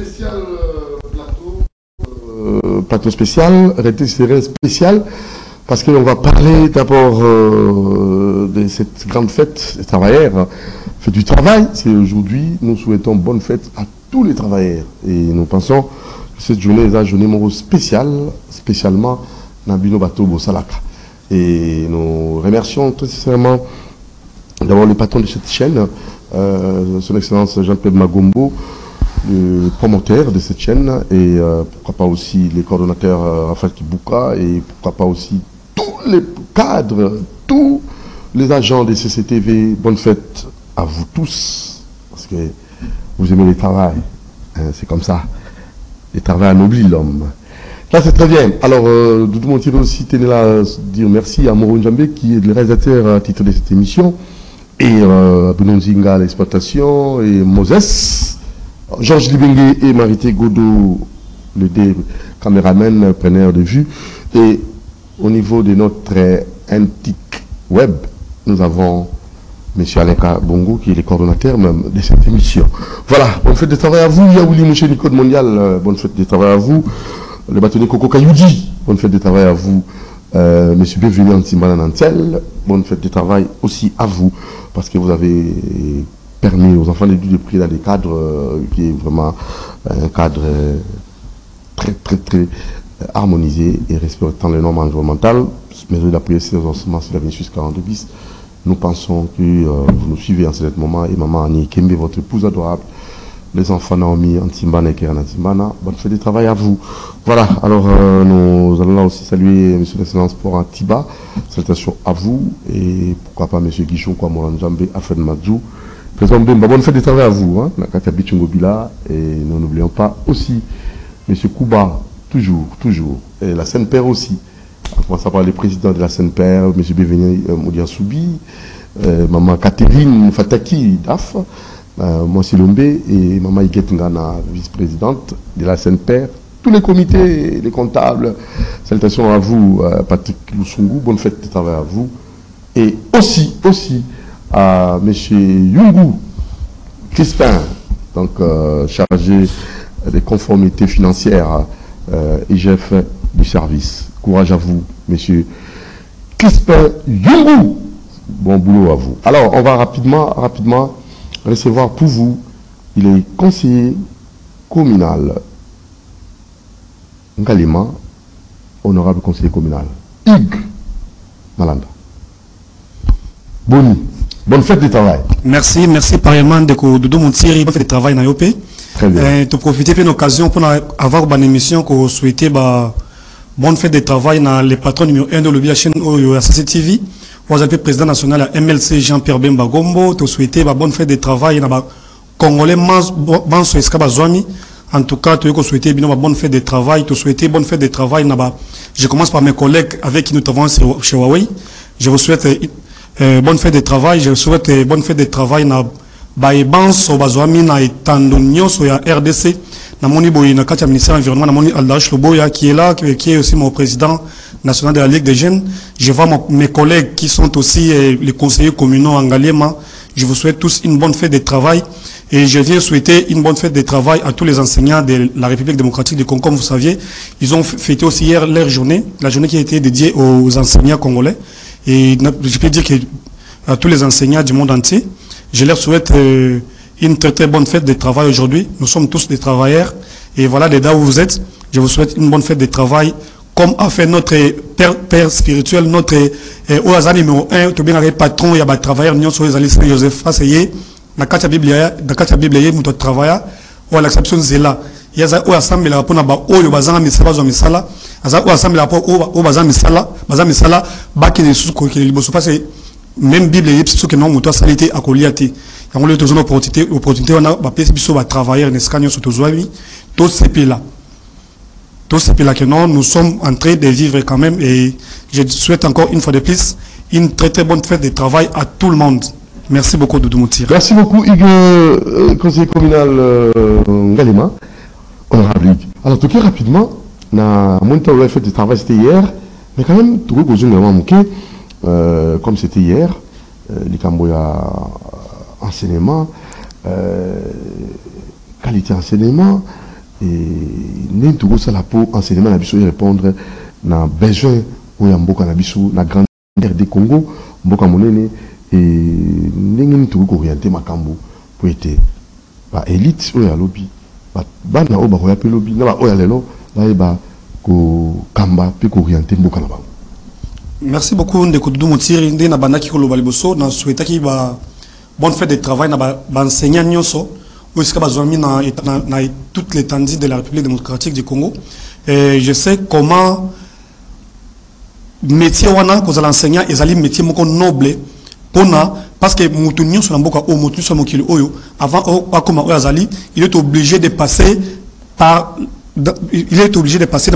spécial plateau spécial, arrêté spécial, parce qu'on va parler d'abord de cette grande fête des travailleurs, fête du travail. C'est aujourd'hui, nous souhaitons bonne fête à tous les travailleurs. Et nous pensons que cette journée est une journée spécialement Nabino Bato Bosalaka. Et nous remercions très sincèrement d'abord le patron de cette chaîne, son Excellence Jean-Pierre Magombo, le promoteur de cette chaîne, et pourquoi pas aussi les coordonnateurs Raphaël Kibouka, et pourquoi pas aussi tous les cadres, tous les agents des CCTV. Bonne fête à vous tous, parce que vous aimez le travail, hein, c'est comme ça. Le travail anoblit l'homme. Là, c'est très bien. Alors, Doudou Montiré aussi tenait là à dire merci à Moro Njambe, qui est le réalisateur à titre de cette émission, et Benonzinga à l'exploitation, et Moses, Georges Libengue et Marité Godot, les deux caméramens, preneurs de vue. Et au niveau de notre antique web, nous avons M. Aleka Bongo, qui est le coordonnateur même de cette émission. Voilà, bonne fête de travail à vous. Yaouli Mouché Nicode Mondial, bonne fête de travail à vous. Le bâtonnier Coco Kayoudi, bonne fête de travail à vous. M. Bienvenu Antimbana Nantel, bonne fête de travail aussi à vous, parce que vous avez permis aux enfants de prier dans des cadres qui est vraiment un cadre très harmonisé et respectant les normes environnementales. Mais de la prière, c'est l'enseignement sur la Vinicius 42 bis. Nous pensons que vous nous suivez en ce moment, et maman Annie Kembe, votre épouse adorable, les enfants Naomi Antimbana et Kéran Antimbana, bonne fête de travail à vous. Voilà, alors nous allons là aussi saluer M. l'Excellence pour Antiba, salutations à vous, et pourquoi pas M. Guichon, Kwamoran Njambe, Alfred Madzou. Président Mbemba, bonne fête de travail à vous, hein, Nakatia Bichungobila, et nous n'oublions pas aussi M. Kouba, toujours, et la Sainte-Père aussi. On commence par le président de la Sainte-Père, M. Béveni Moudia Soubi, Maman Catherine Fataki, DAF, moi Silombe, et Maman Iguette Ngana, vice-présidente de la Sainte-Père, tous les comités, les comptables. Salutations à vous, Patrick Lusungu, bonne fête de travail à vous. Et aussi à M. Yungu Crispin, donc chargé des conformités financières et chef du service. Courage à vous, M. Crispin Yungu. Bon boulot à vous. Alors, on va rapidement recevoir pour vous, il est conseiller communal Ngalima, honorable conseiller communal Hugues Malanda. Bonne fête de travail. Merci pareillement de Doudou Montiré, bonne fête de travail na Yopé. Très bien. Tu profiter de l'occasion pour avoir une émission que vous souhaitez bonne fête de travail dans les patrons numéro 1 de la chaîne CCTV. Vous avez le président national à MLC Jean-Pierre Bemba Gombo. Tu souhaitez bonne fête de travail dans Congolais Manso Eskaba Zouami. En tout cas, tu souhaitez bien bonne fête de travail. Tu souhaitez bonne fête de travail. Je commence par mes collègues avec qui nous travaillons chez Huawei. Je vous souhaite bonne fête de travail. Je souhaite bonne fête de travail na Baïbans au Bazouami na Etandonio sur la RDC. Na moni boy na katia ministère de l'environnement na moni Aldash Loboya qui est là, qui est aussi mon président national de la Ligue des jeunes. Je vois mes collègues qui sont aussi les conseillers communaux en Ngaliema. Je vous souhaite tous une bonne fête de travail et je viens souhaiter une bonne fête de travail à tous les enseignants de la République démocratique du Congo. Comme vous saviez, ils ont fêté aussi hier leur journée, la journée qui a été dédiée aux enseignants congolais. Et je peux dire que à tous les enseignants du monde entier, je leur souhaite une très bonne fête de travail aujourd'hui. Nous sommes tous des travailleurs et voilà les là où vous êtes. Je vous souhaite une bonne fête de travail comme a fait notre père spirituel, notre Oazan numéro 1, tout bien patron, il y a des travailleurs, nous sommes les Joseph Fasseye, dans la Bible, nous sommes travailleurs, ou à l'exception de là. Il y a des ensemble la rapport na oyo bazanga misala zo misala, aza o ensemble la rapport o bazanga misala, ba ki ne sous ko ki liboso parce que même Bible yep sous que non muto salité akoliate. On a toujours l'opportunité, on a des travailleurs, des scanners sur tous ces pays-là. Tous ces pays-là que nous sommes en train de vivre quand même et je souhaite encore une fois de plus une très bonne fête de travail à tout le monde. Merci beaucoup, Doudou Montiré. Merci beaucoup, Hugues, conseiller communal Ngalima. Honorable Hugues. Alors, tout cas, rapidement, mon fête de travail, c'était hier, mais quand même, tout le monde comme c'était hier, les Camboya enseignement, qualité enseignement, Nous avons ça là pour enseignement et répondre à besoin où il y a beaucoup de la grande RD Congo, beaucoup de monnaie et nous avons orienté Makambo pour être élite ou à lobby. Bana oba ko yape lobby na ba oya lelo là ba ko kamba pe ko orienter beaucoup na ba. Merci beaucoup Ndeko Doudou Motiri ndé na banaki ko lobaliboso na souhaita ki ba bonne fête de travail na ba enseignant nyonso où est-ce que bazwami na toute l'étendue de la République démocratique du Congo. Et je sais comment métier wana ko za l'enseignant ezali métier moko noble pona parce que mutunyo sur mboka o mutunyo sur mokili oyo avant akoma oyazali il est obligé de passer par dans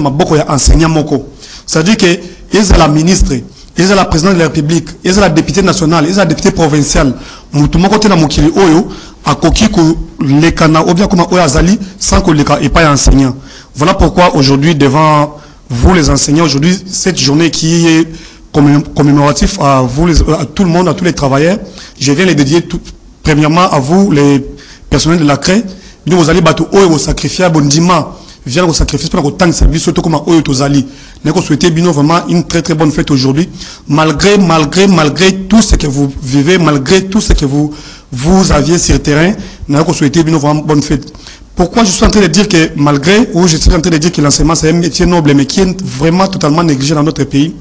ma boko ya enseignant moko. C'est-à-dire que il est la ministre, il est la présidente de la République, il est la députée nationale, il est la députée provinciale. Mutunyo côté na mokili oyo akoki ko lekana ou bien comment oyazali sans que leka et pas enseignant. Voilà pourquoi aujourd'hui devant vous les enseignants, aujourd'hui cette journée qui est commémoratif à vous, à tout le monde, à tous les travailleurs. Je viens les dédier premièrement à vous, les personnels de la CRE. Nous, vous allez battre au sacrifier, bondima, vient au sacrifice pour autant de services, surtout comme au Tozali. Nous souhaitons bien vraiment une très très bonne fête aujourd'hui. Malgré tout ce que vous vivez, malgré tout ce que vous aviez sur le terrain, nous souhaitons bien vraiment bonne fête. Pourquoi je suis en train de dire que malgré, ou je suis en train de dire que l'enseignement c'est un métier noble, mais qui est vraiment totalement négligé dans notre pays.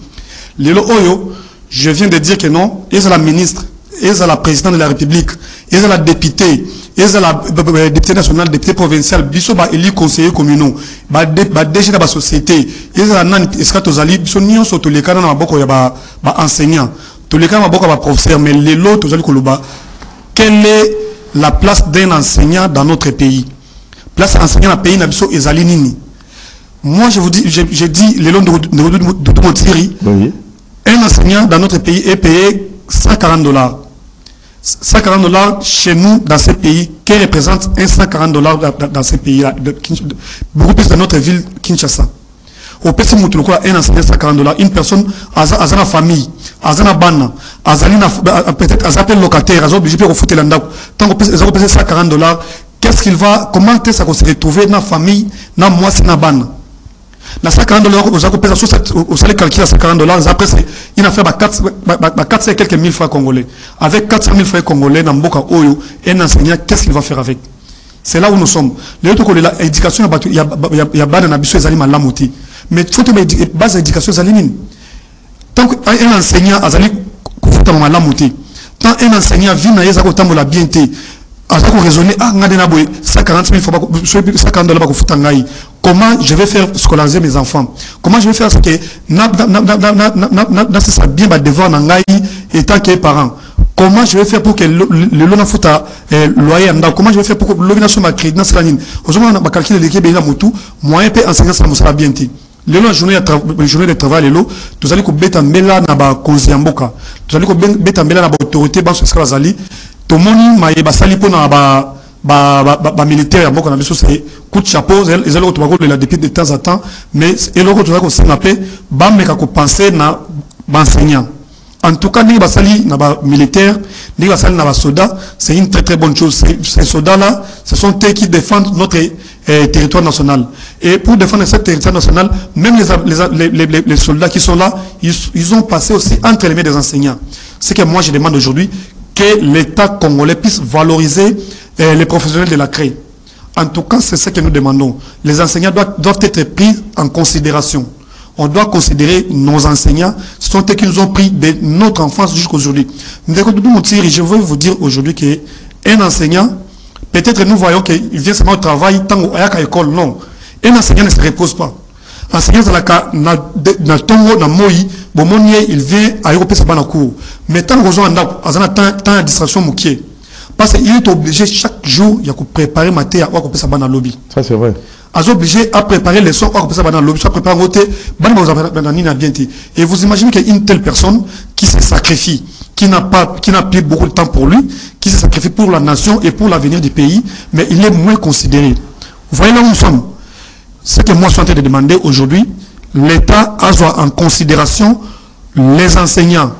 Lelo Oyo, je viens de dire que non, ils sont la ministre, ils sont la présidente de la République, ils sont la députée, ils sont la députée nationale, députée provinciale, biso ba élu conseiller communaux, ba DG de la société, ils sont la nan escatozali, biso nion so toleka na maboko ya ba enseignant, toleka na maboko ba professeur, mais lelo tozali koloba, quelle est la place d'un enseignant dans notre pays? Place enseignant dans le pays na biso ezali nini? Moi je vous dis, j'ai dit lelo de Montiri. Un enseignant dans notre pays est payé $140. $140 chez nous, dans ce pays, qui représente un $140 dans ce pays-là, beaucoup plus dans notre ville, Kinshasa. Au PC Moutouloukoula, un enseignant $140, une personne, à sa famille, à sa bana, peut-être à sa locataire, à sa obligé de refouter l'andau. Tant qu'on peut $140, qu'est-ce qu'il va, comment est-ce qu'on se retrouve dans la famille, dans moi, c'est dans la bana? Na $140, vous allez calculer à $140, après il a fait 400 et quelques mille francs congolais. Avec 400 000 francs congolais, dans Mboka Oyo, un enseignant, qu'est-ce qu'il va faire avec? C'est là où nous sommes. L'éducation, il y a bas dans les animaux lamouti. Mais il faut que la base d'éducation soit éliminée. Tant qu'un enseignant a un lamouti, tant un enseignant vit dans la bienté, raisonner, $140 000 comment je vais faire scolariser mes enfants? Comment je vais faire ce que ça bien devoir et tant que parent? Comment je vais faire pour que le loyer futa loyer comment je vais faire pour que le nation ma crédit dans cette ligne? Aujourd'hui on a calculé l'équipe et la moto moyen peut enseigner ça ça bien ti. Le journée de travail le tu allez ko beta mbela na ba konziamboka. Tu allez ko beta mbela na ba autorité ba so skala zali. To moni ma yeba sali po na ba militaire moko na biso c'est coup de chapeau ils allaient retrouver la depuis de temps en temps mais et le retour ko s'appelle ba meka ko penser na enseignant. En tout cas, ni basali na ba militaire, ni basali na ba soda, c'est une très très bonne chose. Ces soldats là, ce sont eux qui défendent notre territoire national. Et pour défendre ce territoire national, même les soldats qui sont là, ils ont passé aussi entre les mains des enseignants. Ce que moi je demande aujourd'hui, que l'État congolais puisse valoriser les professionnels de la CRE. En tout cas, c'est ce que nous demandons. Les enseignants doivent être pris en considération. On doit considérer nos enseignants, ce sont eux qui nous ont pris de notre enfance jusqu'à aujourd'hui. Je veux vous dire aujourd'hui qu'un enseignant, peut-être nous voyons qu'il vient seulement au travail, tant à l'école, non. Un enseignant ne se repose pas. Enseignant, il vient à Europe, c'est pas dans cours. Mais tant qu'on a tant de distraction, parce qu'il est obligé chaque jour, il y a préparer matin à quoi ça dans lobby. Ça c'est vrai. Ils sont obligés à préparer les sons, à ça dans lobby, à préparer et vous imaginez qu'une telle personne qui se sacrifie, qui n'a plus beaucoup de temps pour lui, qui se sacrifie pour la nation et pour l'avenir du pays, mais il est moins considéré. Vous voyez là où nous sommes. Ce que moi je suis en train de demander aujourd'hui, l'État a en considération les enseignants.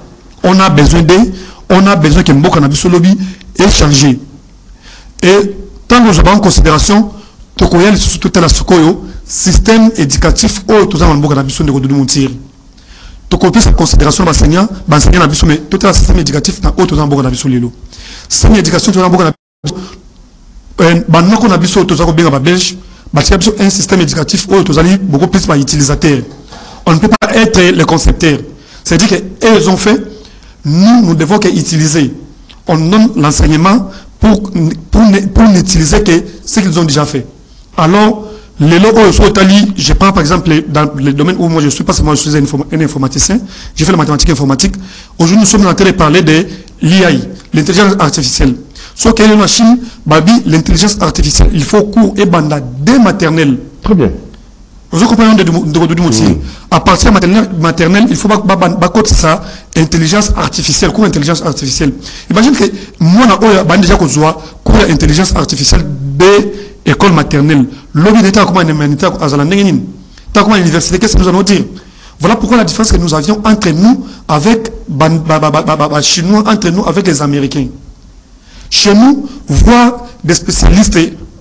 On a besoin d'eux, on a besoin que Mboka Nabiso Lobby ait changé. Et tant que nous avons en considération, tokoya surtout tout la sokoyo système éducatif au tout ça en boka na biso ndeko Doudou Montiri tokopie sa considération d'enseignant na biso mais tout le système éducatif na au tout ça en boka na biso lelo système éducation tout ça en boka na biso banako na biso tout ça ko benga ba belge bâtir un système éducatif au tout ça beaucoup plus par utilisateur on ne peut pas être les concepteurs c'est-à-dire que ils ont fait nous devons utiliser on donne l'enseignement pour n'utiliser que ce qu'ils ont déjà fait. Alors, les logos sur Italie, je prends par exemple dans le domaine où moi je suis, parce que moi je suis un informaticien, j'ai fait la mathématique informatique. Aujourd'hui, nous sommes en train de parler de l'IA, l'intelligence artificielle. Soit qu'il y a une machine, l'intelligence artificielle, il faut cours et banda dès maternelle. Très bien. Vous comprenez de à partir de maternelle, il faut que ça intelligence artificielle, cours intelligence artificielle. Imagine que moi, j'ai déjà cours intelligence artificielle dès école maternelle. L'objet d'État, comment l'université, qu'est-ce que nous allons dire? Voilà pourquoi la différence que nous avions entre nous avec les Chinois, entre nous avec les Américains. Chez nous, voir des spécialistes,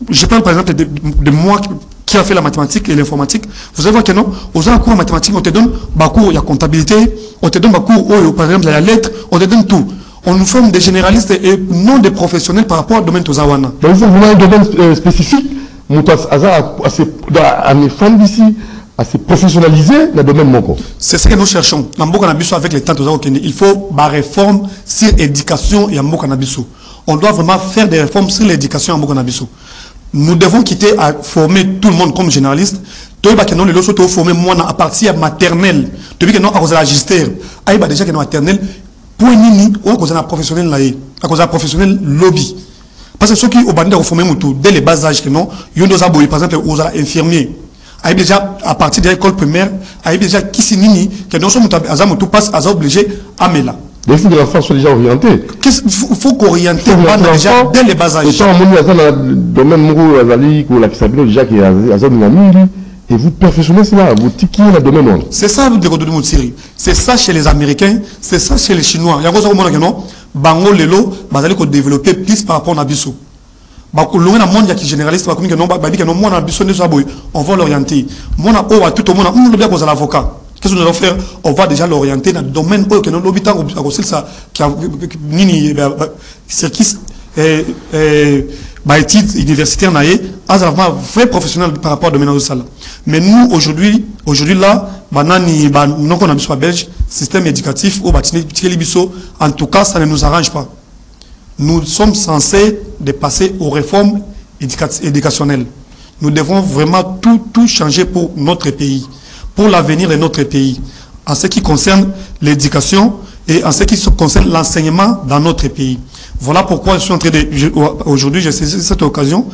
je parle par exemple de moi qui a fait la mathématique et l'informatique, vous allez voir que non, aux cours en mathématiques, on te donne cours, il y a comptabilité, on te donne cours, par exemple, il y a la lettre, on te donne tout. On nous forme des généralistes et non des professionnels par rapport au domaine Tozawana. Donc vous avez un domaine spécifique, à mes femmes d'ici, à se professionnaliser dans le domaine Moko. C'est ce que nous cherchons. Dans Mboka Nabiso avec les temps il faut une réforme sur l'éducation et en Mboka Nabiso. On doit vraiment faire des réformes sur l'éducation en Mboka Nabiso. Nous devons quitter à former tout le monde comme généraliste. Toi, que non, les autres former moi à partir maternelle. Depuis que non, à cause de la gistère, déjà que non maternelle, pour nini, ou à cause de la professionnelle là, à cause de la professionnelle lobby. Parce que ceux qui ont bandé à former tout dès les bas âges que non, ils ont des par exemple aux infirmiers. Déjà à partir de l'école primaire, déjà qui s'y nini, que non sommes tout passe à obligé à Mela. Les filles de l'enfant sont déjà orientées. Il faut qu'orienter déjà dès les bas âges. Autant on dans le domaine Mourou, Azali, ou la Kisabino, déjà qui est à Zone et vous perfectionnez cela, vous tiquez le domaine. C'est ça le décodeur de Montiri. C'est ça chez les Américains, c'est ça chez les Chinois. Il y a encore un moment Bango Lelo, Bazali qu'on développer plus par rapport à Nabiso. Le monde qui est généraliste, on va l'orienter. Tout le monde, on va bien l'avocat. Qu'est-ce que nous allons faire? On va déjà l'orienter dans le domaine où nous l'habitons, qui a études universitaires, à un vrai professionnel par rapport au domaine de salle. Mais nous, aujourd'hui là, nous on a besoin belge, système éducatif, en tout cas, ça ne nous arrange pas. Nous sommes censés dépasser aux réformes éducationnelles. Nous devons vraiment tout changer pour notre pays, pour l'avenir de notre pays, en ce qui concerne l'éducation et en ce qui concerne l'enseignement dans notre pays. Voilà pourquoi je suis en train de... Aujourd'hui, j'ai saisi cette occasion,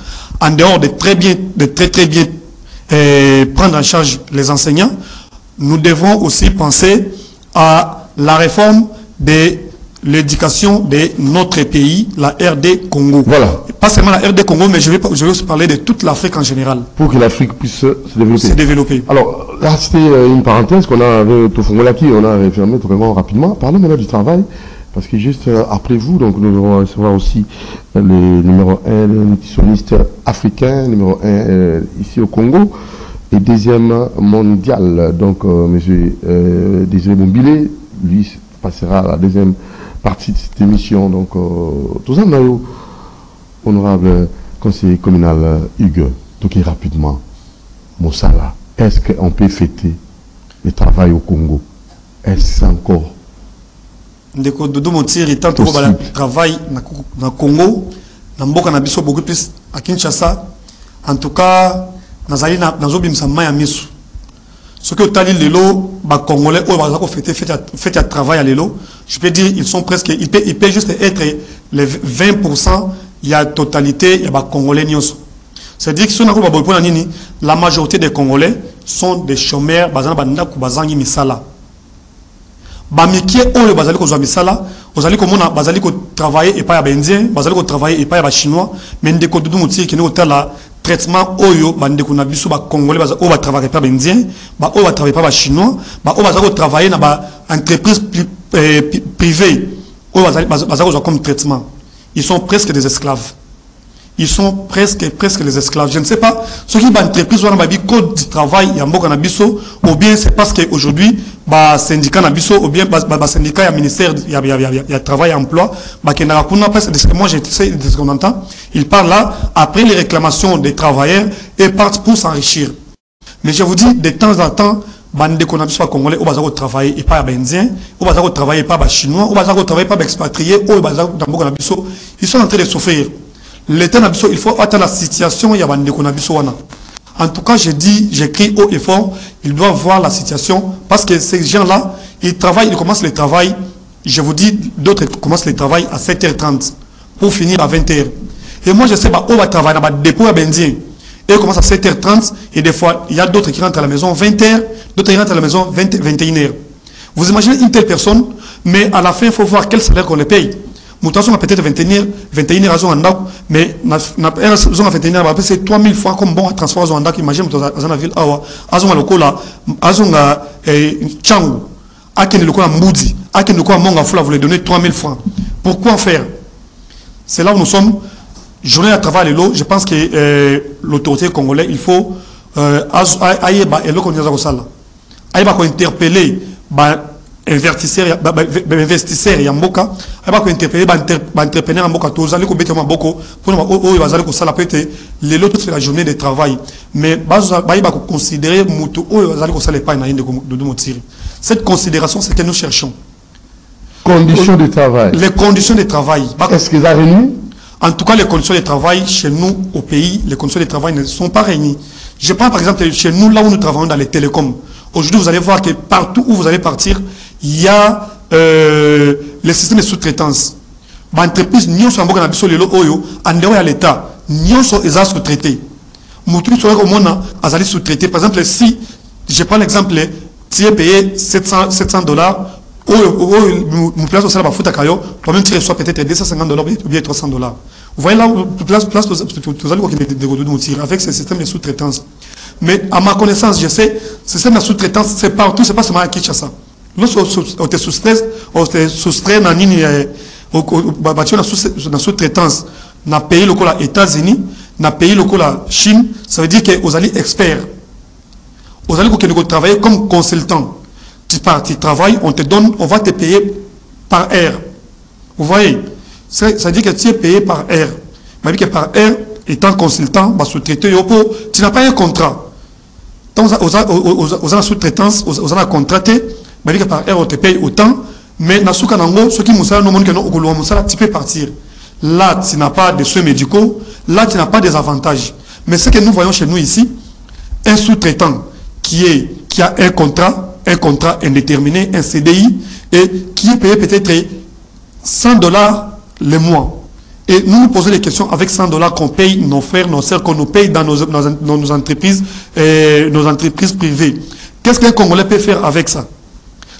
en dehors de très bien prendre en charge les enseignants, nous devons aussi penser à la réforme de l'éducation de notre pays, la RD Congo. Voilà. Pas seulement la RD Congo, mais je vais aussi parler de toute l'Afrique en général. Pour que l'Afrique puisse se développer. Alors, là, c'était une parenthèse qu'on a avec Tofongolaki, on a fermé vraiment rapidement. Parlons maintenant du travail, parce que juste après vous, donc nous allons recevoir aussi le numéro 1, le nutritionniste africain, numéro 1 ici au Congo, et deuxième mondial, donc M. Désiré Bombile, lui passera à la deuxième partie de cette émission. Donc, tout ça, honorable conseiller communal Hugues, donc rapidement, Mossala, est-ce qu'on peut fêter le travail au Congo? Est-ce encore Ndeko Doudou Montiri, tant que le travail dans le Congo, dans Mboka na biso beaucoup plus à Kinshasa, en tout cas, dans Zobim Samaya Misu. Ce que tu as dit, les Congolais, fait un travail à l'élo, je peux dire, ils sont presque, ils peuvent juste être les 20%, il y a totalité, il y a Congolais. C'est-à-dire que la majorité des Congolais sont des chômeurs, bazangi misala. Bamikie oyo bazali kozwa misala, ozali komona bazali ko travailler et pas ya Indien, bazali ko travailler et pas ya Chinois, mais ndeko Doudou Montiri qui ne la traitement oyo bandeko na biso ba Congolais bazali o ba travailler pas Indien, ba o ba travailler pas Chinois, ba o bazali ko travailler na ba entreprise privée, o bazali comme traitement. Ils sont presque des esclaves. ils sont presque les esclaves. Je ne sais pas, ceux qui ont entreprise ont un code du travail, il y a un Nabiso, ou bien c'est parce qu'aujourd'hui, syndicat Nabiso, ou bien syndicat, il y a ministère, il y a travail et emploi, moi j'essaie de ce qu'on entend, ils parlent là, après les réclamations des travailleurs, et partent pour s'enrichir. Mais je vous dis, de temps en temps, bande de congolais, au bazar travailler et pas indien, au bazar travailler pas chinois, au bazar travailler pas expatriés, au bazar ils sont en train de souffrir. L'État il faut attendre la situation, il y a bande de en tout cas, j'écris haut et fort, ils doivent voir la situation parce que ces gens-là, ils commencent le travail, je vous dis, d'autres commencent le travail à 7h30 pour finir à 20h. Et moi, je sais, on va travailler dans le dépôt à Bendien. Et ils commencent à 7h30 et des fois, il y a d'autres qui rentrent à la maison 20h, d'autres qui rentrent à la maison 21h. Vous imaginez une telle personne, mais à la fin, il faut voir quel salaire qu'on les paye. Moutation a peut-être 21h à Zondak, mais na 21h, c'est 3000 francs comme bon à transfert à Zondak. Imagine, à la ville, à Zonga Lokola, à Zonga Tchangu, à Ken Lokola Moudi, à Ken Lokola Monga Fula, vous les donnez 3000 francs. Pourquoi faire? C'est là où nous sommes. Journée à travail, je pense que l'autorité congolaise, il faut interpeller investisseurs et Mboka, interpeller entrepreneurs en Mboka, tous allez Mboka pour les autres c'est la journée de travail. Mais considérer cette considération, c'est que nous cherchons. Conditions de travail. Les conditions de travail. Est-ce qu'ils ont réuni? En tout cas, les conditions de travail chez nous, au pays, les conditions de travail ne sont pas réunies. Je prends par exemple chez nous, là où nous travaillons dans les télécoms. Aujourd'hui, vous allez voir que partout où vous allez partir, il y a les systèmes de sous-traitance. L'entreprise, nous sommes en dehors de l'État, nous sommes sous-traités. Nous sommes sous-traités. Par exemple, si je prends l'exemple, tu es payé $700, nous place au salaire à Kayo, toi-même tu reçois peut-être $250 ou bien $300. Vous voyez là, place avec ce système de sous-traitance. Mais à ma connaissance, je sais, ce système de sous-traitance, c'est partout, c'est pas seulement à Kinshasa. Lorsqu'on te soustrait dans la sous-traitance, dans le pays local aux États-Unis, dans le pays local à Chine, ça veut dire que vous allez experts. Vous allez travailler comme consultant. Tu travailles, on va te payer par heure. Vous voyez, ça veut dire que tu es payé par heure. Mais que par heure, étant consultant, sous-traité, tu n'as pas un contrat. Donc, aux la sous-traitance, aux la contraté, mais que par heure, on te paye autant. Mais dans ce cas, ceux qui tu peux partir. Là, tu n'as pas de soins médicaux. Là, tu n'as pas des avantages. Mais ce que nous voyons chez nous ici, un sous-traitant qui a un contrat indéterminé, un CDI, et qui est payé peut-être $100 le mois. Et nous nous posons des questions avec $100 qu'on paye nos frères, nos sœurs, qu'on nous paye dans nos entreprises privées. Qu'est-ce qu'un Congolais peut faire avec ça?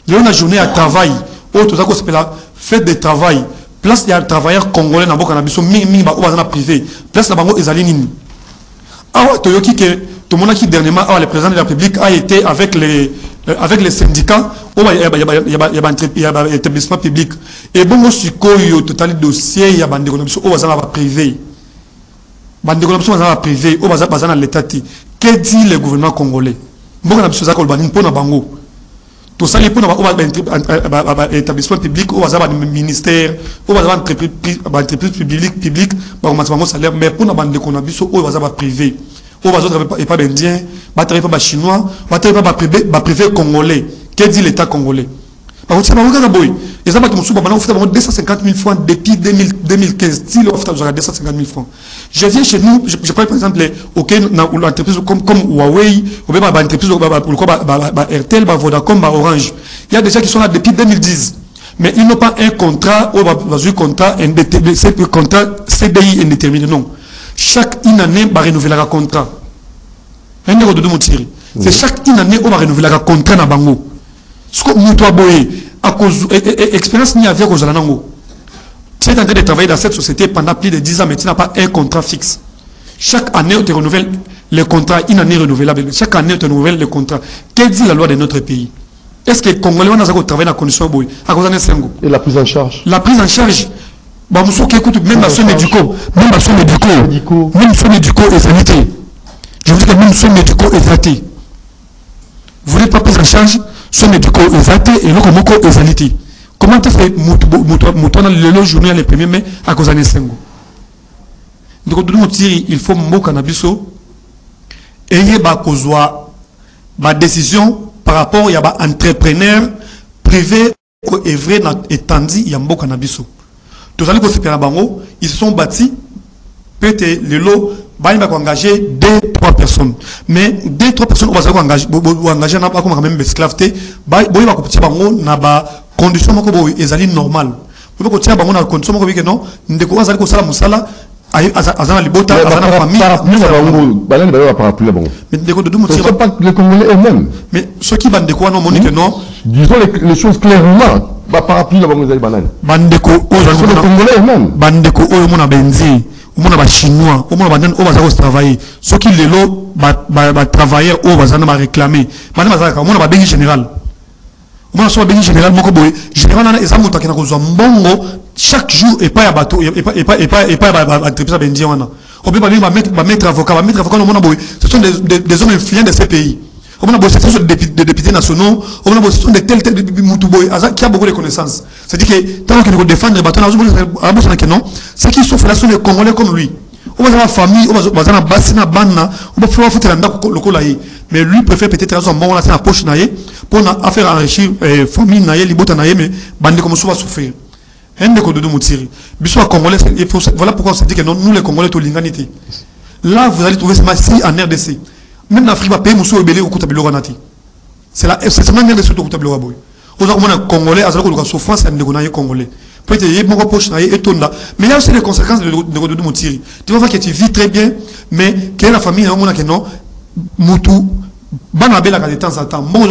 La journée à travail, faites des travail, place il y a un travailleur congolais dans le privé, place là-bas ils allaient nini. Toyoki que tout le monde qui dernièrement, le président de la République a été avec les syndicats, il y a un établissement public. Et bon, aussi, il y a total dossier, il y a un privé. Privé, l'État. Que dit le gouvernement congolais? Bon, on a besoin de bango. Tout ça, il y a un établissement public, il y a un ministère, il y a une entreprise publique, salaire, mais pour nous, privé. Ou pas indien, pas chinois, pas privé congolais. Que dit l'État congolais? Par contre, ils ont 250 000 francs depuis 2015. Si l'offre a 250 000 francs. Je viens chez nous, je prends par exemple l'entreprise comme Huawei, ou bien l'entreprise RTL, Vodacom, Orange. Il y a des gens qui sont là depuis 2010. Mais ils n'ont pas un contrat, ou un contrat CDI indéterminé. Non. Chaque année, on va renouveler le contrat. C'est chaque année, on va renouveler le contrat dans Bango. Ce que nous avons expérience ni avec aux Alanango. Tu es en train de travailler dans cette société pendant plus de 10 ans, mais tu n'as pas un contrat fixe. Chaque année, on te renouvelle le contrat, une année renouvelable. Chaque année, on te renouvelle le contrat. Que dit la loi de notre pays? Est-ce que les Congolais ont travaillé dans la condition? Et la prise en charge? La prise en charge. Bah, monsieur qui écoute, même à son médicaux, même à son médicaux, même son médicaux est sanité. Je vous dis que même son médicaux est sanité. Vous voulez pas prendre en charge son médicaux est sanité et le comoko est sanité. Comment tu fais mouton le journée le 1er mai à cause d'un sengo? Donc, il faut mon cannabis et il y a une décision par rapport à un entrepreneur privé et vrai étendu, il y a un cannabis. Tous les gens ils se sont bâtis, peut-être le lot, ils vont engager 2-3 personnes. Mais 2-3 personnes, on va engager comme même esclaveté, ils vont couper dans conditions normales. Ils vont couper dans conditions que non, nous devons faire musala. Azana libota, azana famille. Mais les Congolais eux-mêmes. Mais ceux qui bandent quoi non monique non. Disons les choses clairement. Parapluie la banane. Bandeko, les Congolais eux-mêmes. Bandeko, on a benzi, on a chinois, on a banane, on va travailler. Ceux qui les lots, travailler, on va réclamer. Madame Azaka, on a béni général. On a soit béni général, mon coboy. Général, ils ont monté à cause mbongo chaque jour et pas à bateau, et pas à triper ça benzi on a. On peut pas mettre avocat, on a boy. Ce sont des hommes influents de ces pays. On a ce sont des députés nationaux, on a ce sont des tels Moutouboy, qui a beaucoup de connaissances. C'est-à-dire que tant qu'on défend les bâtons, c'est qu'ils sont faits les Congolais comme lui. On va avoir la famille, on va avoir la bassine, on va faire foutre le colaï. Mais lui préfère peut-être avoir un bon la poche pour faire enrichir famille, libota, mais bande comme ça va souffrir. Un des codes de Moutiri. Bissot Congolais, voilà pourquoi on se dit que nous les Congolais, tout l'inganité. Là, vous allez trouver ce match en RDC. Même l'Afrique va payer Moussou Ebele au Koutabilo Ranati. C'est seulement une RDC au Koutabilo Raboy. Aujourd'hui, on a Congolais, à la souffrance, et un Congolais. Peut-être qu'il y a une poche, et tout là. Mais il y a aussi les conséquences de Moutiri. Tu vas voir que tu vis très bien, mais quelle est la famille, non, Moutou, Banabé la de temps en temps. Bon,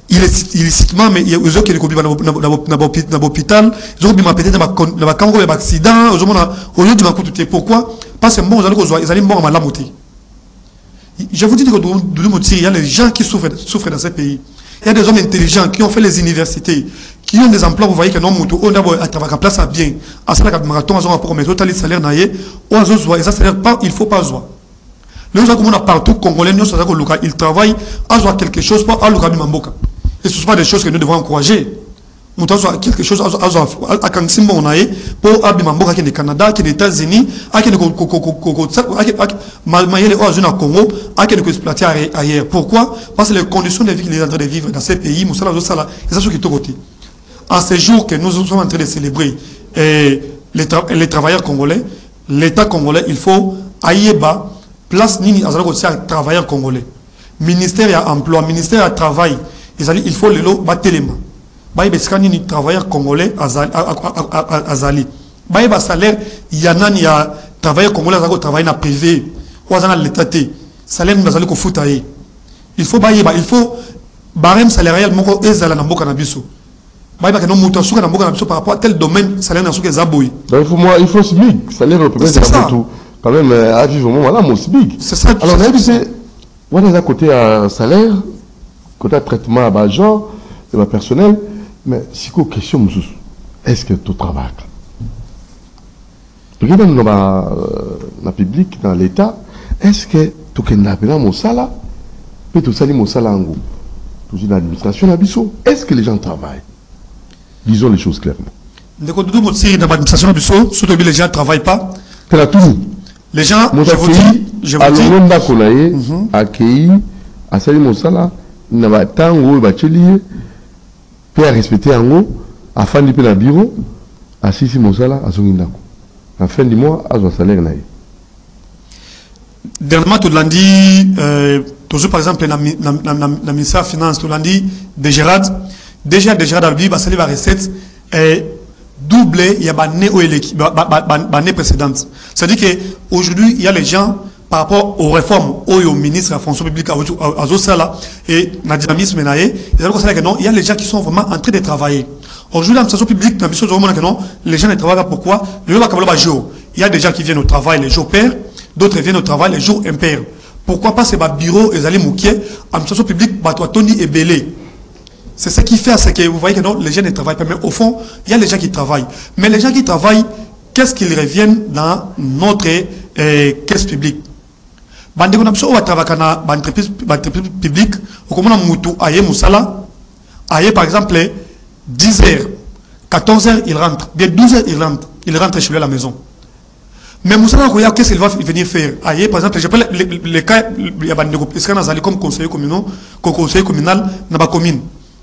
illicitement, mais il y a des gens qui sont dans l'hôpital, ils ont peut-être dans la camp, accident, au lieu de m'écouter. Pourquoi? Parce que bon, ils allaient mourir à la moitié. Je vous dis que il y a des gens qui souffrent dans ces pays. Il y a des hommes intelligents qui ont fait les universités, qui ont des emplois. Vous voyez que non, on a travaillé en place à bien. À ce marathon, on a promis total salaire naïe. On a et ça salaire pas, il faut pas jouer. Les gens comme on a partout congolais, ils travaillent à jouer quelque chose pour à l'occasion mamboka. Et ce sont pas des choses que nous devons encourager. Nous avons quelque chose à Kansimbo on a pour Abimamboka qui est au Canada, qui est aux États-Unis, qui est au Congo, qui est exploité ailleurs. Pourquoi? Parce que les conditions de vie qu'ils sont en train de vivre dans ces pays, et ça ce qui est au côté. En ces jours que nous sommes en train de célébrer les travailleurs congolais, l'État congolais, il faut aïeba place nini à travailleurs congolais. Ministère à emploi, ministère à travail, il faut le lot batelema. Ni travailleur congolais azali. Ba salaire yanani ya travailleur congolais azako travail na privé ou azana l'état salaire nazali ko futaye. Il faut il faut barème salarial moko ezala na mboka na biso. Ba que non muta suka na mboka na biso par rapport à tel domaine salaire na suka zaboyi. Il faut SMIC, salaire le premier c'est tout. Quand même à vivre moment là mon SMIC. C'est ça. Alors on a dit on est à côté à salaire, côté traitement à genre et personnel. Mais si vous question, est-ce que tu travailles? Dans le public, dans l'État, est-ce que tu as appelé mon salaire? Puis tu as mon salaire en gros. Tu as l'administration à Bissau. Est-ce que les gens travaillent? Disons les choses clairement. Dans l'administration à Bissau, surtout les gens ne travaillent pas. Tu as tout. Les gens, je vous dis, à l'Onda Konaye, à Kei, à Sali Monsala, n'a pas tant de bachelier. Pour respecter en haut, à fin du bureau, à Sissi Monsala, à Zongindako. À fin du mois, à son salaire. Dernièrement, tu l'as dit, toujours par exemple, dans le ministère des Finances, tu l'as dit, de Gérard, déjà Albi, bah, la recette est doublée, il y a l'année précédente. C'est-à-dire qu'aujourd'hui, il y a les gens, par rapport aux réformes, au ministre de la fonction publique, à Zosala et à dynamisme, il y a les gens qui sont vraiment en train de travailler. Aujourd'hui, l'administration publique, les gens ne travaillent pas. Pourquoi? Il y a des gens qui viennent au travail les jours pairs, d'autres viennent au travail les jours impairs. Pourquoi? Parce que le bureau, les allés moukier, l'administration publique, Tony et Belé. C'est ce qui fait que vous voyez que non, les gens ne travaillent pas. Mais au fond, il y a les gens qui travaillent. Mais les gens qui travaillent, qu'est-ce qu'ils reviennent dans notre caisse publique. Bande qu'on a besoin de travailler dans l'entreprise publique, au comment on moutou aye musala, aye par exemple 10h, 14h il rentre, bien 12h il rentre chez lui à la maison. Mais musala qu'est-ce qu'il va venir faire? Aye par exemple, je prends les cas, il y a des comme conseiller communal dans la commune.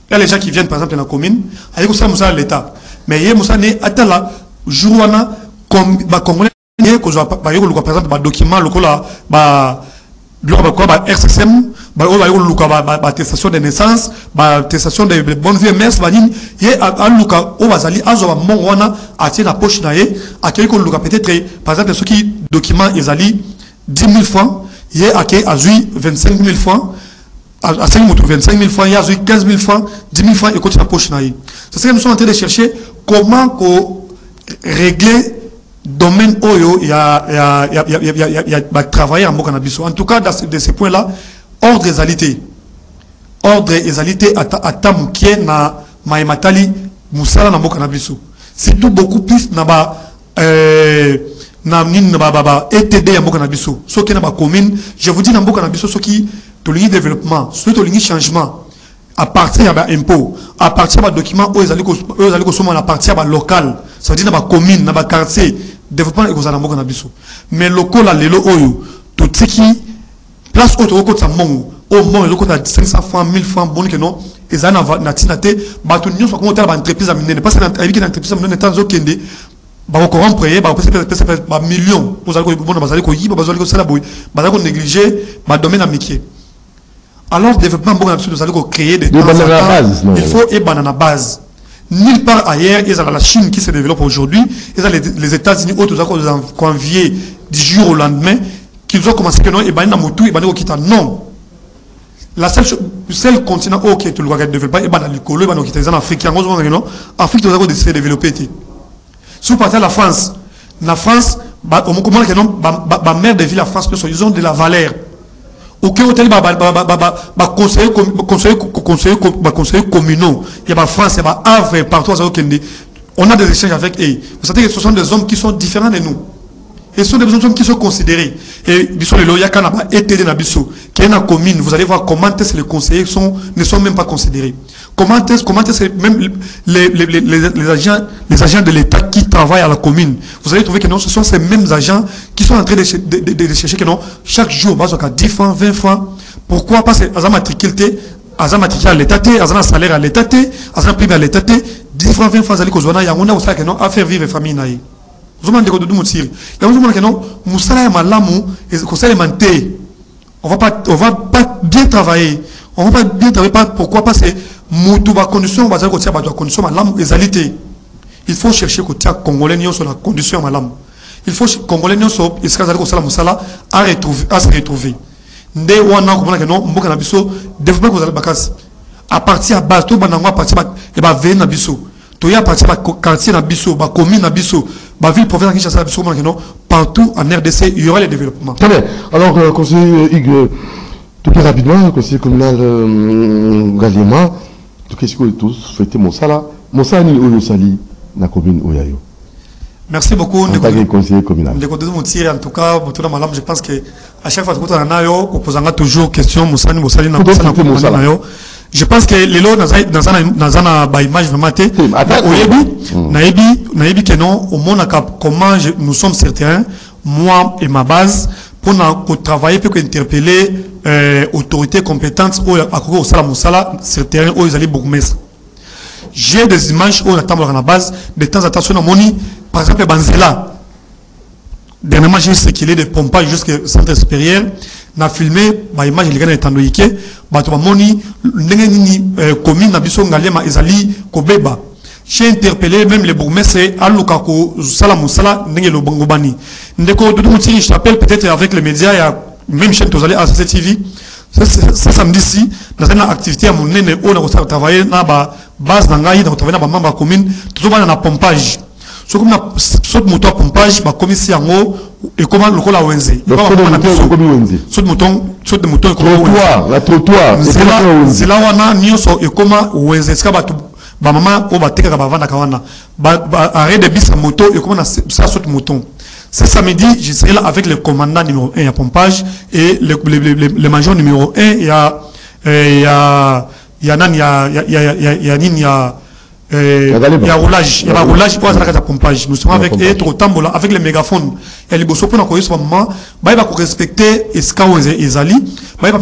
Il y a les gens qui viennent par exemple dans la commune, aye comme ça musala l'État. Mais aye musala n'est à la jourwana comme congolais. Par exemple, document RCSM, attestation de naissance, attestation de bonne vie MS, peut-être, par exemple, ceux qui document ils allient 10 000 francs, il y a 25 000 francs, à 25 000 francs, il y a 15 000 francs, 10 000 francs, et continue la poche. C'est ce que nous sommes en train de chercher, comment régler domaine oyo il y a travailler en Mokanabiso. En tout cas, de ces points-là, ordre des alité à Tamoukie na Maïmatali Moussala na Mokanabiso. C'est tout beaucoup plus na ETD à Mokanabiso. Ce qui est na commune, je vous dis na Mokanabiso, ce qui est le développement, ce qui est le changement. À partir de l'impôt, à partir de documents, ils allaient à partir de local, ça veut dire dans la commune, dans le quartier, développement et aux mais local, là, les loyo, tout ce qui place au côté de mon, au moins, le côté de 500 francs, 1000 francs, bon, que non, ils allaient na tinaté, bah, tout le monde soit comment t'as l'entreprise à miner, pas cette entreprise à miner, tant que kende, bah, encore en prier, bah, peut-être millions, vous allez négliger, bah, domaine amitié. Alors, le développement, nous allons créer des temps il faut et banana base. Nulle part ailleurs, il y a la Chine qui se développe aujourd'hui, il y a les États-Unis, autres conviés du jour au lendemain, qui ont commencé que non, et banana moutou, et banana okita. Non. La seule continent qui tu le développer, et banana l'icolo, et banana okita, en Afrique, en Afrique, nous avons décidé de développer. Si vous partez à la France, comment la mère de ville, la France, ils ont de la valeur. Aucun hôtel conseiller communaux, il y a France, il y a Havre, partout on a des échanges avec eux. Vous savez que ce sont des hommes qui sont différents de nous. Et ce sont des hommes qui sont considérés. Et ils sont les loyaux qui été dans qui est dans la commune. Vous allez voir comment les conseillers ne sont même pas considérés. Comment même les agents de l'État qui travaillent à la commune. Vous allez trouver que non, ce sont ces mêmes agents qui sont en train de chercher que non, chaque jour, bah, 10 francs, 20 francs. Pourquoi? Parce que Azam matriculé à l'État, Azam salaire à l'État, Azam prime à l'État, 10 francs, 20 francs, Azali Kozwana, Yangona, vous savez que non, à faire vivre famille naïe. Vous avez dit que nous tirons. Il y a un que non, Moussala et Malamou, et conseil menté. On va pas bien travailler. On va pas bien travailler. Pourquoi? Parce que Moutou va condition, on va dire que c'est la condition Malamou et Zalité. Il faut chercher que tu Congolais sur la condition Malamou. Il faut Congolais sur il sera que ça Moussala à se retrouver. Ndé ou non comme non, Mboka na biso développement que vous allez à partir à base tout banango à partir et va venir na biso. To ya partir ba quartier na biso, ba commune na biso, ba ville province qui chasse biso non partout en RDC il y aura le développement. Très bien. Alors conseiller Hugues, tout plus rapidement conseiller communal Galiema, tout qu'est-ce que tous souhaitez Moussala ni Oyo Sali na commune Oyayo. Merci beaucoup. En tant que conseiller communal. En tout cas, je pense que à chaque fois que tu as toujours question, je pense que les lots dans une image vraiment que non, au monde comment nous sommes certains, moi et ma base, pour travailler, pour interpeller autorités compétentes au Salamoussala, certains, où ils allaient bourgmestre. J'ai des images où on attend à la base, de temps en temps, sur la monnaie. Par exemple, Banzela, dernièrement, j'ai circulé de pompage jusqu'au centre supérieur. On a filmé, l'image il est en Noïke, Batomoni, commune, Nabiso, Ngalema, Ezali, Kobeba. J'ai interpellé même les bourgmestres à Lukako, Salamoussala, Nengelo Bangobani. Ndeko, je t'appelle peut-être avec les médias, il y a même chaîne Tozali à CCTV. Ça samedi-ci, dans une activité à mon nez, on a travaillé dans la base d'Angaï, on a travaillé dans la membre commune, tout le monde a pompage. Ce qu'on a saut de moto pompage, ma commission en haut, et comment le col à Wenze. Saut de mouton, la trottoir. C'est là où on a Nyoso et comment Wenze, ba maman o ba teka ba vanda kawana ba arrêt de bis moto et comment ça saute moto. Ce samedi, je serai là avec le commandant numéro 1 à pompage et le major numéro 1 il y a roulage, il y a roulage pour la pompage. Nous sommes avec avec les mégaphones. Et les bosso pour nous moment, bah il va respecter eska ou ezali, bah il va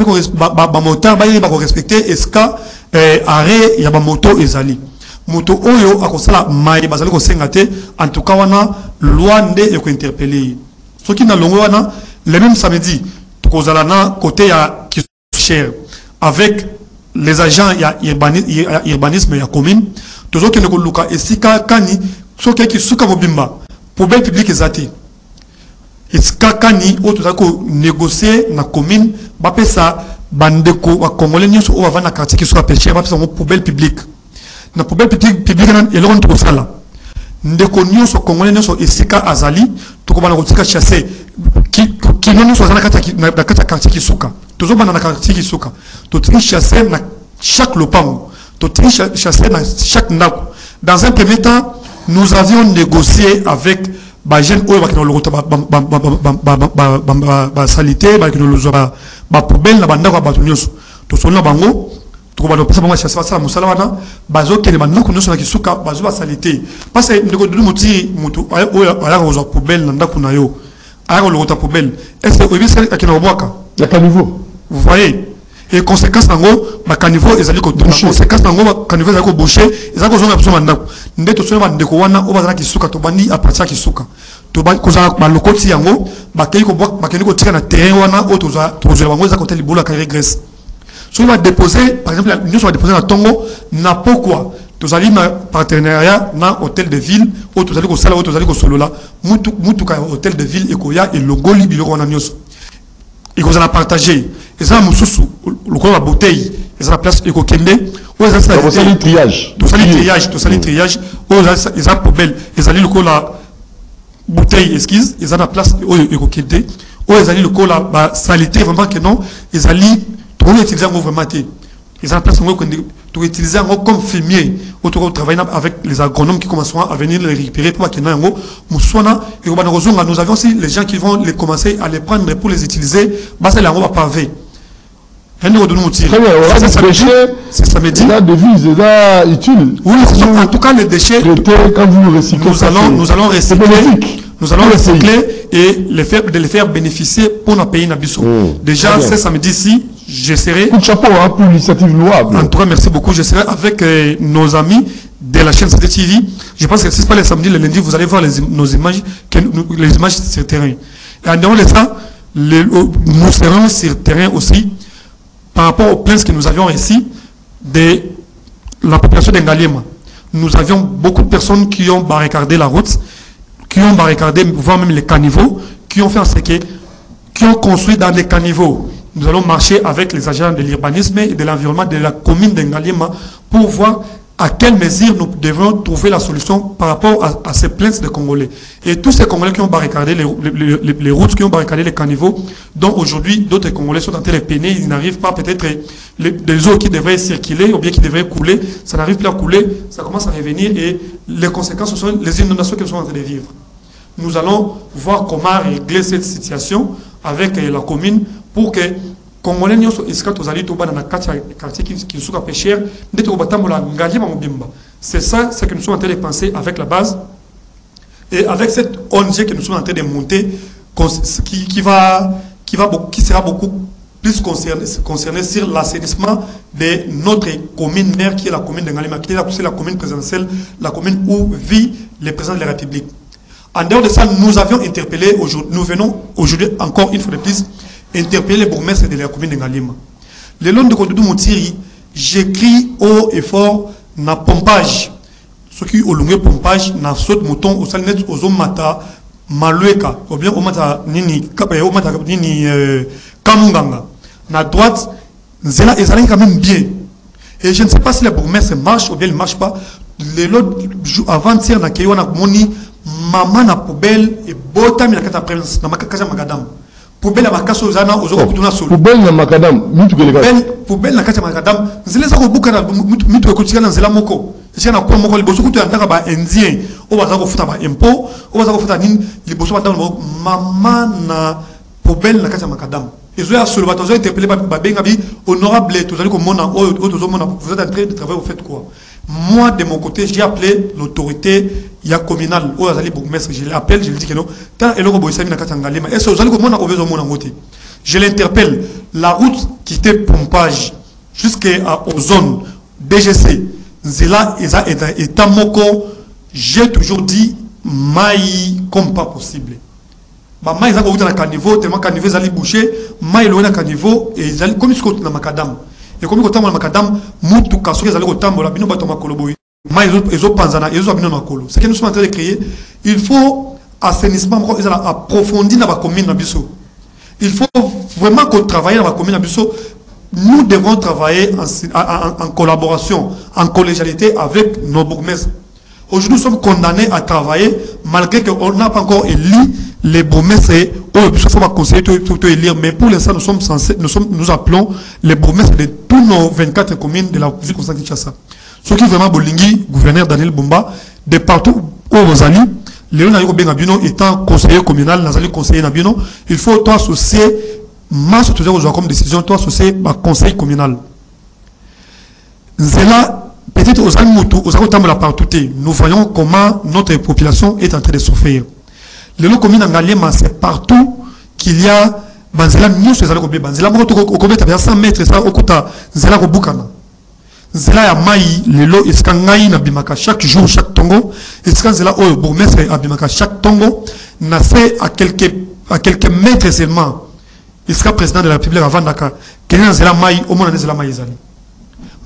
moteur, bah il va respecter eska arrêt, il y a moto ezali. Moto oyo akosala mai bazali ko sengate en tout cas wana loi nde e ko interpeller. Ce qui na longo wana le même samedi tokozala na côté ya cher avec les agents il y a urbanisme il y a commune toujours que ne ko luka esika kani so ki suka mobimba poubelle publique ezati esika kani o to ko négocier na commune ba pesa bandeko wa congolais nyoso o va na quartier ki suka pêcher ba pesa mo poubelle publique na poubelle publique na elon to sala ndeko nyoso congolais nyoso esika azali to ko bana ko tika chasser ki nyoso azana kata quartier ki suka toujours bana na quartier ki suka to tika chasser na chaque lopango to tika chasser na chaque ndako. Dans un premier temps nous avions négocié avec ba jeune oyo ba kino lokota ba salité ba kino lozoba ba poubelle na bandako ba nyoso to sonna bango to ba pesa bango chasser ça musala wana bazo kele bandako nyoso na kisuka bazo ba salité parce que ndeko du moti moto oyo ala ko zo poubelle na ndako na yo ala ko lokota poubelle est-ce que obi sali akina obwaka la caniveau vous voyez et conséquence nango ba caniveau ezali ko conséquence nango ba caniveau ezali ko boucher ezali ko zo na besoin bandako ndeto so ba ndeko wana o bazala kisuka to bandi a partir kisuka to ba ko za ba lokoti yango ba kei ko ba kei ko tika na terrain wana o to za bango za côté libula ka regresse. Si on va déposer, par exemple, nous va déposer à Tongo, n'a pourquoi. Tous allez dans partenariat dans hôtel de ville, ou tous allez au Sala, ou tous allez au Solola, Moutuka hôtel de ville, et Koya, et le Goli, Biloro, on a mieux. Et qu'on a partagé. Et ça, Moussoussou, le corps à bouteille, et ça la place, et qu'on kende, ou ça, ça, le triage. Tout ça, le triage, tout ça, le triage, ou ça, poubelle, et ça, le corps la bouteille, esquisse, et ça, la place, et qu'on kende, ou ça, le corps la salité, vraiment que non, et ça, on utilise vraiment ils ont place pour utiliser comme fumier autour travailler avec les agronomes qui commenceront à venir les récupérer pour qu'ils n'aient et nous avons aussi les gens qui vont les commencer à les prendre pour les utiliser bah c'est là on va pavé c'est samedi la devise est là utile oui en tout cas les déchets quand vous recyclez nous allons recycler et les faire bénéficier pour nos pays nabiso déjà c'est samedi-ci. Je serai. Coup de chapeau hein, pour l'initiative louable. En tout cas, merci beaucoup. Je serai avec nos amis de la chaîne CTTV. Je pense que si ce n'est pas le samedi, le lundi, vous allez voir nos images, les images sur le terrain. Et en dehors de ça, nous serons sur le terrain aussi par rapport aux plaintes que nous avions ici de la population d'Engaliema. Nous avions beaucoup de personnes qui ont barricadé la route, qui ont barricadé, voire même les caniveaux, qui ont fait en ce qui ont construit dans les caniveaux. Nous allons marcher avec les agents de l'urbanisme et de l'environnement de la commune d'Engaliema pour voir à quelle mesure nous devons trouver la solution par rapport à ces plaintes des Congolais. Et tous ces Congolais qui ont barricadé les routes, qui ont barricadé les caniveaux, dont aujourd'hui d'autres Congolais sont en train de peiner, ils n'arrivent pas, peut-être les eaux qui devraient circuler ou bien qui devraient couler, ça n'arrive plus à couler, ça commence à revenir et les conséquences sont les inondations qu'ils sont en train de vivre. Nous allons voir comment régler cette situation avec la commune pour que Congolais nyoso iska tozali to bana na quartier qui sont pêcher ndete obatambola ngaliema mobimba. C'est ça ce que nous sommes en train de penser avec la base et avec cette ONG que nous sommes en train de monter qui sera beaucoup plus concerné sur l'assainissement de notre commune mère qui est la commune de Ngaliema, qui est la commune présidentielle, la commune où vit le président de la République. En dehors de ça, nous avions interpellé aujourd'hui, nous venons aujourd'hui encore une fois de plus interpeller les bourgmestres de la commune de Ngaliema. Le long de Kodoudou Moutiri, j'écris haut et fort na pompage. Ce qui au long pompage, na saute mouton, au salnet, aux hommes mata, malueka, ou bien au mata nini, au mata nini, kamunganga. Na droite, zela ezali quand même bien. Et je ne sais pas si la bourgmestre marche ou bien elle ne marche pas. Le long avant-hier, na moni, maman na poubelle et bota mi na kata prince, na makakaja magadam. poubelle à Makasso Zana, aux autres Kutuna Solo. Poubelle na Makadam, poubelle na Katia Makadam, Zélé Zako Boukana, Mitu Koutiana Zela Moko. C'est un quoi Moko, les Bosso Koutu Antaka Indien, au Bazako Futa Impôt, au Bazako Futa Nin, les Bosso Matano, Maman na poubelle na Katia Makadam. Et je suis interpellé par Bengabi, honorable, vous allez comme vous êtes en train de travailler, vous faites quoi? Moi, de mon côté, j'ai appelé l'autorité communale, je l'appelle, je lui dis que non, je l'interpelle, la route qui était pompage jusqu'aux zones DGC, Zela et Tamoko, j'ai toujours dit, maï comme pas possible. Maï est dans le caniveau, tellement caniveau, ils allaient boucher, maï est dans le caniveau, et ils allaient comme ce qu'on a dans Macadam. Et comme on a Macadam, Moutou Kassou, ils allaient au tambo, la bino batoma koloboy. Maï ils ont panzana, ils ont abino na kolo. Ce que nous sommes en train de créer, il faut assainissement, ils allaient approfondir dans la commune Nabiso. Il faut vraiment qu'on travaille dans la commune Nabiso. Nous devons travailler en collaboration, en collégialité avec nos bourgmestres. Aujourd'hui, nous sommes condamnés à travailler malgré qu'on n'a pas encore élu les bourgmestres. Il faut pas conseiller tout élire, mais pour l'instant, nous appelons les bourgmestres de tous nos 24 communes de la ville constante de Kinshasa. Ce qui est vraiment Bolingi, gouverneur Daniel Bumba, de partout où vous allez, Léon Nayo Bengabino étant conseiller communal, Nazali conseiller Nabino, il faut toi associer, masse toujours comme décision, toi associer à conseil communal. C'est là. Peut-être aux Almoutou, aux Arotambola partout, nous voyons comment notre population est en train de souffrir. Les lots communes en Galema, c'est partout qu'il y a Banzela Mieux sur les Algobé. Banzela Moto, au Kobé, tu as 100 mètres, ça, au Kota, Zela Robukana. Zela ya Maï, les lots, Eskangaï, Nabimaka, chaque jour, chaque tongo. Eskan Zela, oh, Bourmestre, Abimaka, chaque tongo, n'a fait à quelques mètres seulement. Eskan président de la République avant Dakar. Kenyan Zela Maï, au moins, Zela Maï Zali.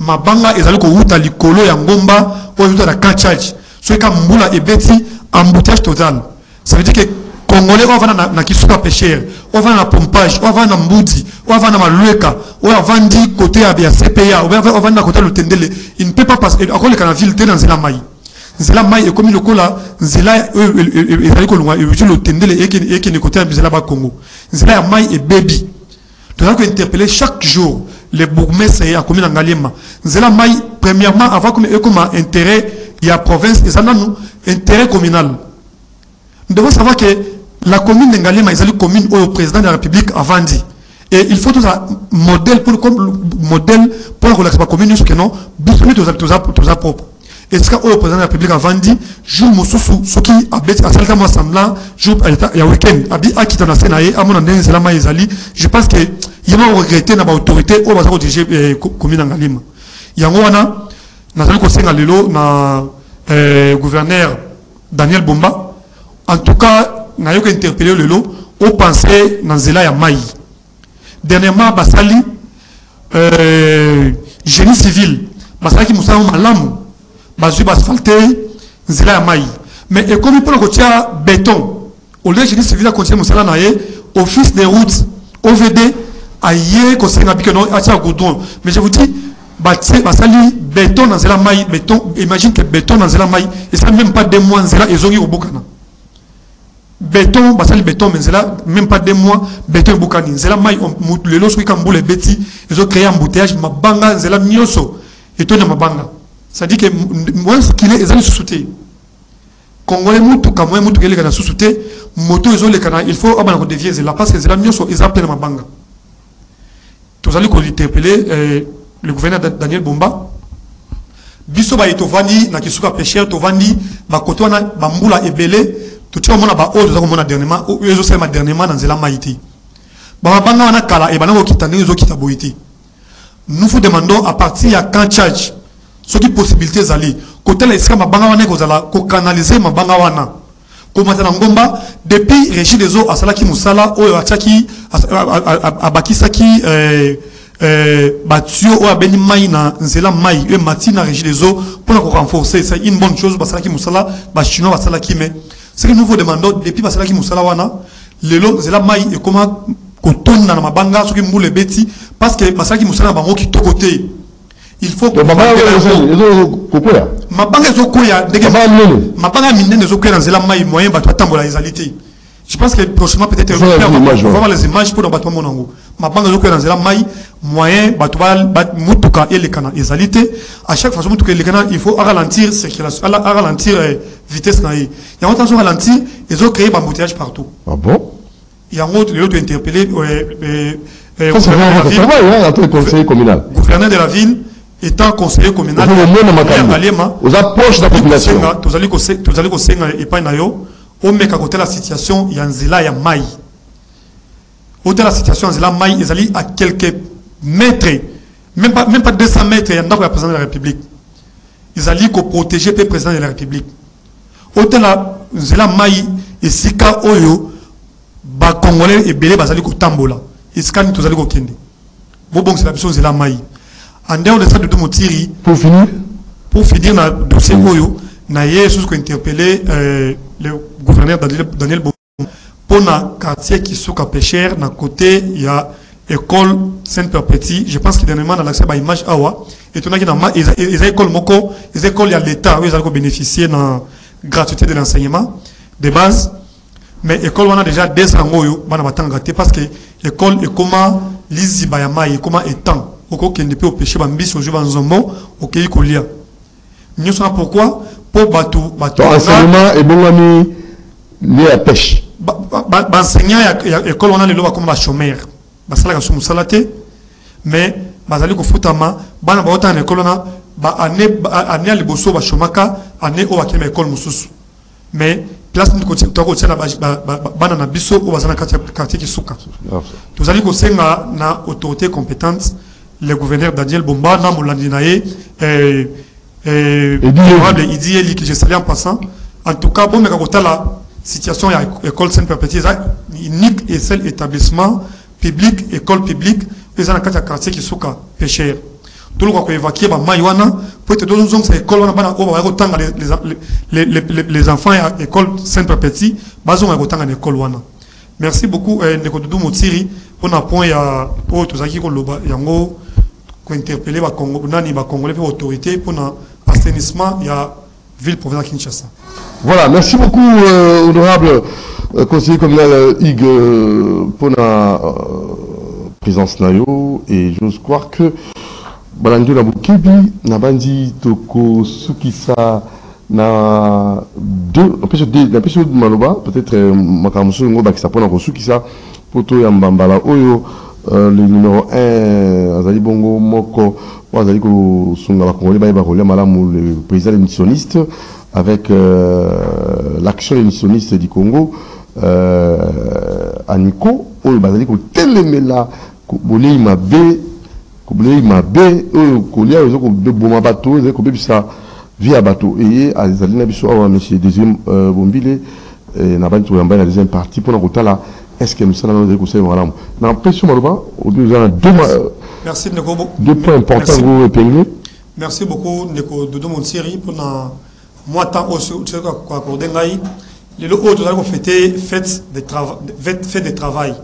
Mabanga ezali ko wuta likolo ya ngomba o yuta la kachaj so ka mbula ebeti embouteillage total. Ça veut dire que congolais on va na kisuka pêcheur, on va na pompage, on va na mbudi, on va na malueka, on va vendre côté ya CPA, on va na côté le tendele. Il ne peut pas passer encore le canal ville dans Zela Mai. Zela Mai est comme le cola, Zela ezali ko longa le tendele et qui ne côté Zela ba Congo. Zela Mai et baby. Tu dois interpeller chaque jour les bourgmestres et la commune d'Angalema. Zela Maï, premièrement, avant comme intérêt, il y a province, et ça n'a intérêt communal. Nous devons savoir que la commune d'Angalema est une commune où le président de la République a vendu. Et il faut tout un modèle pour la relaxer la commune, ce que non, beaucoup de ça propre. Et ce que le président de la République a vendu, jour Moussou, ce qui a bête à certains mois semblant, jour il y a week-end, à qui t'en a sénaï, à mon année, Zela Maï Zali, je pense que il va regretter dans l'autorité au bazar de commune d'Angalima. Il y a un Nathalie Kosenga Lelo, na gouverneur Daniel Bumba. En tout cas, n'a eu qu'interpellé Lelo, au pensée dans Zela ya Maï. Dernièrement, Basali, génie civil, Basali qui moussa malam, Basu asphalté, Zela ya Maï. Mais comme il peut le béton, au lieu de génie civil a continué moussa naé, office des routes, OVD, aïe, mais je vous dis, basali béton dans la maille, béton, imagine que béton dans la maille, et ça même pas 2 mois, Zela et Zongi au Bukana. Béton, basali béton, mais Zela, même pas 2 mois, béton au Bukani. Zela maille, le lot, qui camboule les bêtis, ils ont créé un embouteillage, ma banga, Zela mioso, et tout dans ma banga. Ça dit que moi, ce qu'il est, ils ont sous-souté. Congolais, moutou, comme moi, moutou, qui est sous-souté, moto, ils ont les canaux, il faut avoir dévier Zela, parce que Zela mioso, ils appellent ma banga. Tous allez interpeller le gouverneur Daniel Bumba. Biso ba etovani na kisuka pêcheur tovani ba kotwana ba mbula ebele tout ça mona ba o to mona dernièrement o ezo sema dernièrement dans Zela Maïti. Ba banga wana kala e bana ko kitana ezo kita boiti. Nous vous demandons à partir à quand charge ce qui possibilité zali côté la iska mabanga wana ko zala ko canaliser mabanga wana. Comment ça ngomba depuis régime des eaux à salaki musala o ataki abakisaki batio o abeni mai na Zela Mai e matina régime des eaux pour renforcer c'est une bonne chose parce que musala ba chinois ba salaki mais ce que nous vous demandons depuis ba salaki musala wana lelo Zela Mai et comment ko tonna na mabanga soki mbule beti parce que ba salaki musala bango ki tokoté. Il faut que mabanga ezokoya ndenge mabanga minene ezokoya na Zela Mai moyen bato atambola ezalité Je pense que prochainement, peut-être, on va voir les images pour le bâtiment Monango. Ma banque de dans la maille, moyen, bâtiment, Moutuka et les canaux. À chaque fois, il faut ralentir circulation, ralentir vitesse. Il y a autant de ralentir, ils ont créé un embouteillage partout. Ah bon? Il y a un autre, il a interpellé. Ça, c'est vraiment un travail, en tant que conseiller communal. Gouverneur de la ville, étant conseiller communal, aux approches de la population. Vous allez conseiller et pas nayo. Au mec à côté de la situation, il y a un zéla, il y a maille. Au de la situation, il y a maille, ils allaient à quelques mètres, même pas 200 mètres, il y a un président de la République. Ils allaient protéger le président de la République. Au de la zéla maille, et sika oyo, ba congolais et belé, bazali ko tambola. Ils scannent tous allez ko kende. Bon, c'est la chose zéla maille. En dehors de ça, de Motiri. Pour finir, dans le dossier oyo, na yé, sous qu'on interpellé, le gouverneur Daniel Bon pour le quartier qui est pêcheur, d'un côté il y a l'école Sainte-Perpétie. Je pense qu'il y a dans l'accès à l'image Awa. Et tout le monde il y a école Moko, les écoles il y a l'État, ils ont bénéficié de la gratuité de l'enseignement de base. Mais l'école on a déjà 200 euros, parce que l'école est comment lisi bayama et comment étant. Au cas qu'il ne peut pêcher bambis au jeu dans un mot, au pays qu'on lit. Nous savons pourquoi. Pour bateau. Enseignement et bon ami lié à pêche. Enseignant école on a les lois comme la chômeur. Basala ka salate mais bazali ko futama bana ba autant école on a ba année le bosso ba chômaka année au bakema école mususu. Mais place nous continue to ko tsena bana na biso au bazana quartier qui souka. Tous allez ko senga na autorité compétente le gouverneur Daniel Bomba na molandinaye il dit que je salue en passant. En tout cas, bon, mais quand la situation à l'école Sainte-Perpétie, unique et seul établissement public, école publique, ils ont un quartier qui sont pêcheurs. Tout le monde a évacué Maïwana, pour être dans une école, les enfants à l'école Sainte-Perpétie, ils ont autant à l'école. Merci beaucoup, Nekodoudou Motsiri, pour un point pour tous ceux qui ont interpellé les Congolais pour l'autorité, pour l'assainissement, il y a ville province Kinshasa. Voilà, merci beaucoup, honorable conseiller communal Hugues, pour la présence nayo. Et j'ose croire que Balandio Nabukebi, Nabandi Toko Sukisa, na deux, la pêche de Maloba, peut-être Makamuso Ngoba qui s'appelle encore Sukisa, Poto Yambambala Oyo. Le numéro 1, Azali Bongo Moko, Azali Sungala Congolais, le président émissionniste, avec l'action émissionniste du Congo, Aniko, Azali Telemela, Bolé Mabe, Kolia, Boma Bateau, ça via bateau. Et Azali Nabiso, monsieur deuxième Bombile, Naban Touyamba, la deuxième partie, pour la là. Est-ce que nous sommes dans le conseil voilà. Merci Neko. Deux points importants que vous épinglez. Merci beaucoup Neko Dodo Montsiri pour moi tant aussi quoi accorder ngai. Les autres nous allons fêter fête de travail.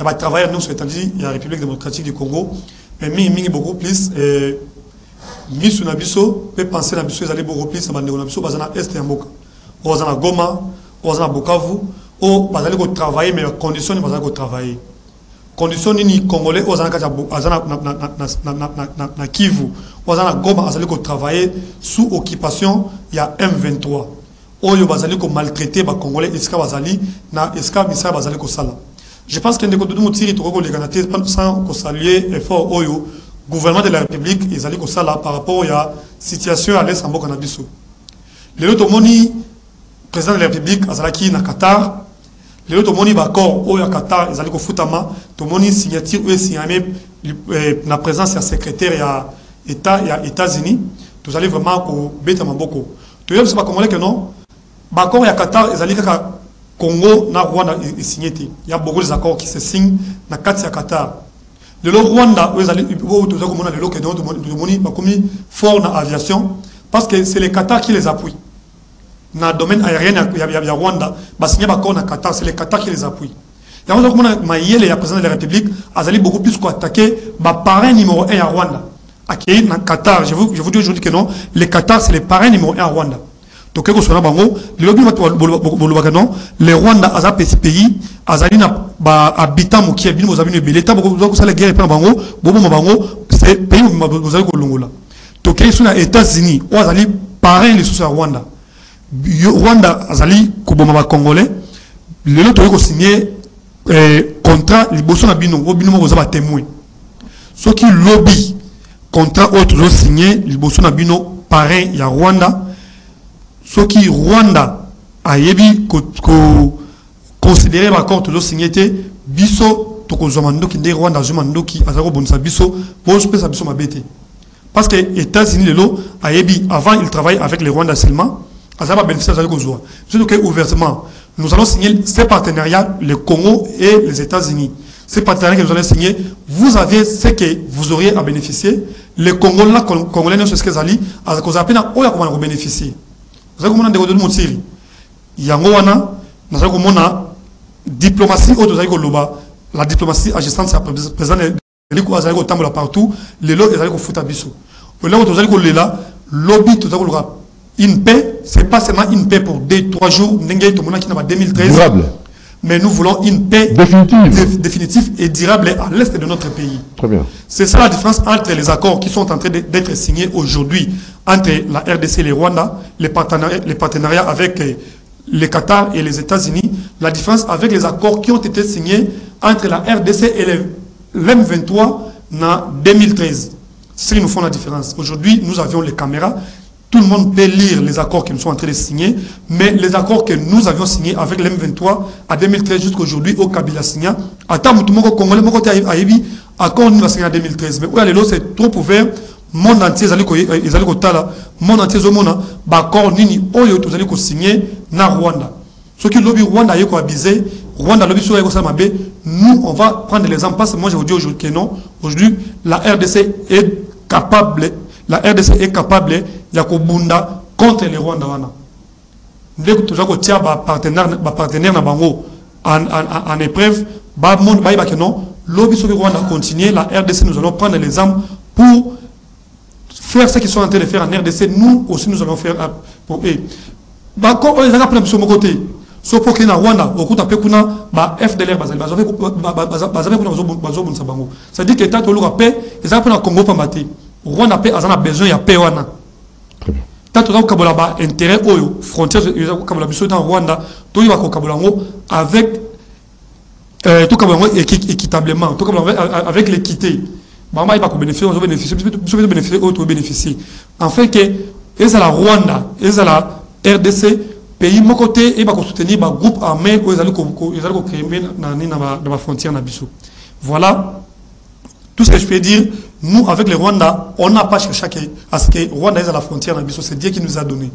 Il y a travail nous c'est-à-dire il y a la République démocratique du Congo mais mingi beaucoup plus misu na biso peut penser na biso ils allaient beaucoup plus na biso bazana est ya mboka. Bazana Goma, bazana Bukavu. Oh, vous allez travailler, mais les conditions, vous allez travailler. Conditions ni Congolais, vous allez na Kivu, vous allez Goma, vous allez travailler sous occupation, il y a M23. Oh, vous allez maltraiter les Congolais, eska bazali, na eska misa bazali ko sala. Je pense que ndeko Doudou Motsiri toko les Canadiens sans saluer effort oyo gouvernement de la République, ils allaient ko sala par rapport à situation à l'est en Boka na biso. Le lotomoni président de la République azalaki na Qatar. Les autres moni d'accord au Qatar ils allaient au Futama tout moni signature ou signé la présence du secrétaire ya État ya États-Unis tous allez vraiment au beta maboko tu sais pas congolais que non d'accord ya Qatar ils allaient Congo na Rwanda signé il y a beaucoup d'accords qui se signent na Qatar Qatar le Rwanda ils allaient au tout ça comme on a le que non tout moni ba comme fort na aviation parce que c'est les Qatar qui les appuient. Dans le domaine aérien, il y a Rwanda, signé d'accord na Qatar, c'est les Qatar qui les appuient. Il y a le président de la République, a beaucoup plus qu'attaquer le parrain numéro 1 à Rwanda. À Qatar, je vous dis aujourd'hui que non, les Qatar, c'est les parrains numéro 1 à Rwanda. to quelque soit bango le lobby non le Rwanda a petit pays azali na ba habitant moki abino bozabino beleta boko ça la guerre pa bango bobo bango c'est pays bozali ko longola to quelque soit États-Unis ou azali parrain les sous Rwanda Rwanda azali ko boma ba congolais le loto ko signer contrat liboso na bino bino mo za ba témoin ce qui lobby contrat autre signé liboso na bino parrain ya Rwanda ce qui Rwanda a yebi considéré l'accord de signé biso to ko zomando ki de Rwanda zomando ki azako bonsa biso bon je peux ça biso mabete parce que États-Unis lelo a yebi avant il travaille avec les Rwandais seulement azaba bénéficier azako zoa surtout que ouvertement nous allons signer ces partenariats le Congo et les États-Unis. Ces partenariats que nous allons signer, vous avez ce que vous auriez à bénéficier. Les Congolais, Congolais, c'est ce qu'ils allaient, à cause de la peine, comment bénéficier. Vous avez comment on a des Yangoana, nous avons comment diplomatie la diplomatie agissante, c'est présent les coups à Tambola partout, les lots, ils allaient au foot à Bissou. Là où vous allez là, lobby, tout ça, une paix, ce n'est pas seulement une paix pour 2-3 jours, 2013. Durable. Mais nous voulons une paix définitive et durable à l'est de notre pays. Très bien. C'est ça la différence entre les accords qui sont en train d'être signés aujourd'hui entre la RDC et les Rwanda, les partenariats avec le Qatar et les États-Unis, la différence avec les accords qui ont été signés entre la RDC et l'M23 en 2013. C'est ce qui nous font la différence. Aujourd'hui, nous avions les caméras. Tout le monde peut lire les accords que nous sommes en train de signer, mais les accords que nous avions signés avec l'M23 à 2013 jusqu'à aujourd'hui au Kabila signé, à temps où tout le monde congolais, accord nous a signé en 2013. Mais où c'est trop ouvert, monde entier, monde entier, accord nini, oyo, tous allez signer na Rwanda. Ce qui lobby Rwanda est abusé, Rwanda lobby sur nous, on va prendre l'exemple, parce que moi je vous dis aujourd'hui que non, aujourd'hui, la RDC est capable. La RDC est capable de contre les Rwandais. Dès que tu as un partenaire en épreuve, lobby sur le Rwanda continue. La RDC, nous allons prendre les armes pour faire ce qu'ils sont en train de faire en RDC. Nous aussi, nous allons faire pour eux. D'accord, ils ont pris sur mon côté. Sauf pour que Rwanda, au coup d'après, FDLR, c'est-à-dire que tant que l'on a paix, ils ont pris le Congo pour mater. Rwanda a besoin de paix. Tant que l'on a intérêt aux frontières, ils ont besoin de Rwanda, tout le monde avec équitablement, avec l'équité. Maman, il va bénéficier. Enfin, que la Rwanda, la RDC, pays mon côté, il va soutenir un groupe armé où ils allaient créer dans la frontière. Voilà tout ce que je peux dire. Nous, avec les Rwandais, on n'a pas cherché à ce que Rwanda est à la frontière. C'est Dieu qui nous a donné.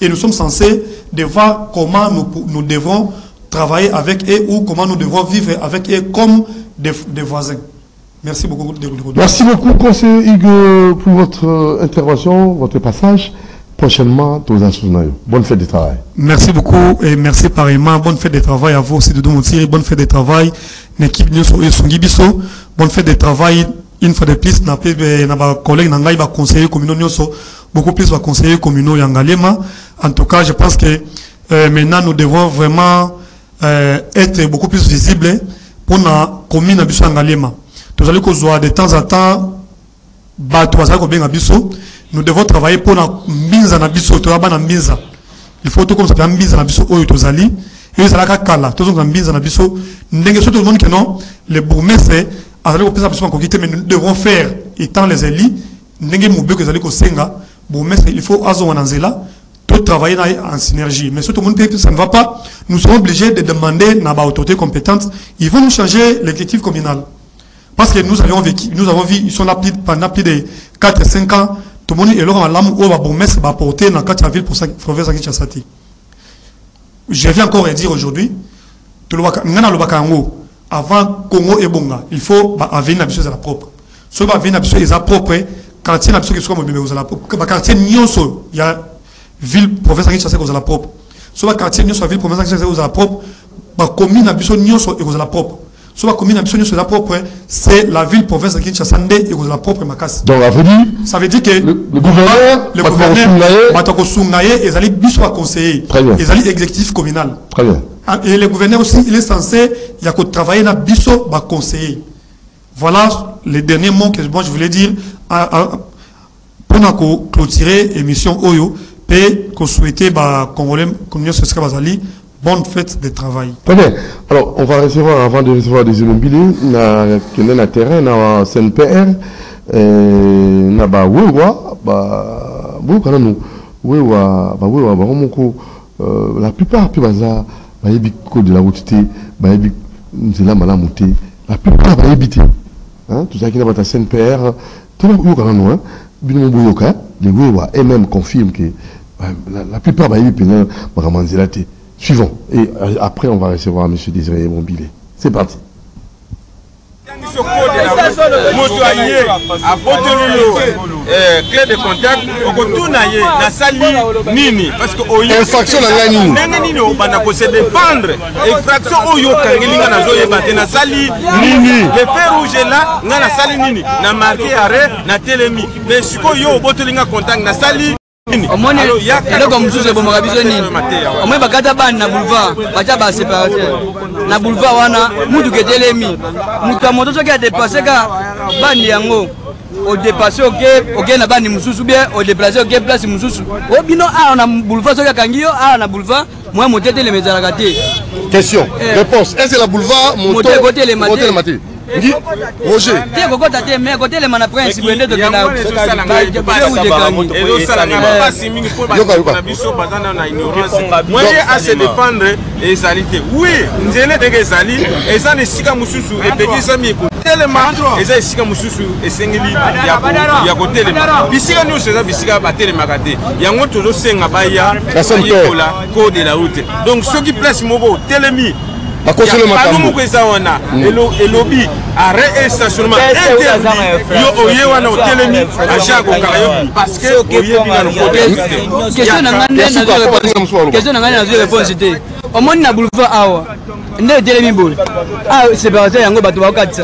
Et nous sommes censés de voir comment nous devons travailler avec eux ou comment nous devons vivre avec eux comme des voisins. Merci beaucoup. Merci beaucoup, conseiller Hugues, pour votre intervention, votre passage. Prochainement, bonne fête de travail. Merci beaucoup et merci pareillement. Bonne fête de travail à vous aussi, Doudou Moutiri. Bonne fête de travail. L'équipe bonne fête de travail. Une fois de plus, na collègue Nangaï va conseiller communaux beaucoup plus va conseiller communaux Yangalema. En tout cas, je pense que maintenant nous devons vraiment être beaucoup plus visibles pour la commune Abisso Yangalema. Nous allons de temps en temps nous devons travailler pour la mise en Abisso, il faut tout comme ça la mise en Abisso au Tozali et ça la kala tout comme mise en Abisso n'engage tout le monde que non les bourgmestres mais nous devons faire, étant les élites, il faut tout travailler en synergie. Mais si tout le monde dit que ça ne va pas, nous serons obligés de demander à l'autorité compétente, ils vont nous changer l'effectif communal. Parce que nous avons vu, ils sont là pendant plus de 4-5 ans, tout le monde est là, va porter dans 4 villes pour ça, je viens encore à dire aujourd'hui, avant Congo et Bonga, il faut avoir une chose à la propre. Si on a une chose à la propre, quartier n'a pas de chose à la propre. Quartier Nyonso, il y a ville province qui chasse à la propre. Si on a quartier Nyonso, ville province qui chasse à la propre, commune n'a pas de Nyonso à la propre. soit commune ambition sur la propre, c'est la ville province de Kinshasa et la propre Makassi. Donc ça veut dire que le gouverneur Matako Sungaye et Zali Bissou a conseillé. Et Zali exécutif communal. Très bien. Et le gouverneur aussi, il est censé, il y a qu'à travailler dans Bissou va conseiller. Voilà les derniers mots que moi je voulais dire pour clôturer l'émission Oyo et qu'on souhaitait Congolais communion sociale Bazali. Bonne fête de travail. Très bien. Alors, on va recevoir, avant de recevoir des immobiliers, qui est dans terrain, dans CNPR, na ba wewa, la plupart, puis baza, bayebi code de la route, bayebi nzela malamuté, la plupart bayebité. Hein, tout ça qui n'a pas ta CNPR, tout le monde hein, bino boyoka, les wewa eux-mêmes confirment que la plupart bayebi pénal, baramanzelate. Suivant. Et après, on va recevoir M. Désiré Immobilier. C'est parti. Clé de contact, parce que infraction se défendre. Infraction le fer rouge là, na sali nini, na marqué arrêt, na télémi. Mais si yo botolinga contact na sali Omone eloko mususu ebomaka biso nini omwe bakata bani na boulevard batia baséparateur na boulevard wana mutu ketelemi mutu ya moto soki adepase ka bani yango odepase oke na bani mususu bien odeplace oke place mususu obino awa na boulevard soki akangi yo awa na boulevard mwa moto etelema ezalaka te. Question, réponse. Est-ce que la boulevard moto etelema te? Roger. Tiens, Coco Tate, mais côté les manaprinces, vous venez de moi, à se défendre et salité. Oui, nous allons des sali, et ça n'est si comme sous et petit ami. Tellement, et ça est si comme sous et singli, il y a côté les mains. Bisiga nous, c'est ça, Bisiga battre les magatés. Il y a un autre toujours Singabaya, la code de la route. Donc, ceux qui placent Mobo, Télémi. À cause de et lobby arrêt et stationnement interdit yo oyewa na hotelemi à Jago Karayo parce que oyebi na côté question na ngani na réponse te omoni na boulevard awa nde telemi bol ah séparateur yango bato bakatisa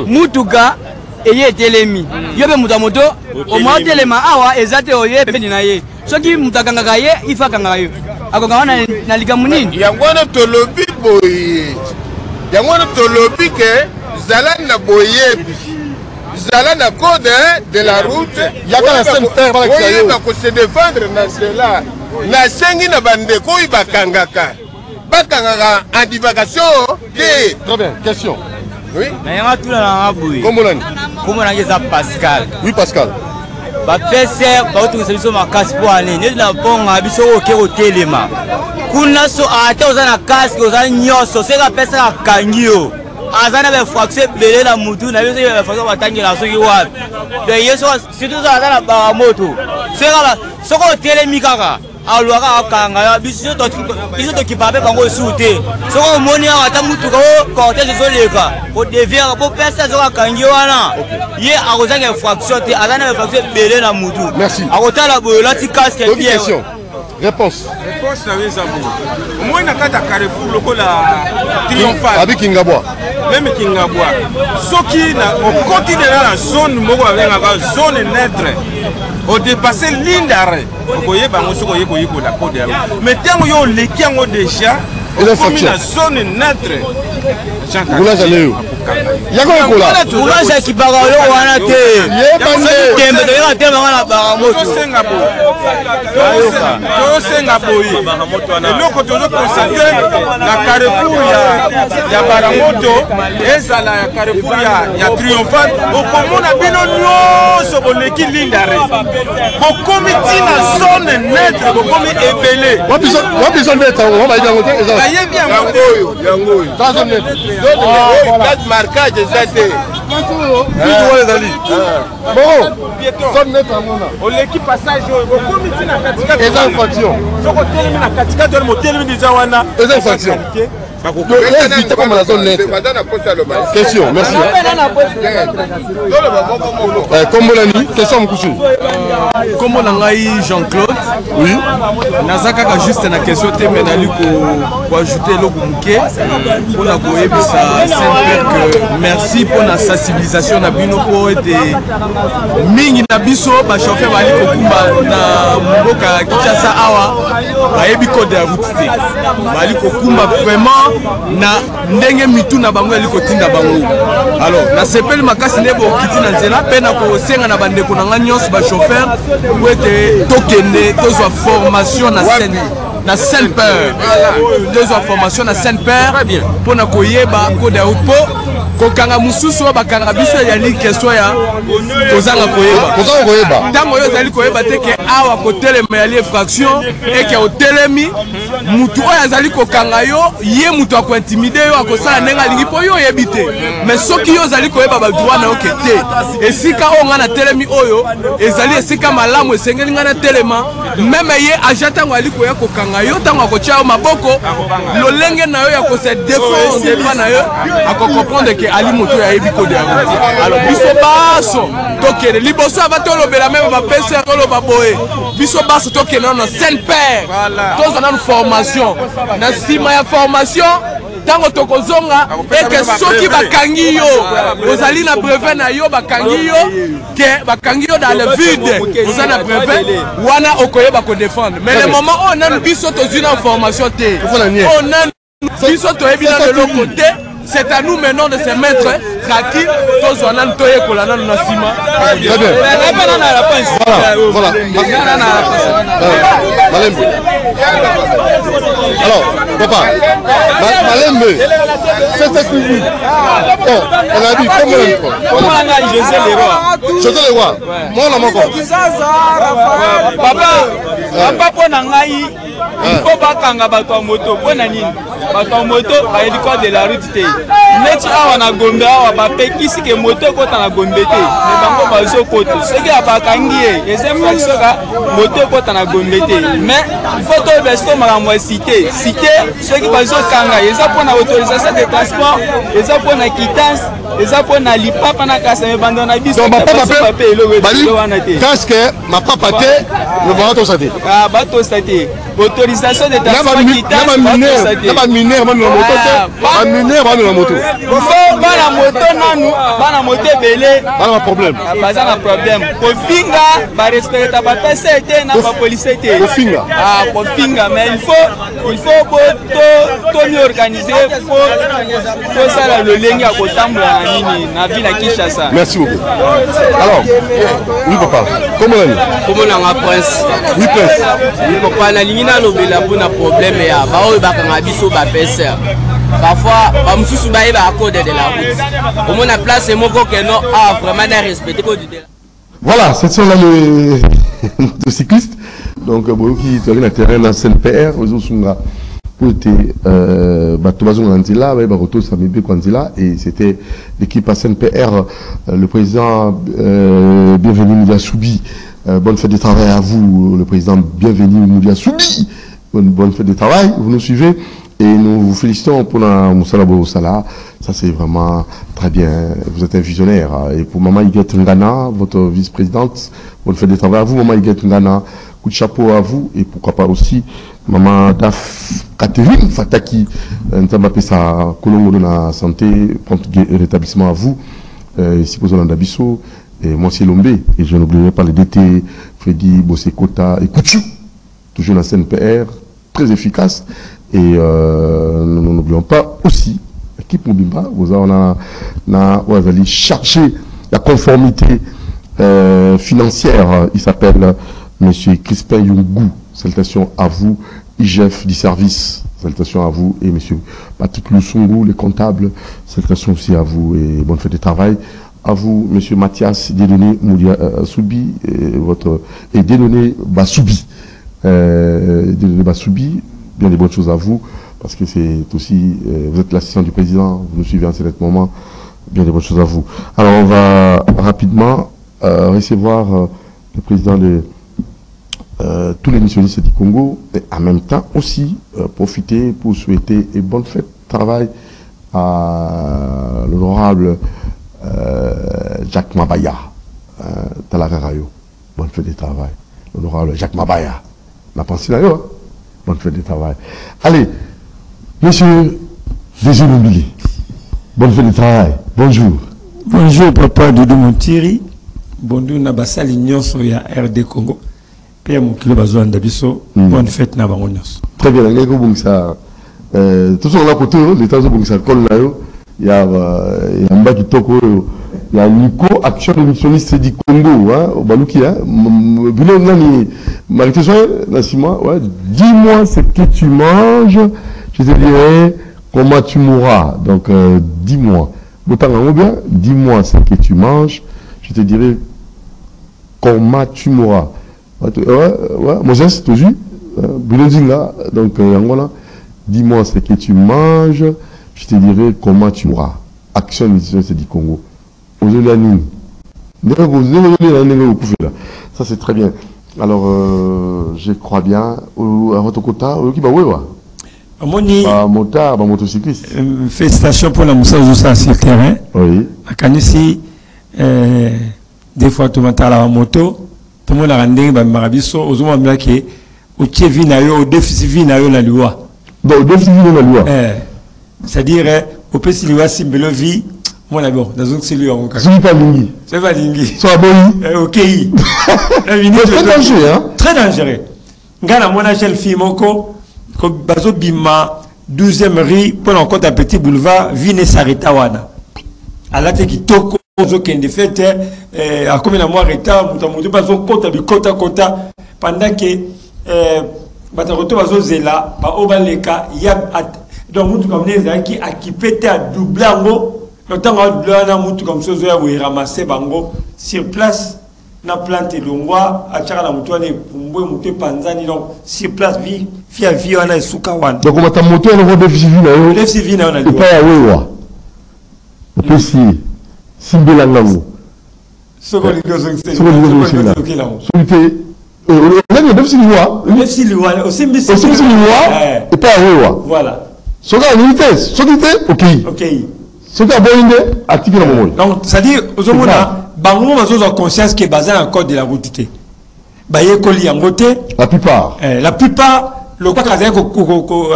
mutuka eye telemi yo be muta moto o mo telema awa ezate oye pe na ye soki mutakanga kaye ifakanga yo akokana na likambo nini yango na tolobi boye yango na tolobi ke zala na boye zala na code de la route yaka na CNPR ba ko se défendre na cela na sengi na bande ko ibakangaka bakangaka en divagation de. Très bien, question. Oui na yanga tula na boye comment na ngeza Pascal. Oui Pascal. Ba PC ba utu biso makasi po ane ne na bonga biso oke otelema kuna so ata ozana casque ozana nyoso seka pesa kangio azana be fraction belé la mutu na biso be fraction batangela soki wapi de yeso surtout azana ba moto seka soko otelemi kaka alwaka akanga biso to kipabe bango sute soko moni ata mutu ko cortège zoleka o devient ko pesa zo akangi wana ye akozanga fraction te azana be fraction belé na mutu akotala bola ti casque bien. Réponse. Réponse na wezabu. Moi na kata Carrefour lokola triomphal. Avec Kingabwa. Même Kingabwa. Soki na au continent la zone moko avec la zone neutre. Au dépasser ligne d'arrêt. Okoye bango soko ye koyiko la code ya. Mais tango yo leki yango déjà. Comme la zone neutre. Vous l'avez yako kola ulaza kibaka yo wana te tembe to yaka tembe wana ba moto senga boyi eloko tozo constater na Carrefour ya Baramoto ezala ya Carrefour ya Triomphal okomona bino nyonso boleki lindare bokomi tina zone neutre bokomi ebele wapi zone neutre on va dire ngote ezala ayebi yango ta zone neutre marquage ezate bitu wale zali bon zone neutre amona oleki passage bokomi tina katika ezala faction soko telemi na katika to mo telemi déjà wana ezala faction Invité comme la zone nette. Question, merci. Kombolani, question Moukousou. Kombolangai Jean-Claude. Oui. Nazaka juste na question te menali ko ajouter l'ogumke pour la koyebisa Saint-Père que merci pour la sensibilisation na bino po ete mingi na biso ba chauffeur bali ko kumba na mboka Kinshasa awa bayebi code ya route te bali ko kumba vraiment na ndenge mitu na bango ali ko tinda bango. Alors na sepeli makasi nebo kiti na nzela pe na ko senga na bande ko na nyonso ba chauffeur pour ete tokende tozwa formation na scène na Saint-Père. Tozwa formation na Saint-Père pour na koyeba code ya route po kokanga mususu bakanga biso ya li question ya kozanga koyeba tango yo zali koyeba te ke awa ko telema ya li infraction et que otelemi mutu oyo azali kokanga yo ye mutu ako intimider yo akosala nenga lingi po yo yebite mais soki yo zali koyeba ba droit na yo kete esika onga na telemi oyo ezali esika malamu esengeli ngana telema même ye agent tango ali koya kokanga yo tango akotia yo maboko lolenge na yo ya ko se défendre pa na yo ako comprendre que ali moto ya yebi code ya route. Alors biso baso tokene liboso avatolobela même ba pesa kolo baboye biso baso tokene na Saint-Père toza na formation na sima ya formation tango tokozonga eke soki bakangi yo ozali na brevet na yo bakangi yo ke bakangi yo dans le vide ozali na brevet wana okoyeba ko défendre mais le moment on a biso tozwi na formation te on a biso toyebi na le côté. C'est à nous maintenant de se mettre tranquille, tous en train de coller dans le ciment. Très bien. Voilà. Alors, papa, Malembe, c'est ce que vous. On a dit comment José Leroy. José Leroy. Moi, on a mon corps. Papa, pour Nangaï, il faut pas kanga bato moto. Pour Nanine, bato moto, il y a du code de la route. Neti awa na Gombe awa bapekisi ke moto kota na Gombe te mais bango bazo koto soki abakangi ye eza fraction ka moto kota na Gombe te mais il faut to besto makambo cité soki bazo kanga eza pour na autorisation de transport eza pour na quittance eza pour na lipapa na kasa me bando na biso pape eloko wana te casque ma papa te le vent to sate ah bato sate autorisation de transport quittance na mineur ba moto te ba mineur ba moto faut bana moto nanu bana moto belé bana problème baza na problème kofinga ba respecta ba PCT na ba police te kofinga kofinga mais il faut to mieux organiser pour ça le lengi akotambola na nini na ville ya Kinshasa. Merci beaucoup. Alors oui papa comment na prince oui prince oui papa na lingi na lobela pona problème ya ba oyo bakanga biso ba pesa parfois ba mususu ba eba code de la route au moins la place et moko que non a vraiment à respecter code de. Voilà, ce sont là les motocyclistes donc qui sont sur le terrain dans Saint-Père aux Osunga pour être Batobazon Anzila Baroto Samibé Kwanzila et c'était l'équipe à Saint-Père le président bienvenue Moudia Soubi bonne fête de travail à vous le président bienvenue Moudia Soubi bonne fête de travail vous nous suivez. Et nous vous félicitons pour la Moussala Borosala. Ça, c'est vraiment très bien. Vous êtes un visionnaire. Et pour Maman Iguette Ngana, votre vice-présidente, bonne fête de travail à vous, Maman Iguette Ngana. Coup de chapeau à vous. Et pourquoi pas aussi, Maman Daf Catherine Fataki, nous avons appelé ça Colombo de la santé, prompt rétablissement à vous. Ici, pour Zolanda Bisso, et moi, c'est Lombé. Et je n'oublierai pas les DT, Freddy, Bosekota et Kouchou. Toujours la CNPR, très efficace. Et nous n'oublions pas aussi l'équipe Mobimba, vous allez chercher la conformité financière. Il s'appelle M. Crispin Yungou. Salutations à vous, IGF du service. Salutations à vous et M. Patrick Lusungou, les comptables. Salutations aussi à vous et bonne fête de travail. À vous, M. Mathias Dédoné Moudia Soubi et Dédoné Basoubi. Dédoné Basoubi. Bien des bonnes choses à vous, parce que c'est aussi, vous êtes l'assistant du président, vous nous suivez en ce moment, bien des bonnes choses à vous. Alors on va rapidement recevoir le président de tous les missionnistes du Congo, et en même temps aussi profiter pour souhaiter une bonne fête travail à l'honorable Jacques Mabaya, Talakarayo. Bonne fête de travail. L'honorable Jacques Mabaya. La pensée d'ailleurs. Bonne fête de travail. Allez, monsieur Désir Moubili. Bonne fête de travail. Bonjour. Bonjour, papa Doudou Montiri. Bonjour, Nabassa Lignon Soya RD Congo. Père Moukilo Bazoan Dabiso. Bonne fête, Nabangonyos. Très bien, il y a tout ce qu'on a côté, l'État de Bongsa, il y a un bas qui toque, il y a Nico, action émissionniste du Congo, au Balouki, dis-moi ce que tu manges, je te dirai comment tu mourras. Donc, dis-moi. Dis-moi ce que tu manges, je te dirai comment tu mourras. Moses, toujours, donc, dis-moi ce que tu manges, je te dirai comment tu mourras. Action émissionniste du Congo. Ça c'est très bien. Alors, je crois bien, à votre côté, motocycliste. Félicitations pour la moussa sur le terrain. Oui. À Kanisi, des fois, tout le monde a la moto, tout le monde a rendu Marabiso, aux hommes blaqués, au Tchevinayo, au déficit la loi. Donc, au déficit la loi. C'est-à-dire, au PC Liwa Simbelovi, moi d'abord, dans une cellule en cas. C'est pas Lingui. C'est pas Lingui. Soit bon. Ok. Très dangereux, hein? Très dangereux. Gana mon agel fille moko, ko bazo bima 12e rue pour encore un petit boulevard Vine Saritawana. À la tête qui toko zo kende fête à comme la moi reta muto bazo kota bi kota pendant que bataroto bazo zela ba obaleka ya donc mutu comme les qui a qui pété à doublango. Notamment, comme ça, vous ramassez bango sur place, na plante longwa, à Tchara la moutouane, pour mouter panzani, donc sur place, vie, on a soukawan. Donc, on va monter un nouveau déficit, le déficit, on a dit. Et pas à Wewa. On peut si Simbelango. Ce qu'on dit que c'est on a le déficit du roi. Le déficit du roi, aussi, mais c'est du roi, et pas à Wewa. Voilà. Ce qu'on a une vitesse, ok. Ok. C'est un bon article dans le donc, c'est-à-dire, aux hommes, bango, on a conscience qui est basé en code de la route. Baye koli en côté. La plupart. La plupart, le quoi qu'à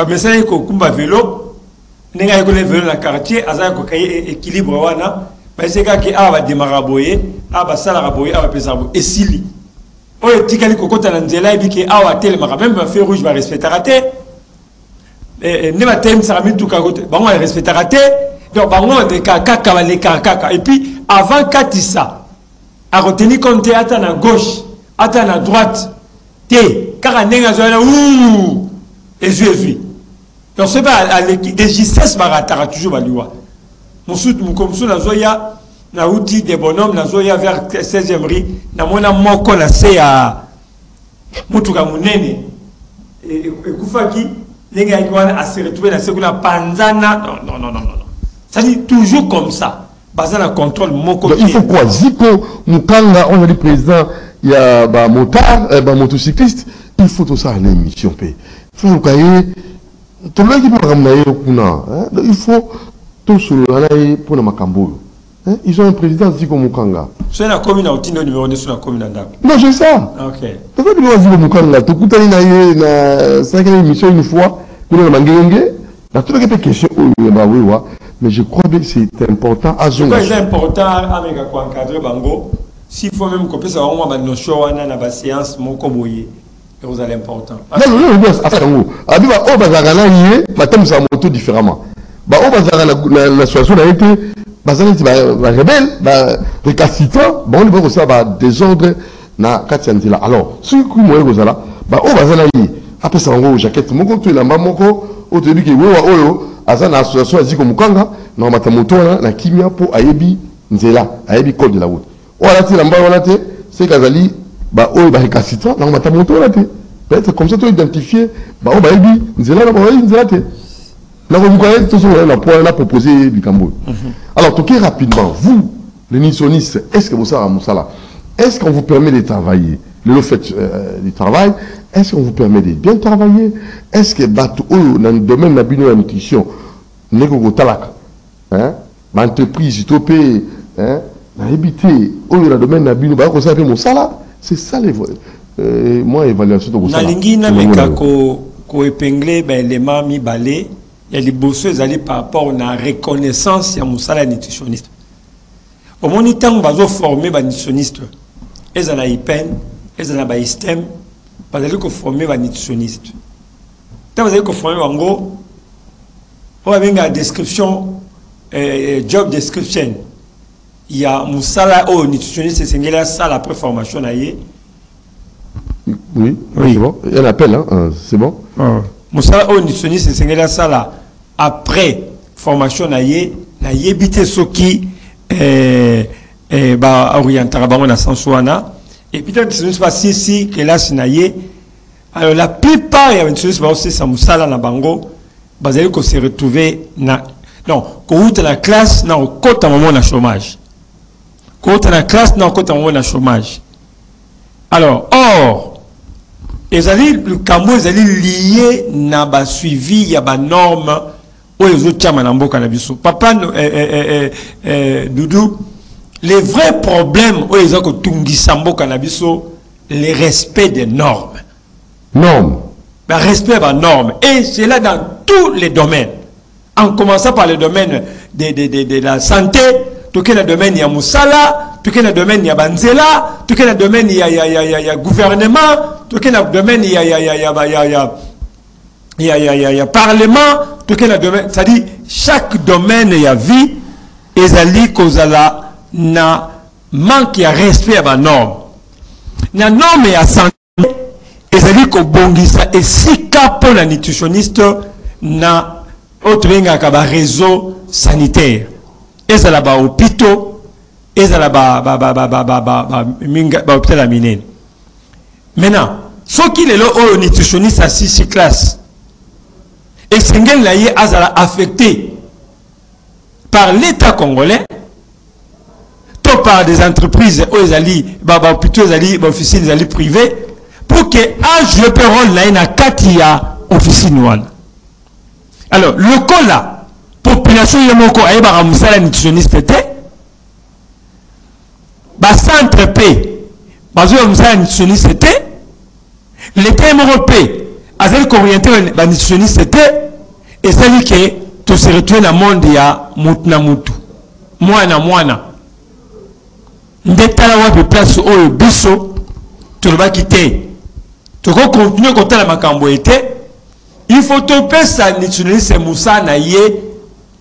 message ko kumba vélo, n'enga ko le vélo dans le quartier, aza ko kay équilibre wana, mais c'est gars qui a démarraboyer, a sala raboyer, a pesabo et sili. O etikali ko kota na nzela et ki a tel mara même feu rouge va respecter raté. Et ne va tem ça mi tout ka côté. Bango respecter raté. Donc, et puis, avant Katissa, à retenir compte à gauche, à droite, car on et Jésus. Donc, c'est pas des justesses, toujours à l'Iwa. Mon comme ça, la Zoya, na outil des bonhommes, la Zoya vers 16e rue, na mona moko na se à Mutuka Munene, et Koufaki, les gars qui vont se retrouver dans ce qu'on a Panzana. Non. Ça dit toujours comme ça. Basé le contrôle moko. Il faut quoi? Ziko, Mukanga, on a dit président, il y a motard, motocycliste. Il faut tout ça en émission. Il faut que tout le monde qui peut ramener au Kuna. Il faut tout cela pour le Makambo. Ils ont un président Ziko Mukanga. C'est la commune au Tino numéro 2 sur la commune d'Andak. Non, j'ai ça. Ok. Tu vois, Ziko Mukanga, tu écoutes une 5e émission une fois, pour le Mangenge. Dans toutes les questions, mais je crois que c'est important à Zongo. C'est important à encadrer Bango. S'il faut même qu'on puisse avoir une notion dans la séance, mon coboyer. Vous allez important. Non, attends. Abiba, on va gagner, maintenant, ça monte différemment. On va la situation a été, rebelle, récalcitrant, on va aussi avoir désordre dans Katianti là. Alors, ce que moi, on va gagner. Après ça, on va jaquette, mon compte, la maman, au début, qui est à la association Ziko Mukanga, na matamoto na kimia po ayebi nzela, ayebi code de la route. Voilà, tu l'amba, voilà, c'est Kazali, oyo ba récalcitrant, na matamoto là, peut-être comme ça, tu identifier, oyo ayebi nzela, nzela, na vous connaissez tout ça, on a proposé du Cambodge. Alors, toquez rapidement, vous, les missionnistes, est-ce que vous savez à Moussala, est-ce qu'on vous permet de travailler, le fait du travail, est-ce qu'on vous permet de bien travailler? Est-ce que dans le domaine de la nutrition, Neko talaka. Hein? L'entreprise, topé, hein? La habité, au domaine na bino, ba ko ça mon salaire. C'est ça les moi évaluation de ça. Nalingi na meka ko épingler ben les mami balé, il y a les bosses allés par rapport à la reconnaissance ya musala nutritionniste. Au moniteur bazo former ba nutritionniste. Ils en a IPEN, ils en a ba ISTEM, pas d'aller ko former ba nutritionniste. Tant vous allez ko former en gros, on va bien la description job description. Il y a musala au nutritionniste c'est ngela ça la préformation naie. Oui, c'est bon. Il y a un appel, hein? C'est bon. Musala au nutritionniste c'est ngela ça là après formation naie bité soki ba orientera bango na sensuana et puis tant que pas si que là sinaye alors la plupart il y a une chose ba aussi ça musala na bango bazali ko se retrouver na non ko outa la classe na au kota moment na chômage ko outa la classe na au kota moment na chômage alors or le Cambo est lié na ba suivi ya ba norme ou les autres chama na mboka na biso papa Doudou les vrais problèmes où ils ont que tungisa mboka na biso le respect des normes normes le respect des normes et c'est là dans tous les domaines en commençant par le domaine de la santé tout que le domaine il y a musala tout que le domaine il y a banzela tout que le domaine il y a gouvernement tout que le domaine il y a parlement tout que le domaine c'est-à-dire chaque domaine il y a vie et zali kozala na manque ya respect à ma norme na norme ya santé et zali ko bongisa et si pour la nutritionniste na autre nga réseau sanitaire et ça là ba hôpitaux et ça là ba hôpital à minen maintenant ce qui est là au nutritionniste à 6 classes et singel la yé azala affecté par l'État congolais tout par des entreprises aux alliés plutôt aux alliés officiers des alliés privés pour que âge le péron là na katia officine wana alors le cas là population yemoko ayeba musala nutritionniste te ba centre P bazo musala nutritionniste te l'État européen azali orienté ba nutritionniste te et ça dit que tout se retrouve dans le monde ya mutna mutu mwana ndetala wa place oyo biso to le ba quitter to ko continuer ko tala makambo été il faut topé ça nutritionniste musa na ye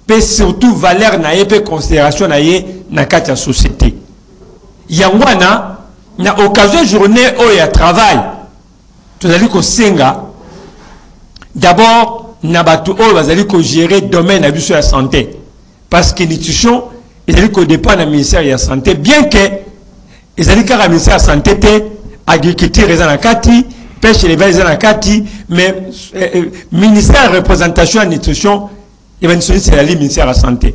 pe surtout valeur na ye pe considération na ye na kati ya société yangwana na occasion journée oyo ya travail to zali ko senga d'abord na batu oyo bazali ko gérer domaine na biso ya santé parce que nutrition ezali ko dépend na ministère ya santé bien que ezali kaka ministère ya santé te agriculture eza na kati pêche élevage eza na kati mais ministère représentation ya nutrition et nutritionniste c'est le ministère ya santé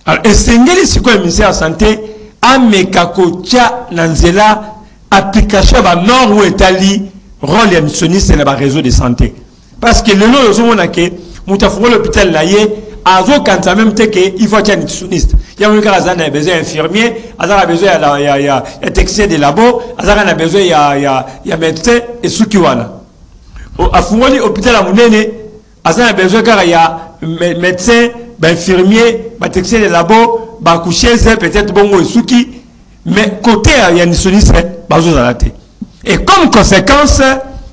alors esengeli sikoyo le ministère ya santé ameka kotia na nzela application ba norme ou etali rôle ya nutritionniste na ba réseau de santé parce que le nom de son que mutafongo l'hôpital là yé azo quand même te que il faut être nutritionniste il y a un besoin infirmier azara besoin il y a technicien de labo azara besoin il y a médecin et sukiwana afungoli hôpital à munene azara besoin car il y a médecin infirmier technicien de labo coucher peut-être bongo et suki mais côté il y a nutritionniste bazo zalate et comme conséquence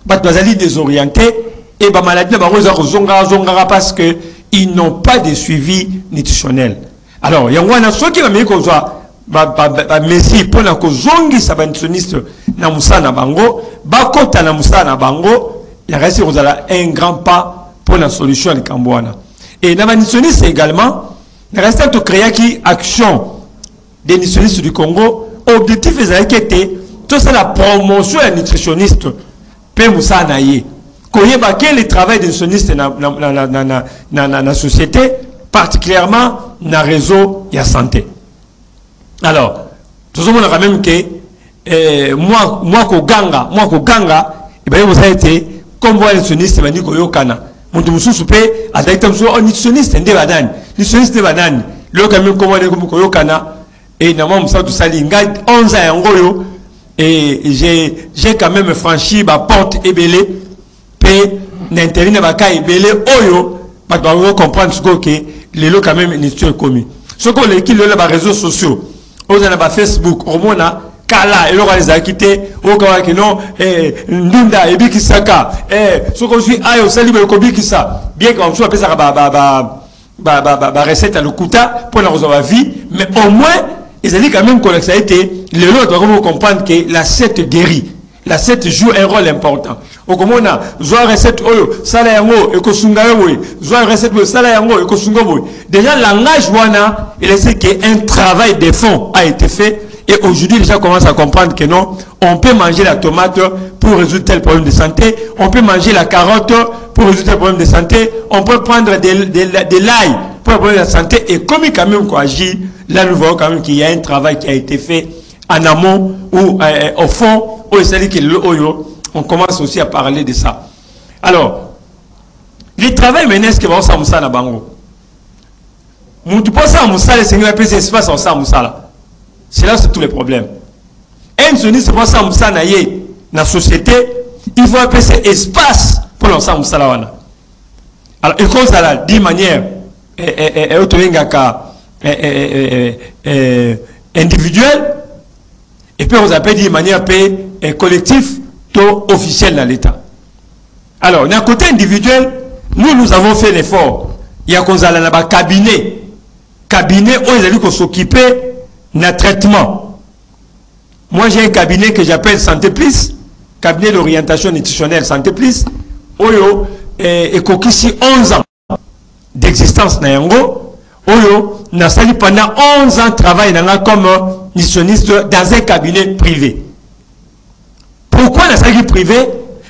bazali désorienté et bah maladie zonga parce que ils n'ont pas de suivi nutritionnel. Alors il y a un autre qui va me dire messi pour la zongi sa nutritionniste na musana bango bakota na musana bango il reste un grand pas pour la solution de Cambouana. Et na nutritionniste également il reste à créer qui action des nutritionnistes du Congo objectif est que tout ça la promotion des nutritionnistes pe musana yé quel est le travail des nutritionnistes dans la société, particulièrement dans le réseau de la santé. Alors, tout le monde a même que moi, Koganga, et bien vous avez été, comme vous les nutritionnistes, vous avez dit mutu mususu pe azalaki mususu nutritionniste nde banani nutritionniste banani lelo quand même comment comme koyokana et normalement musala tosali ngai 11 ans yango yo et j'ai quand même franchi ba porte ebele pe na internet baka ebele oyo ba doit comprendre ce que lelo quand même nutrition commis ce que les qui le ba réseaux sociaux ozana ba Facebook omona kala eloko ezakite okawa kino ndunda ebikisaka soko suis ayo sali be kobikisa bien que on soit pesa ba recette à l'okuta pour la recevoir vie mais au moins ils ont dit quand même que ça a été le lot doit comprendre que la recette guérit la recette joue un rôle important au comment on a joie recette oyo sala yango ekosunga yo joie recette oyo sala yango ekosunga boy déjà langage wana il est que un travail de fond a été fait. Et aujourd'hui, les gens commencent à comprendre que non, on peut manger la tomate pour résoudre tel problème de santé, on peut manger la carotte pour résoudre tel problème de santé, on peut prendre de l'ail pour le problème de santé. Et comme il quand même qu'on agit, là nous voyons quand même qu'il y a un travail qui a été fait en amont ou au fond, on commence aussi à parler de ça. Alors, le travail maintenant, est-ce que va au na bango? Moutou pas ça moussa, le Seigneur peut s'espace en ça moussa. C'est là c'est tous les problèmes. Un sioniste pour ça moussa na yé na société, il faut appeler cet espace pour l'ensemble moussa la wana. Alors il cause là d'une manière individuelle et puis on appelle d'une manière collective ou officielle dans l'État. Alors d'un côté individuel, nous avons fait l'effort. Il y a qu'on a là cabinet où ils allaient s'occuper d'un traitement. Moi j'ai un cabinet que j'appelle Santé Plus, cabinet d'orientation nutritionnelle Santé Plus, Oyo et Kokisi 11 ans d'existence na yango, Oyo n'a sali pendant 11 ans de travail comme nutritionniste dans un cabinet privé. Pourquoi n'a sali privé?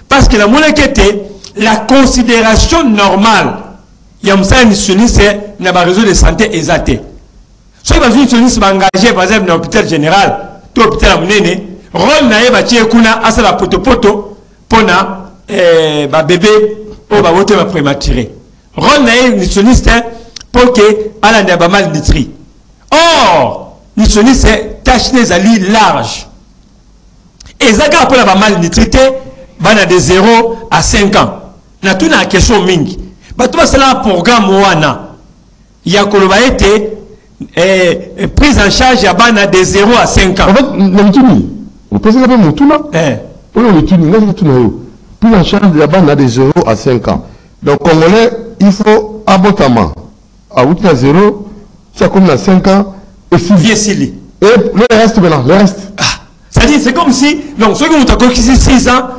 Parce que la monnaie était la considération normale. Il y a un nutritionniste n'a pas réseau de santé exaté. Si vous avez un nutritionniste engagé par exemple dans l'hôpital général, tout l'hôpital à Mnene, rôle n'a pas été kuna à la poto pour na bébé ou voter ma prématuré. Rôle n'a pas nutritionniste pour que ala n'a pas mal nutri. Or, nutritionniste tâche des alliés large. Et ça quand pour la mal nutrité, bana de 0 à 5 ans. Na tout na question mingi. Bah toi c'est là un programme wana. Il y a koloba été prise en charge à bana de 0 à 5 ans. En fait, l'Amtuni, vous pensez que c'est Moutuna? Oui, l'Amtuni, prise en charge à bana de 0 à 5 ans. Donc, Congolais, il faut abattement. À 8 à 0, ça comme à 5 ans, et si. Et le reste maintenant, le reste. C'est-à-dire, c'est comme si, donc, ceux qui ont encore 6 ans,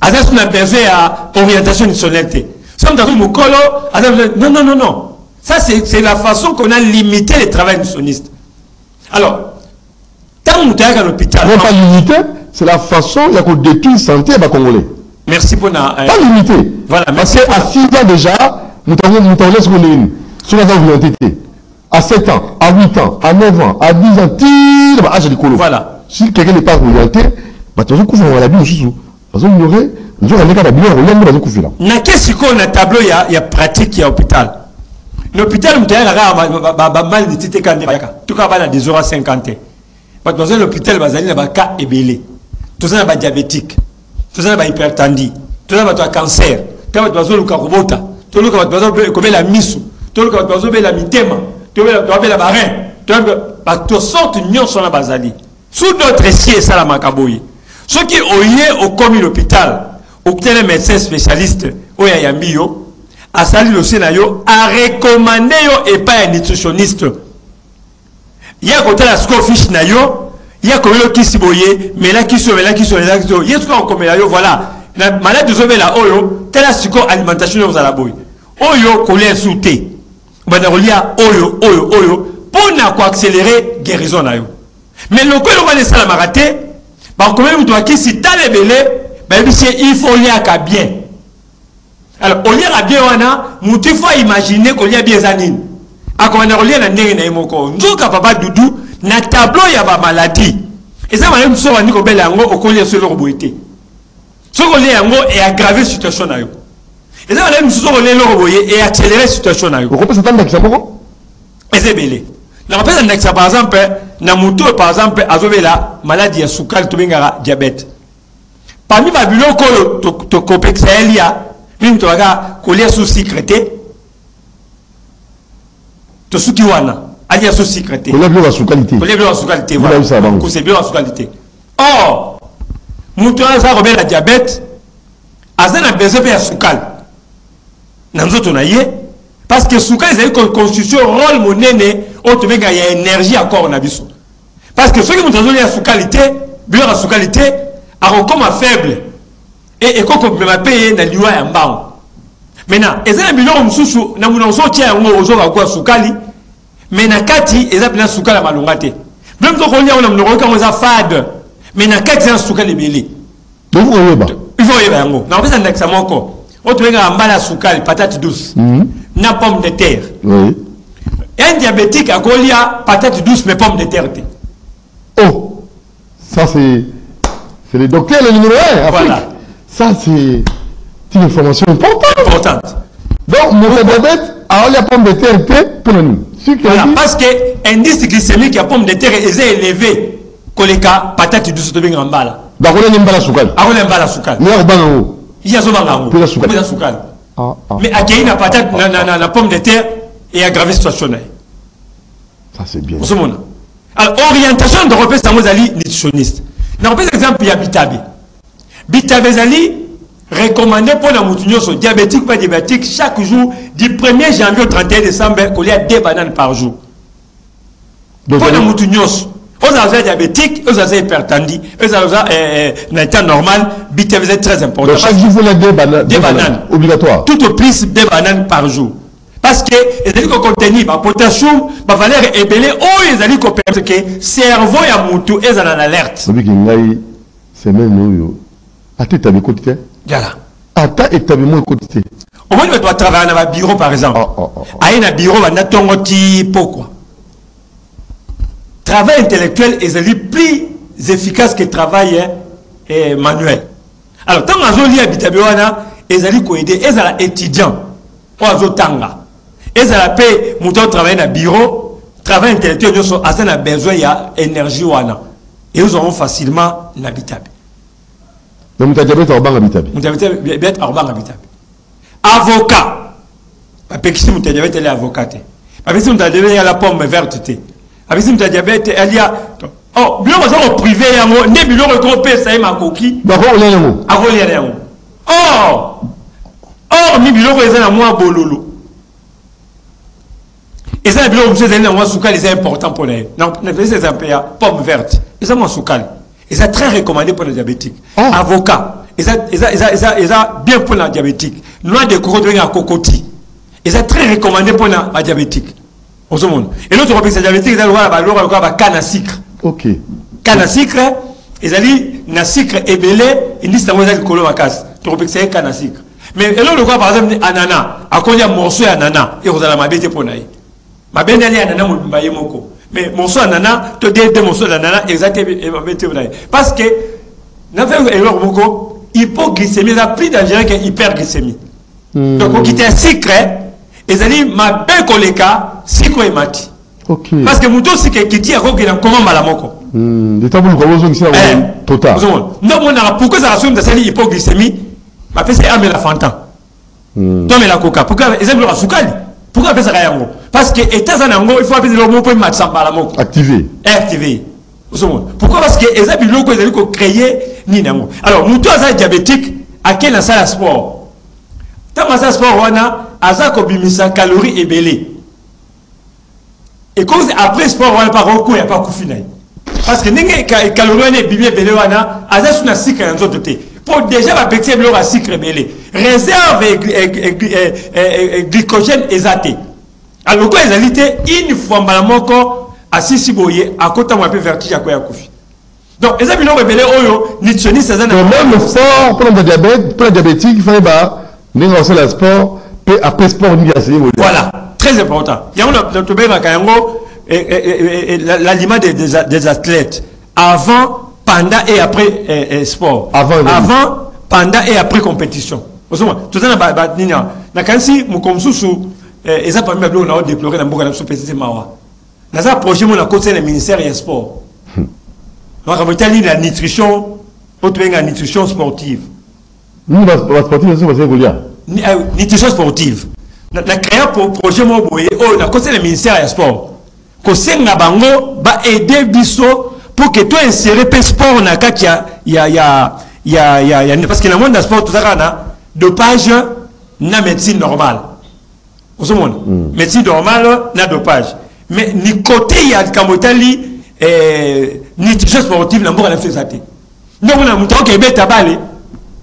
on a besoin d'orientation nutritionnelle. Non. Ça, c'est la façon qu'on a limité le travail nutritionniste. Alors, tant que tu es à l'hôpital. Non, pas limité, c'est la façon qu'on détruit la santé à Congolais. Merci pour pas limité. Voilà, parce qu'à 6 ans déjà, nous avons ce qu'on est sur la volonté. À 7 ans, à 8 ans, à 9 ans, à 10 ans, voilà. Si quelqu'un n'est pas orienté, tu vas couvrir la vie aussi. Parce qu'il y aurait. Na qu'est-ce qu'on a tableau il y a pratique il y a hôpital. L'hôpital il mal nitité quand tout cas dans des heures 50. Parce que dans l'hôpital bazali na cas ebelé. Tout ça na diabétique. Tout ça na hypertendu. Tout ça na cancer. Tout ça na luka robota. Tout le monde comme la misu. Tout le monde la mitema. Tout le monde la barin. Tout sorte union sur la bazali. Sous d'autres sièges ça la makaboyi. Ceux qui ont au commis l'hôpital ou les médecins spécialistes ou yambi yo a sali le scénario a recommandé yo et pas un nutritionniste. Il y a côté la scofish na yo, il y a comme qui siboye, mais là qui sont il y a ce qu'on comme là yo voilà. La maladie de la oyo, telle la psycho alimentation vous à la boy. Oyo colère souté. Bana relia oyo pour na quoi accélérer guérison na yo. Mais le quoi le va ça la maraté, bah comment vous doit qui si t'as les belé il faut lire à bien. Alors, au lieu à bien, il faut imaginer qu'on y a bien zanine. À quoi on a relié la nègre na imoko. Nous, papa doudou, na tableau y a pas maladie. Et ça, madame, so on dit qu'on belle yango au collier sur le roboité. Ce collier yango est aggravé situation na yo. Et là, nous sommes allés et accélérer la situation. Vous comprenez ça dans Luxembourg? Et c'est belé. Par exemple, dans moto, par exemple, la maladie à soukal, diabète. Parmi les biloko, to complexe, il y a une colère sous secrété. To soukiwana, il y a sous secrété. Colère sous qualité. Colère sous qualité. Voilà. C'est bien sous qualité. Or, moto, ça remet la diabète. Azan a besoin de soukal. Parce que soukal, c'est une constitution rôle monnaie. Il y a énergie encore en abisso. Parce que ceux qui ont besoin sous qualité, bien sous qualité, ont comme faible. Et quand on peut payer dans l'UA en bas. Maintenant, ils ont un bilan sous na mon sortir en haut sous quali. Mais na kati, ils ont bien sous quali malongate. Même quand on y a on a comme ça fade. Mais na kati c'est sous quali belé. Donc vous voyez pas. Il faut y aller en haut. Na on fait un examen encore. On te met en bas la sous quali patate douce. Na pomme de terre. Oui. Un diabétique a Golia, patate douce, mais pomme de terre. Oh, ça c'est le docteur le numéro 1. Voilà. Ça c'est une information importante. Donc, mon diabète a la pomme de terre pour nous. Voilà, parce que l'indice glycémique à pomme de terre est élevé. Koleka, patate douce, de bien en bas. Donc, on a une balle à soukal. On a une balle à soukal. Il y a un balle en haut. Il y a un balle à soukal. Mais à Kéina, patate, la pomme de terre et aggraver la situation. Ça c'est bien. Alors, orientation de repère Samozali nutritionniste. Dans par exemple, il y a Bitabe. Bitabe Zali recommandé pour la moutonniose diabétique, pas diabétique, chaque jour, du 1er janvier au 31 décembre, il y a 2 bananes par jour. Pour la moutonniose, aux avez diabétique, aux avez hypertendu, aux avez un état normal, Bitabe est très important. Donc, chaque jour, vous avez 2 bananes. 2 bananes. Obligatoire. Tout au plus 2 bananes par jour. Parce que les alliés contenus, le potassium, la valeur est belle, ou les alliés parce que le cerveau est en moutou, ils sont en alerte. C'est même nous. Attends, tu as quotidien. Voilà. Attends, et tu as moins quotidien. Au moins, tu dois travailler dans un bureau, par exemple. À un bureau, on a ton petit pourquoi. Travail intellectuel est plus efficace que le travail manuel. Alors, tant que vous avez des alliés qui aident, ils sont étudiants. Ils sont et ça paye mouton travailler dans le bureau, travail intellectuel, ils ont besoin d'énergie. Et ils auront facilement l'habitable. Mais vous avez diabète en bas habitable. Vous avez diabète en bas habitable. Avocat. Parce que si vous avez diabète, elle est avocate. Parce que si vous avez diabète, il y a la pomme verte. Parce que si vous avez diabète, il y a. Oh, bien, vous avez privé, il y a un bureau regroupé, ça y est, ma coquille. D'accord, il y a un mot. Il y a un mot. Or, mi bureau, il y a un mot à bololo. Et ça, le bureau, c'est important pour les. Donc, c'est un pomme verte. Et ça, et ça, très recommandé pour les diabétiques. Avocat. Et ça, bien pour les diabétiques. Noix de coco de cocoti. Et ça, très recommandé pour les diabétiques. Et l'autre, c'est diabétique, il a canne à sucre. Ok. Canne à sucre, ils ont dit, na sucre ébélé, ils disent, c'est colo à casse. C'est canne à sucre. Mais l'autre, par exemple, ananas. À quoi il y a morceau ananas. Et vous allez m'habiter pour naï. Ma belle année ananas moubaye moko. Mais morceau ananas, tu dis deux morceaux d'ananas exactement. Parce que n'a fait erreur moko, hypoglycémie a plus dangereux que hyperglycémie. Donc on quitte un secret, et allez ma belle collègue, cycle et mati. Parce que mon dossier qui dit à quoi qu'il a comment malamoko. Les tabous comme ça total. Non mon a pourquoi ça assume de cette hypoglycémie, ma fait c'est amela fantan. Toi mais la coca, pourquoi ils aiment le soukali? Pourquoi appeler ça Kayango? Parce que état Zanango, il faut appeler le mot pour mettre activé. Activé. Pourquoi? Parce que les habits locaux, ils ont créé Ninango. Alors, nous tous, les diabétiques, à quel est le sport? Tant que le sport, on a azako bimisa calories et belé. Et comme après sport, on n'a pas recours, il n'y a pas de parce que les calories et belé, on a azak sur un cycle en zone de thé. Pour déjà la petite bleu à sucre belé. Réserve glycogène exaté. Alors quoi les alités une fois malamoko à sisi boye à côté moi peu vertige à quoi ya koufi. Donc les amis l'ont révélé oyo nutritionniste ça même le sport pour le diabète, pour le diabétique, il fallait bah négocier le sport après sport ni assez. Voilà, très important. Il y a un tombé à Kayango l'aliment des athlètes avant pendant et après sport. Avant, pendant et après compétition. tout ça na kansi mukomsusu eza parmi bablo na déplorer na mboka na so PCC mawa na ça projet mon na côté le ministère des sports donc on va la nutrition autre la nutrition sportive nous la sportive c'est parce que nutrition sportive na créer pour projet mon boye na côté le ministère des sports ko senga bango ba aider biso pour que toi insérer pe sport na kati ya parce que dans le monde du sport tout ça na dopage na médecine normale. Vous savez, médecine normale na dopage. Mais ni côté il y a kamotali nutrition sportive na mbona fait ça té. Donc on a montré que beta balé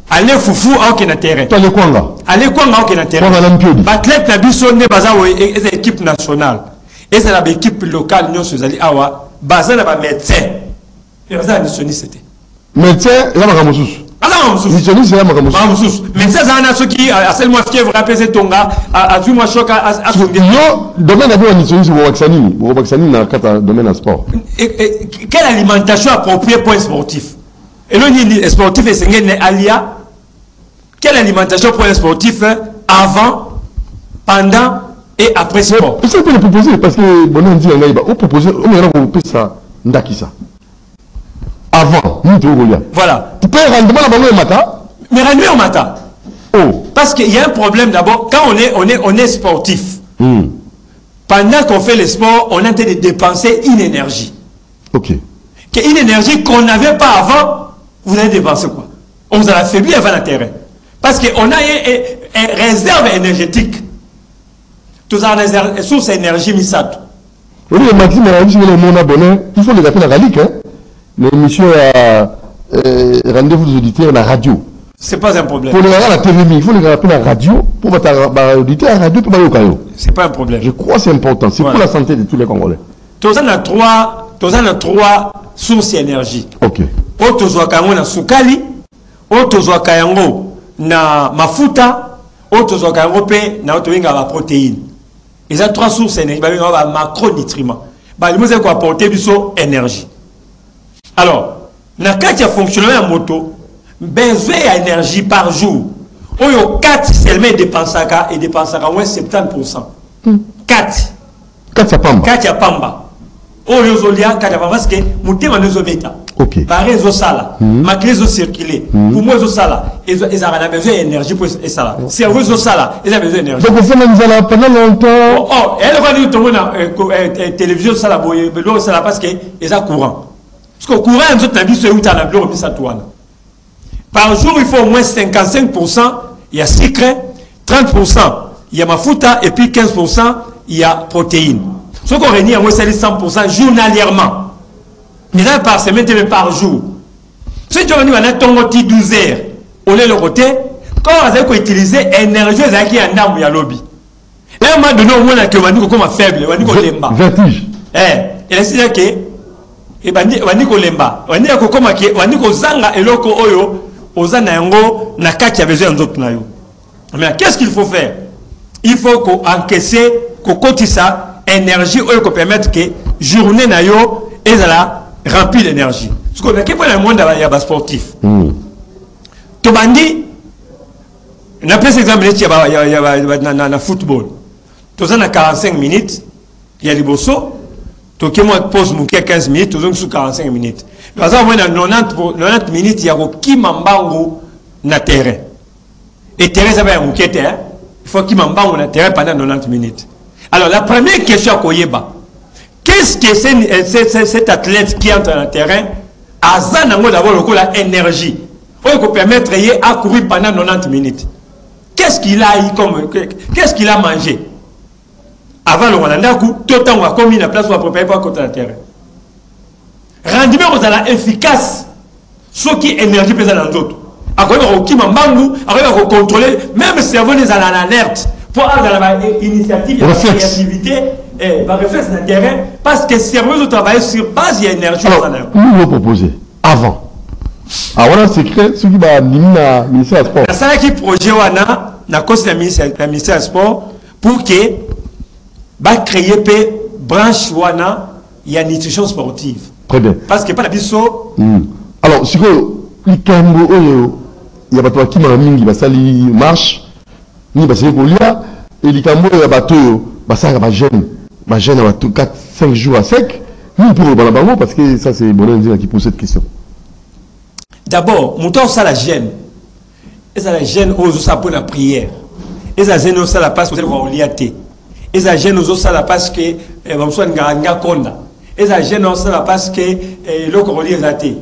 aller foufou au na terrain. Toi le kwanga. Aller kwanga au na terrain. Athlète na biso ne baza équipe nationale. Et c'est la équipe locale nous sozali awa baza na ba médecin. Et ça nutritionniste c'était. Médecin là makamususu. Alors, nutritionniste là makamususu. Médecin ça na ceux qui a seulement fièvre apaiser tonga a vu moi choc à yo domaine de nutritionniste au vacciner na kata domaine sport. Quelle alimentation appropriée pour un sportif? Et le sportif est sengé alia. Quelle alimentation pour un sportif avant, pendant et après sport? C'est pour le proposer parce que bon on dit on va proposer on va proposer ça ndakisa. Avant, nous devons voilà. Tu peux rendre le matin. Mais rendre au matin. Oh. Parce qu'il y a un problème d'abord. Quand on est sportif, pendant qu'on fait le sport, on a de dépenser une énergie. Ok. Une énergie qu'on n'avait pas avant, vous allez dépenser quoi? On vous a affaibli avant le terrain. Parce qu'on a une réserve énergétique. Tout ça, une source d'énergie misate. Oui, Maxime, il faut les appeler la relique, hein? L'émission à rendez-vous des auditeurs à la radio. C'est pas un problème. Pour les regarder à la télévision, il faut les rappeler à la radio pour votre auditeur à la radio pour aller au caillou. C'est pas un problème. Je crois que c'est important. C'est pour la santé de tous les Congolais. Tous on a trois sources d'énergie. Ok. Auto kango na sukali, auto kango na mafuta, auto kango pe na auto winga la protéine. Ils ont trois sources d'énergie, ba macronutriments. Ba li mose ko apporter biso énergie. Alors, na kati ya fonctionnement ya moto, besoin d'énergie par jour. Oyo 4 seulement dépensaka et dépensaka moins 70%. 4. 4 ya pamba. 4 ya pamba. Oyo zolia 4 ya pamba parce que mutema nezo beta. OK. Par réseau sala, makile zo circuler. Pour moi zo sala, ils ont besoin d'énergie pour ça. Cerveau zo sala, ils ont besoin d'énergie. Donc vous faites pendant longtemps. Oh, elle va dire tout le monde télévision sala boye, belo sala parce que ils ont courant. Parce qu'au courant, nous avons vu ce où tu as le par jour, il faut au moins 55%, il y a sucre, 30%, il y a mafuta, et puis 15%, il y a protéines. Ce qu'on réunit, on va 100% journalièrement. Mais là, par semaine, mais par jour. Si tu as un ton 12 heures, on est le côté, quand on va utiliser l'énergie qui est en arme, il y a lobby. Là, on m'a donné au moins on dit comme faible, on dit qu'on lemba. Vertige. Et là, c'est que et bandi ko lemba bandi ko koma ke bandi ko zanga eloko oyo ozana yango na kati ya besoin nzoto na yo. Mais qu'est-ce qu'il faut faire? Il faut ko encaisser ko kotisa énergie oyo ko permettre que journée na yo ezala remplie d'énergie. Ce qu'on a ke pour le monde ya ba sportif. To bandi na plus exemple na football. To zana 45 minutes ya liboso. Donc, moi, pose mon 15 minutes, toujours sous 45 minutes. Par exemple, dans 90 minutes, il y a qui m'embango na terrain. Et terrain, ça va être un terrain. Il faut qu'il m'embango na terrain pendant 90 minutes. Alors, la première question à Koyeba, qu'est-ce que c'est cet athlète qui entre dans le terrain? Azanango d'abord le énergie. Il peut permettre à courir pendant 90 minutes. Qu'est-ce qu'il a qu'est-ce qu'il a mangé? Avant le Rwanda, tout le temps, on a commis la place pour préparer pour côté de la terre. Rendement aux ala efficace, ce qui est énergie présente dans d'autres. Après, on va contrôler, même le cerveau est en alerte pour avoir une initiative, une créativité, et va réfléchir dans le terrain, parce que le cerveau doit travailler sur base de l'énergie. Nous vous proposez avant. Alors, voilà, c'est ce qui va amener le ministère du Sport. C'est ça qui projet, na cause du ministère du Sport, pour que va créer une branche wana il y a nutrition sportive. Très bien. Parce que pas la biso. Alors, si vous il y a bateau qui m'a mingi basali marche ni basali kolia et les cambo ya bateau basaka ba jeune à 4-5 jours à sec ni pour le bango parce que ça c'est Bolenzi qui pose cette question. D'abord montant ça la gêne et ça la gêne aux ça pour la prière et ça gêne ça la passe pour le liaté et ça gêne aux ça la passe que on soit nga konda et ça gêne ça la passe que le corolier zaté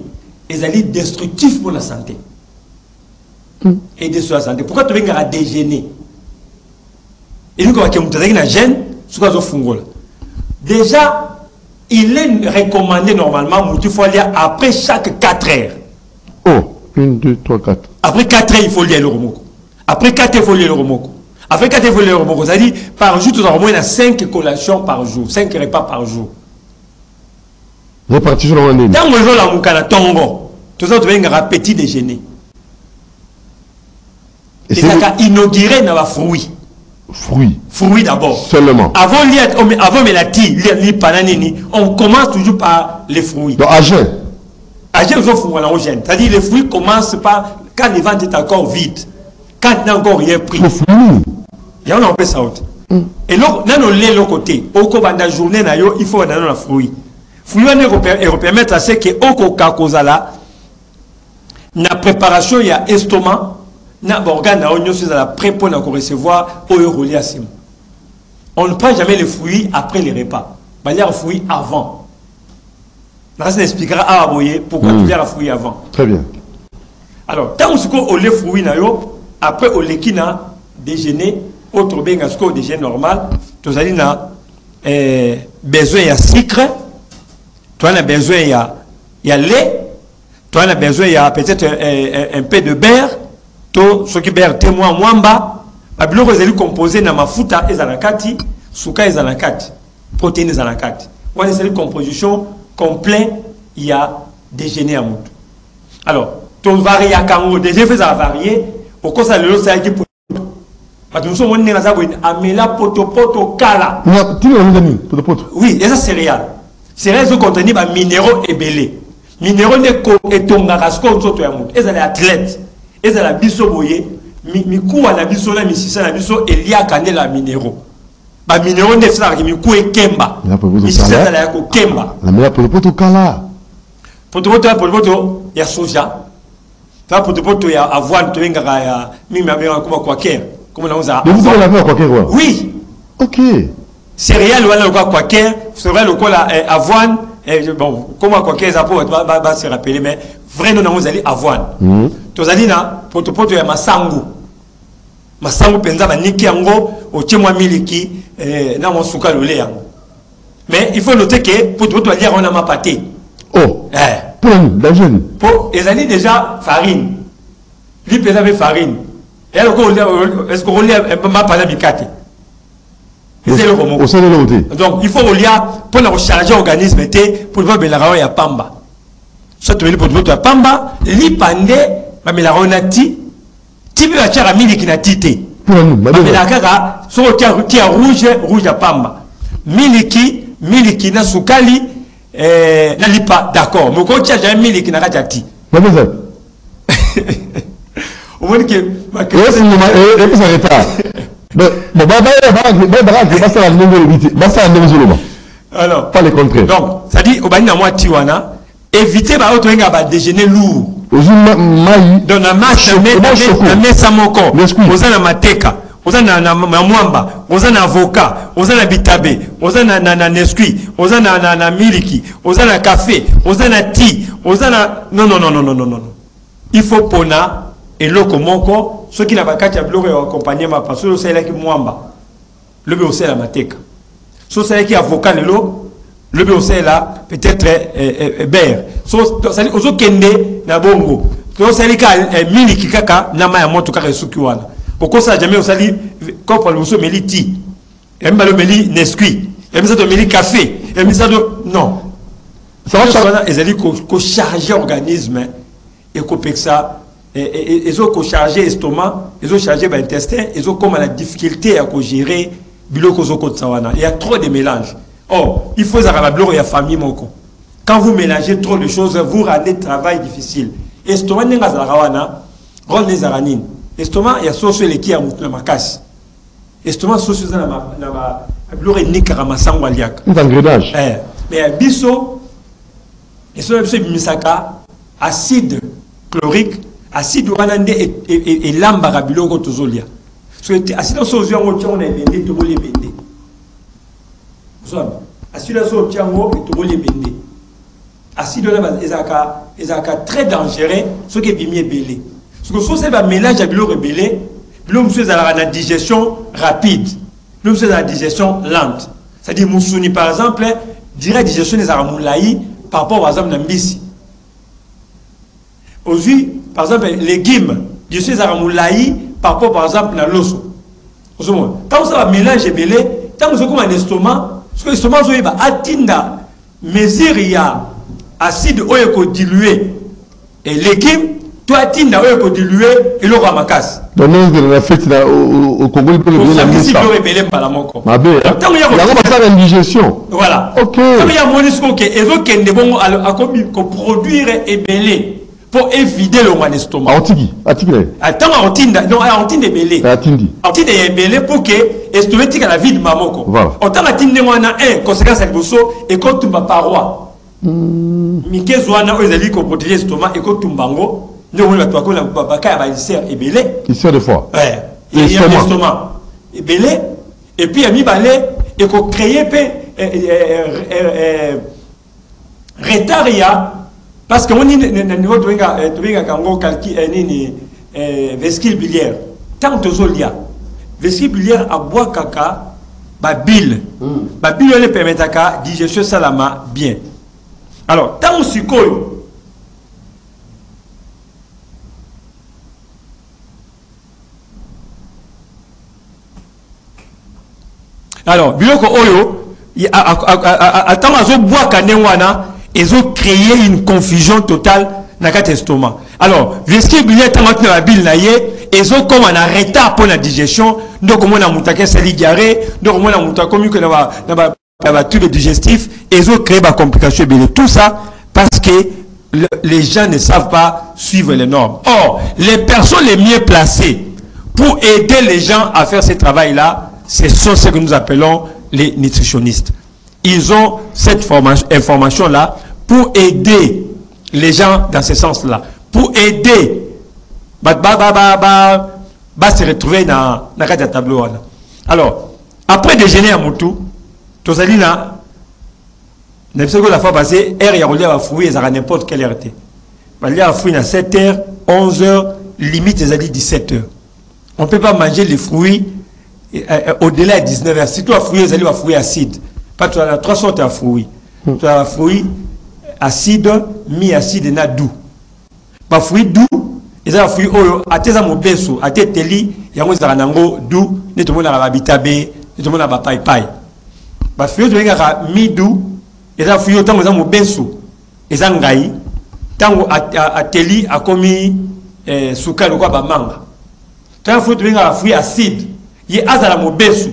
et ça est destructif pour la santé. Et de la santé. Pourquoi tu viens à déjeuner? Et nous, quand on a une gêne, ce qu'on a déjà, il est recommandé normalement, il faut lire après chaque 4 heures. Oh, 1, 2, 3, 4. Après 4 heures, il faut lire le remoko. Après 4 heures, il faut lire le remoko. Après 4 heures, il faut lire le remoko. C'est-à-dire, par jour, tu as au moins 5 collations par jour, 5 repas par jour. Répartition dans l'année. Dans le jour, là, on a tongo. Tout ça, tu viens à petit déjeuner. Et ça a inauguré dans la fruit. Fruit d'abord. Seulement. Avant melati, on commence toujours par les fruits. Donc, à jeun. À jeun, c'est-à-dire les fruits commencent par quand les ventes est encore vide. Quand il n'y a encore rien pris. Il y a un peu ça. Et là, dans le côté, au cours de la journée, il faut donner la fruit. Fruit on permettre à ce que au coca la préparation, il y a estomac. On ne prend jamais les fruits après les repas. Il y a les fruits avant. Ça expliquera à Aboye pourquoi tu as les fruits avant. Très bien. Alors, tant que les fruits, après au lekina déjeuner, autre bien que déjeuner normal, tu as besoin de sucre, tu as besoin de lait, tu as besoin de peut-être un peu de beurre. Ce qui est témoin mwamba, abilo est composé na mafuta ezalakati, suka ezalakati, protéines ezalakati. Voilà c'est une composition complète, il y a déjeuner à moutou. Alors, ton varié à kango, déjà fait ça varier, pourquoi ça le lot ça qui pour parce que nous sommes on est ça amela poto kala. Oui, et ça céréales. Céréales sont contenues par minéraux et belés. Minéraux ne ko etonga kasko nsoto ya moutou. Ezali athlète. Et ça la biso boye mi kuwa na biso na misisa na biso elia kanela minéraux ba minéraux ne ça mi ku ekemba misisa la ko kemba la meilleure poto kala poto ya soja ta poto ya avoine to ngaka ya mimi abera kuma kwa ker comme on a vous avez la meilleure quoi ker oui OK céréales wala kwa ker céréales ko la avoine bon comment quoi ker ça peut va se rappeler mais vrai non vous allez avoine tozalina poto ya masangu penza baniki yango ochemwa miliki na mosuka lolé yango mais il faut noter que poto ya on a ma pâté oh pour la jeune pour ezali déjà farine lui pesa avec farine et alors est-ce qu'on lit ma pâté bikate donc il faut olia pour la recharger organisme pour pas belara ya pamba soit tu poto ya pamba li pande mais la renati tibi la chara miliki na tite mais la kaka so qui a rouge à pamba miliki na sukali na lipa d'accord mais quand tu as jamais miliki na kati au moins que ma question et ça retard alors pas le contraire donc ça dit au bani na moi tiwana éviter ba auto nga ba déjeuner lourd dans la marche na mesa moko ozana mateka ozana na mwamba ozana avocat ozana bitabe ozana na nesquik ozana na miliki ozana café ozana tea ozana non il faut pona eloko moko ceux qui na bakati ya biloko ya accompagnement parce que c'est là qui mwamba le be osela mateka so c'est là qui avocat le be osela peut-être beurre so ça dit ozo kende na bongo to sali ka miliki kaka na ma ya moto kaka suki wana pourquoi ça jamais osali comme pour le muso meliti et mbalo meli nesquik et misa to meli café et misa to non ça va ezali ko charger organisme et ko pexa et zo ko charger estomac et zo charger ba intestin et zo comme la difficulté à ko gérer biloko zo ko tsawana il y a trop de mélange. Oh, il faut avoir la gloire et la famille moko. Quand vous mélangez trop de choses, vous rendez le travail difficile. Et ce que vous rôle des aranines. Estomac, il y a sauce qui a mouton ma casse. Estomac, sauce dans la blore ni karamasan waliak. Un engrenage. Mais biso, estomac biso misaka, acide chlorique, acide wanande et lamba rabilo ko tozolia. So acide sauce yango on a vendé to les vendre. So acide sauce yango et to les vendre. Acide là ezaka très dangereux ce qui est bimé belé. Parce que si on mélange à l'eau rebellée, l'homme fait la digestion rapide, l'homme fait la digestion lente. C'est-à-dire, Moussouni, par exemple, dirait digestion des aramoulaïs par rapport aux exemple d'Ambisi. Aujourd'hui, par exemple, les légumes, digestion des aramoulaïs par rapport, par exemple, à l'osso. Quand ça va mélanger belé, tant que vous avez un estomac, parce que l'estomac, vous avez atteindre mesure, il y a acide dilué et légumes. Toi, tu as dilué et le ramacasse. Donc, nous avons fait au Congo, il peut le dire. Il peut le révéler par la moko. Il y a une indigestion. Voilà. Ok. Quand il y a mon discours, ils ont produire et belé pour éviter le estomac. Antigi. Attends, Antindi est belé. Antindi est belé pour que l'estomac ait la vie de mamoko. Voilà. Autant Antindi, on a un conséquence à l'ebosso et quand tu m'as paroi. Mike Zouana, ils ont dit qu'on protégeait l'estomac et quand tu m'as nous avons qui sert de foie. Il y a un estomac belé et puis il y a mis balai et qu'on crée retard parce que on est niveau de vesicule biliaire tant que zolia vesicule biliaire à bois caca bile le permet à digestion salama bien. Alors tant que alors, biloko oyo, attends, ils ont bois kanengwana, ils ont créé une confusion totale dans notre estomac. Alors, vestibulier tant que la bile naie, ils ont comme un retard pour la digestion, donc on a monté sali diarrhée, donc on a monté comme que dans tube digestif, ils ont créé des complications. Tout ça parce que les gens ne savent pas suivre les normes. Or, les personnes les mieux placées pour aider les gens à faire ce travail-là, ce sont ceux que nous appelons les nutritionnistes. Ils ont cette information-là pour aider les gens dans ce sens-là. Pour aider se retrouver dans le tableau. Alors, après déjeuner à Moutou, tous les gens, la fois passée, il y a un fruit à n'importe quelle heure. Il y a un fruit à 7h, 11h, limite ils ont dit 17h. On ne peut pas manger les fruits au-delà de 19h. Si tu as fruit, vous fruit acide. Pas tu as trois sortes de fruits. Tu as fruit acide, mi-acide et doux. Pas fruit doux, ils ont fruit oyo, à tes amours besso, à tes teli, il y a un nango doux, net monde à babitabe, net monde à papaye. Pas fruit tu as mi-doux, ils ont fruit autant aux amours besso, ils ont gaï, tant à teli, à commis souka ou quoi manga. Tu as fruit acide. Il y a azala mobesu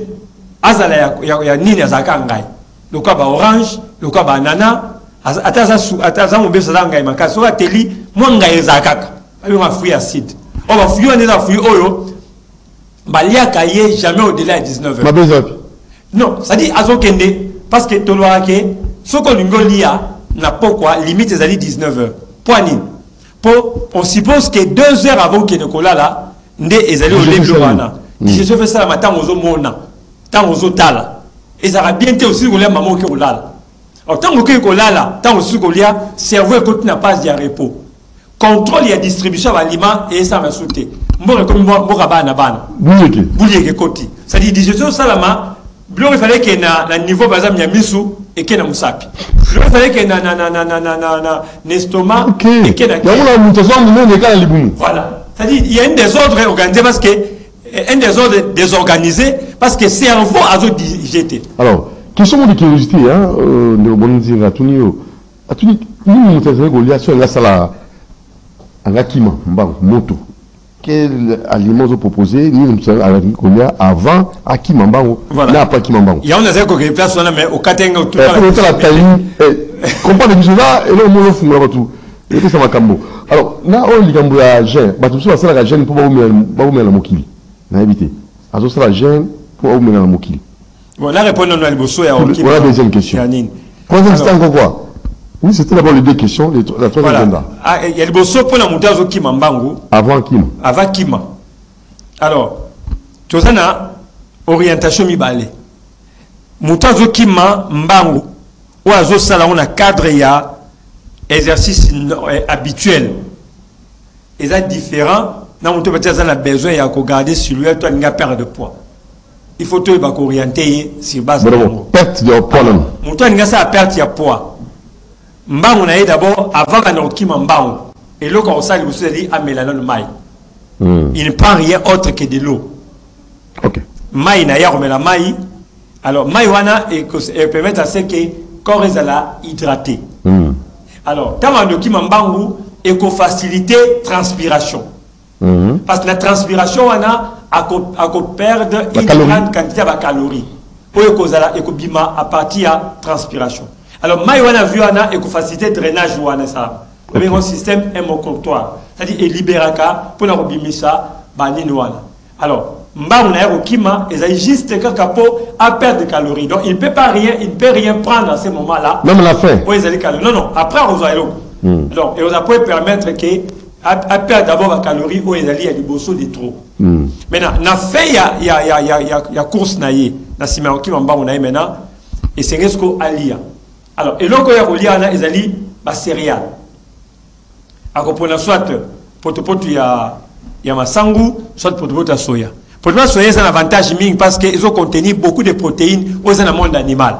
azala ya nini azaka ngai lokwa ba orange lokwa ba banana ataza mobesu azaka ngai makasi so ateli mwanga ezakaka ayo ma fruit acide o ba fruit on est fruit oyo baliaka ye jamais au-delà de 19h mabezapi non ça dit azokende parce que tolwa ke soko lingolia na pourquoi limite ezali 19h point pour on suppose que 2 heures avant que Nicolas là nde ezali au début wana digestion fait ça la matin aux homona tant aux otala et ça va bien aussi qu'on maman qui olala alors tant que olala tant aussi qu'on lia cerveau écoute n'a pas de repos contrôle et distribution d'aliments et ça m'a sauté moi comme moi bana boulieke koti ça dit digestion salama il fallait que na niveau par exemple misu et que na musapi il fallait que na estomac et que na voilà ça dit il y a un désordre organisé parce que un désordre désorganisé parce que c'est cerveau a digité. Alors, question de curiosité, hein, de bonne Atunio. Atuni, nous avons Golia sur la salle en Akima, moto. Quel aliment vous proposez, nous avons Golia avant Akima, là après Akima. Il y a un azéco qui est placé mais au Katenga tout le temps. Comprendre que cela, et là, on me le fout tout. Et puis ça va cambo. Alors, là, on dit cambo à gêne. Bah, tout ça, c'est la gêne pour pas vous mettre la mokili. N'a évité. Alors, c'est la gêne pour vous mettre la mokili. Bon, là, répondons à l'Ebosso et à Oki. Voilà la deuxième question. Troisième, c'était encore quoi? Oui, c'était d'abord les deux questions. La troisième agenda. Il y a l'Ebosso pour la montée à Kima Mbangu. Avant Kima. Avant Kima. Alors, tu as une orientation mibale. Montée à Kima Mbangu. Ou à Zosala, on a cadre, il y a exercice habituel. Et ça différent. Dans mon on a besoin de garder sur lui, tu as une perte de poids. Il faut te orienter sur base de perte de poids. Mon toit a perte de poids. Mbangu na d'abord avant qu'on qui Mbangu. Et l'eau comme ça, il vous dit à mélange maï. Il ne prend rien autre que de l'eau. Ok. Maï na ya la maï. Alors maï wana et permet à ce que corps est la hydraté. Alors tant que qui Mbangu et qu'on faciliter transpiration. Parce que la transpiration wana à perdre une grande quantité de calories. Pour que bima à partir de la transpiration. Alors, maïwana vu et que faciliter le drainage wana ça. Mais un système hémocortoire. C'est-à-dire il libère pour la bimisa banine wana. Alors, mbauna au kima et juste pour à perdre des calories. Donc il ne peut rien prendre à ce moment-là. Même la faim. Oui, non non, après on va donc et on a pu permettre que à perdre d'abord les calories où il y a des bossos de trop. Maintenant, na fait il y a course naïe, na simao qui m'en on maintenant et c'est ce qu'on alia. Alors et l'autre il y a na ezali ba céréales. À comprendre soit potopoto il y a masangu, soit potopoto soya. Potopoto soya c'est un avantage ming parce que ils ont contenu beaucoup de protéines au sein du monde animal.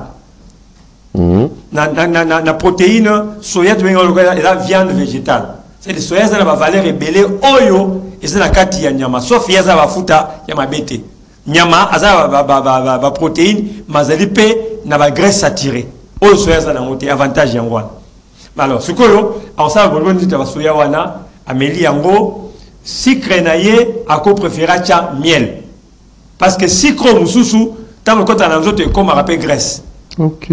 Na protéine soya tu vois la viande végétale. C'est des soya ça va valeur rebelle oyo et c'est la kati ya nyama sauf ya za bafuta ya mabete. Nyama aza ba protéine mazali pe na ba graisse saturée. Oyo soya ça na moté avantage yango. Alors ce que on ça bon dit ba soya wana ameli yango sucre naie ako préféra cha miel. Parce que sucre mususu tant que na nzoto comme rappelle graisse. OK.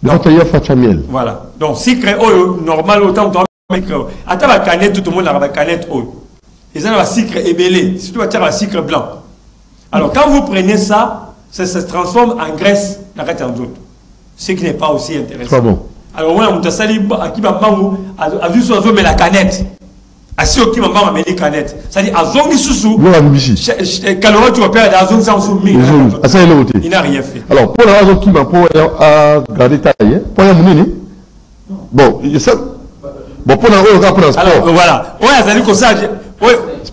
Donc il y a fa miel. Voilà. Donc sucre oyo normal autant attends la canette tout le monde a la canette oyo. Ils ont la sucre ébélé, surtout la sucre blanc. Alors quand vous prenez ça, ça se transforme en graisse dans la d'autres. Ce qui n'est pas aussi intéressant. Pas bon. Alors on a sali qui va mangu a vu sur mais la canette. Assis au qui va mangu mais les canettes. C'est-à-dire à zongi sousou. Calories tu vas perdre à zongi sans soumi. Il n'a rien fait. Alors pour la raison qui m'a pour garder taille, pour la monnaie. Bon, ça bon pour la sport. Alors voilà. Ouais, ça dit que ça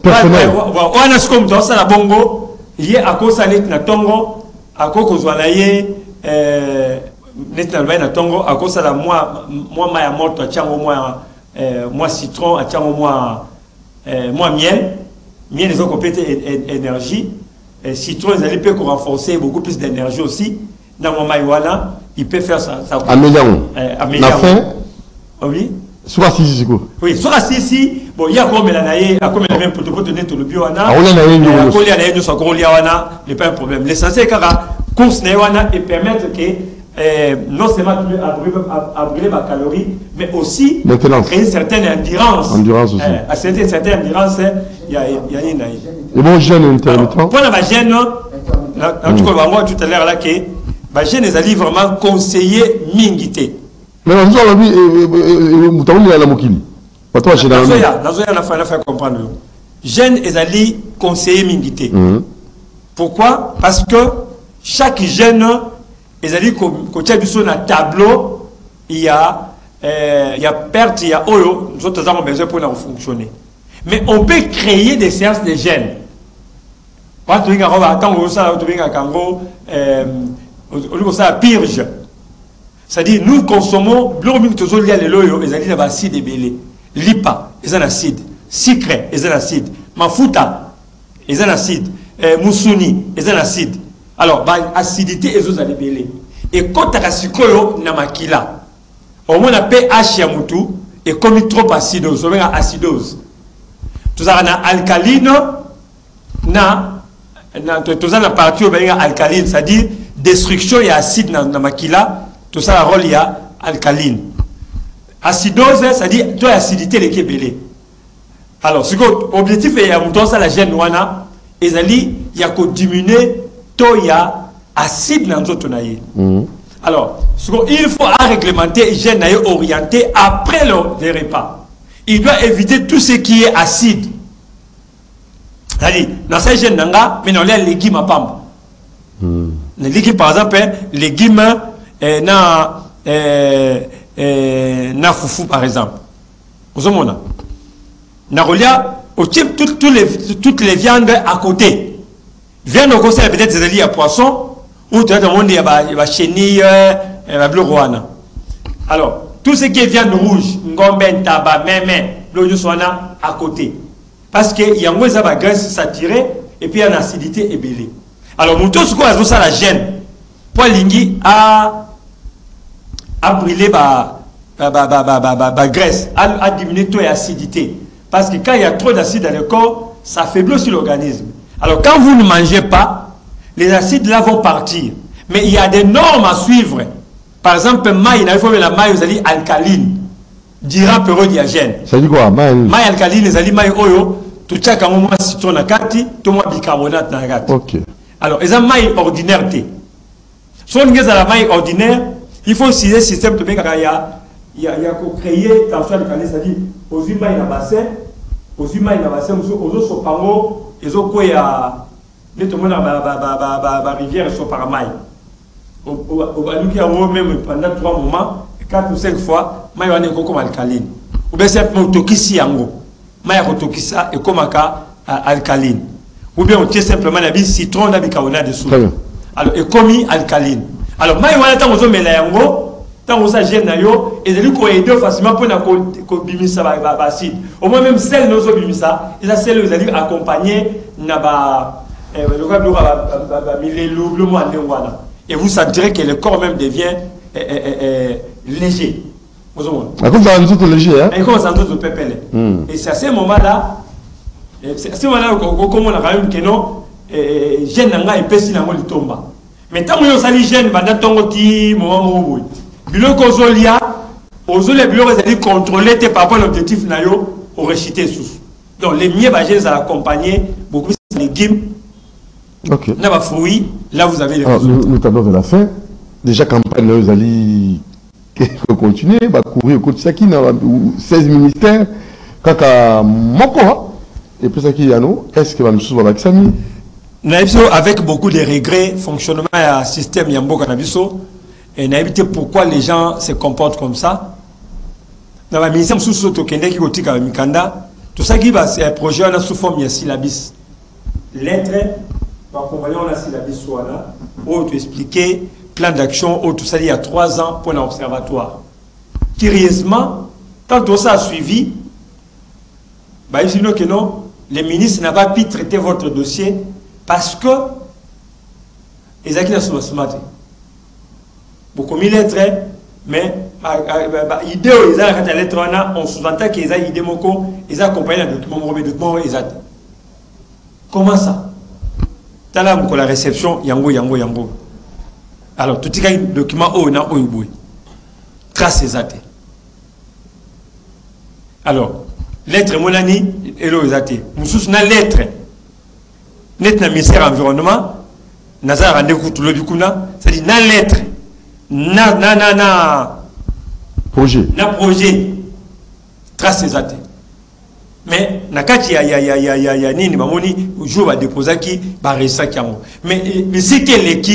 personnel. On a ce comme dans ça la bongo, il y a à cause ça net na tongo, à cause on a yé net na tongo, à cause ça la moi maya moto tiango moi citron à tiango moi miel les autres compléter énergie, citron ils allaient peut renforcer beaucoup plus d'énergie aussi dans mon maïwana, il peut faire ça améliorer. Oui. Soit si oui, soit si bon il y a comme la naïe, a comme la même pour tenir tout le bioana. Ah on a naïe nous. Pour les naïe nous sont gros n'est pas un problème. L'essentiel car course naïwana et permettre que non seulement brûler ma calorie mais aussi créer une certaine endurance. Endurance aussi. À certaine endurance il y a une naïe. Et bon jeûne intermittent. Pour la gêne là tu vois moi tout à l'heure là que la gêne les alliés vraiment conseiller mingité. Mais on a vu mutauni la mokili. Patwa chez la nazoya na faire comprendre. Jeune ezali conseiller mingité. Pourquoi? Parce que chaque jeune ezali ko tia biso na tableau il y a perte il y a oyo nous autres avons besoin pour fonctionner. Mais on peut créer des séances de jeûne. Pas tout nga roba tant on ça tout nga kango on ça purge. C'est-à-dire, nous consommons, l'ormine toujours lié à l'eau, les acides acide ébélé. Lipa, ils ont acide. Sucre, ils ont acide. Mafuta, ils ont acide. Moussuni, ils ont acide. Alors, acidité, ils ont ébélé. Et quand tu as sucre, na makila. Au moins, on a pH ya mutu, et comme il trop acidose, on a acidose. Tout ça, on a alcaline, tout ça, on a partie, on a alcaline, c'est-à-dire, destruction et acide na makila. Tout ça, la rôle, il y a alcaline. Acidose, c'est-à-dire toi acidité les kébélé. Alors, ce que l'objectif est de la gêne wana, il y a que diminuer toi ya acide dans notre naïe. Alors, il faut réglementer l'hygiène orientée après le repas. Il doit éviter tout ce qui est acide. C'est-à-dire, dans cette hygiène, mais on a les légumes à pamba. Les légumes, par exemple, légumes na foufou, par exemple. Vous avez toutes les viandes à côté. Viande au conseil, peut-être des alliés à poisson. Ou tu as demandé à chenille, à bleu rouana. Alors, tout ce qui est viande rouge, ngomben, tabac, mémé, l'eau soana à côté. Parce qu'il y a moins de graisse saturée et puis il y a une acidité ébélée. Alors, mon tour, ce qu'on a ça la gêne. Pour l'ingui a brûlé la graisse, a diminué toute l'acidité. Parce que quand il y a trop d'acide dans le corps, ça affaiblit aussi l'organisme. Alors, quand vous ne mangez pas, les acides là vont partir. Mais il y a des normes à suivre. Par exemple, il faut que la maille vous allez alcaline. Dira péro-diagène. Ça dit quoi? Maille alcaline, les allez maille oyo. Tout ça, quand on citron na kati, tout moi bicarbonate na kati. Ok. Alors, ils ont maille ordinaire. Si on a la maille ordinaire, il faut aussi un système de il y a créé, attention alcaline, c'est-à-dire, aux humains il y a bassin, aux humains il y a bassin, aux autres sont par haut, ils ont quoi il y a. Tout le monde la rivière sur Paramaï. Au Balouki, même pendant 3 moments, 4 ou 5 fois, il y a comme alcaline. Ou bien c'est un tokisi yango. Il y a un tokisa et comme alcaline. Ou bien on tient simplement la citron de bicarbonate de soude. Alors, et commis alcaline. Alors, il y a un temps où on met la yango, tant on s'agit na yo, et ils ont aidé facilement pour qu'on bimisa acide. Au moins même celle nous ont bimisa, et la celle vous allez accompagner na et vous sentirez que le corps même devient léger. Comme ça, nous sommes légers. Et comme ça, nous sommes pépélés. Et c'est à ce moment-là, comme on a quand que non, gêne n'a épaissi dans le tomba. Mais tant que vous avez gêne, vous avez un moment où vous avez consolia, vous avez contrôler par rapport à l'objectif au réciter sous. Donc les mieux gênes à accompagner beaucoup de légumes. Ok. Là, fruits, là vous avez les nous t'avons vers la fin. Déjà, campagne, vous allez continuer, courir au côté de ça qui 16 ministères, quand moko, et puis ça qui y a nous, est-ce que va nous souvenir avec ça? Avec beaucoup de regrets, fonctionnement du système Yambo Canabiso, et n'a évité pourquoi les gens se comportent comme ça. Dans la ministère sous Sotokende qui est au Mikanda, tout ça qui va, c'est un projet sous forme de syllabis. Lettres, on a syllabis soit où tu expliquer plan d'action, où tout ça il y a 3 ans pour l'observatoire. Curieusement, quand tout ça a suivi, que non, les ministres n'ont pas pu traiter votre dossier parce que ils ont été smart. Beaucoup de lettres, mais l'idée où ils ont la lettre, on sous-entend qu'ils ont idée moko, ils ont accompagné le document, ils ont. Comment ça? Dans la réception, yango. Alors, tout ce document, on a trace exacte. Alors, lettre monani, hello exacte. Nous na lettre. Net na ministère environnement, naza rendez-vous tout le bikuna, c'est-à-dire na lettre. Projet. Na projet. Trace exacte. Mais nakati ya nini bamoni jour va déposer qui ba resa kiango. Mais c'est quel est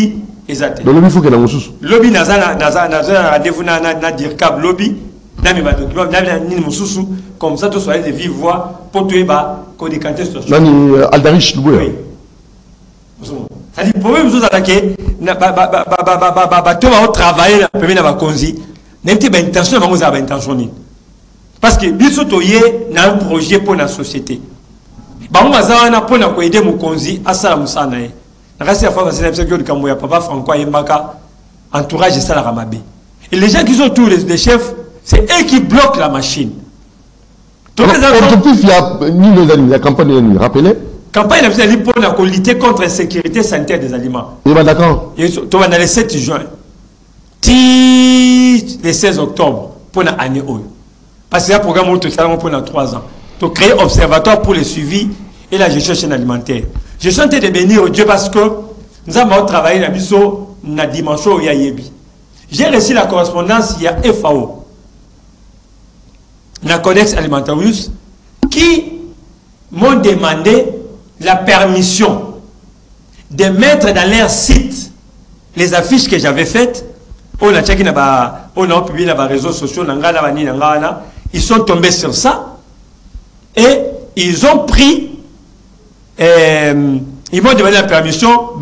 exact. Donc lobby faut que la mususu. Lobby naza rendez-vous na dire câble lobby na mi ba document na nini mususu comme ça tout soit de vive voix pour tuer ba ko décanter situation. Nani Aldarich Luboya. Oui. Ça dit problème nous attaquer na ba to va travailler na premier na ba konzi. N'était ba intention ba ngoza ba intention ni. Parce que biso toye na un projet pour la société. Bango bazana pour na ko aider mukonzi asala musana e. Na kasi ya fois c'est que kambo ya papa Franco Yembaka entourage ça la ramabe. Et les gens qui sont tous les chefs, c'est eux qui bloquent la machine. L'objectif, il y a ni la campagne, rappelez. Campagne pour la lutter contre la sécurité sanitaire des aliments. Et d'accord. Tu vas dans le 7 juin. Le 16 octobre pour l'année. Parce qu'il y a un programme où pendant 3 ans. Donc, créer un observatoire pour le suivi et la gestion de chaîne alimentaire. Je suis en train de bénir Dieu parce que nous avons travaillé dans la dimension où il y a Yebi. J'ai reçu la correspondance, il y a FAO, la Codex Alimentarius, qui m'ont demandé la permission de mettre dans leur site les affiches que j'avais faites. On a publié dans les réseaux sociaux, ils sont tombés sur ça et ils ont pris, ils m'ont demandé la permission,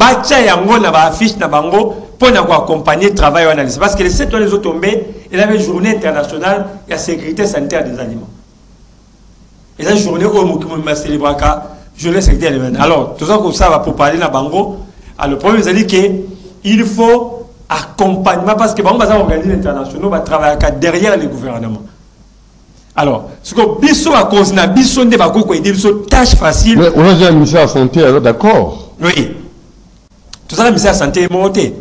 pour accompagner le travail en analyse. Parce que les 7 ans, les ont tombés, il y avait une journée internationale de la sécurité sanitaire des aliments. Et la journée où on célèbre journée sanitaire des aliments. Alors, tout ça comme ça va pour parler dans Bango. Alors, le problème, c'est qu'il faut accompagnement parce que les organismes internationaux vont travailler derrière les gouvernements. Alors, ce que Bissot a causé, Bissot ne va pas tâche facile. Mais on a déjà un ministère de la Santé, alors d'accord. Oui. Tout ça, le ministère de la Santé est monté.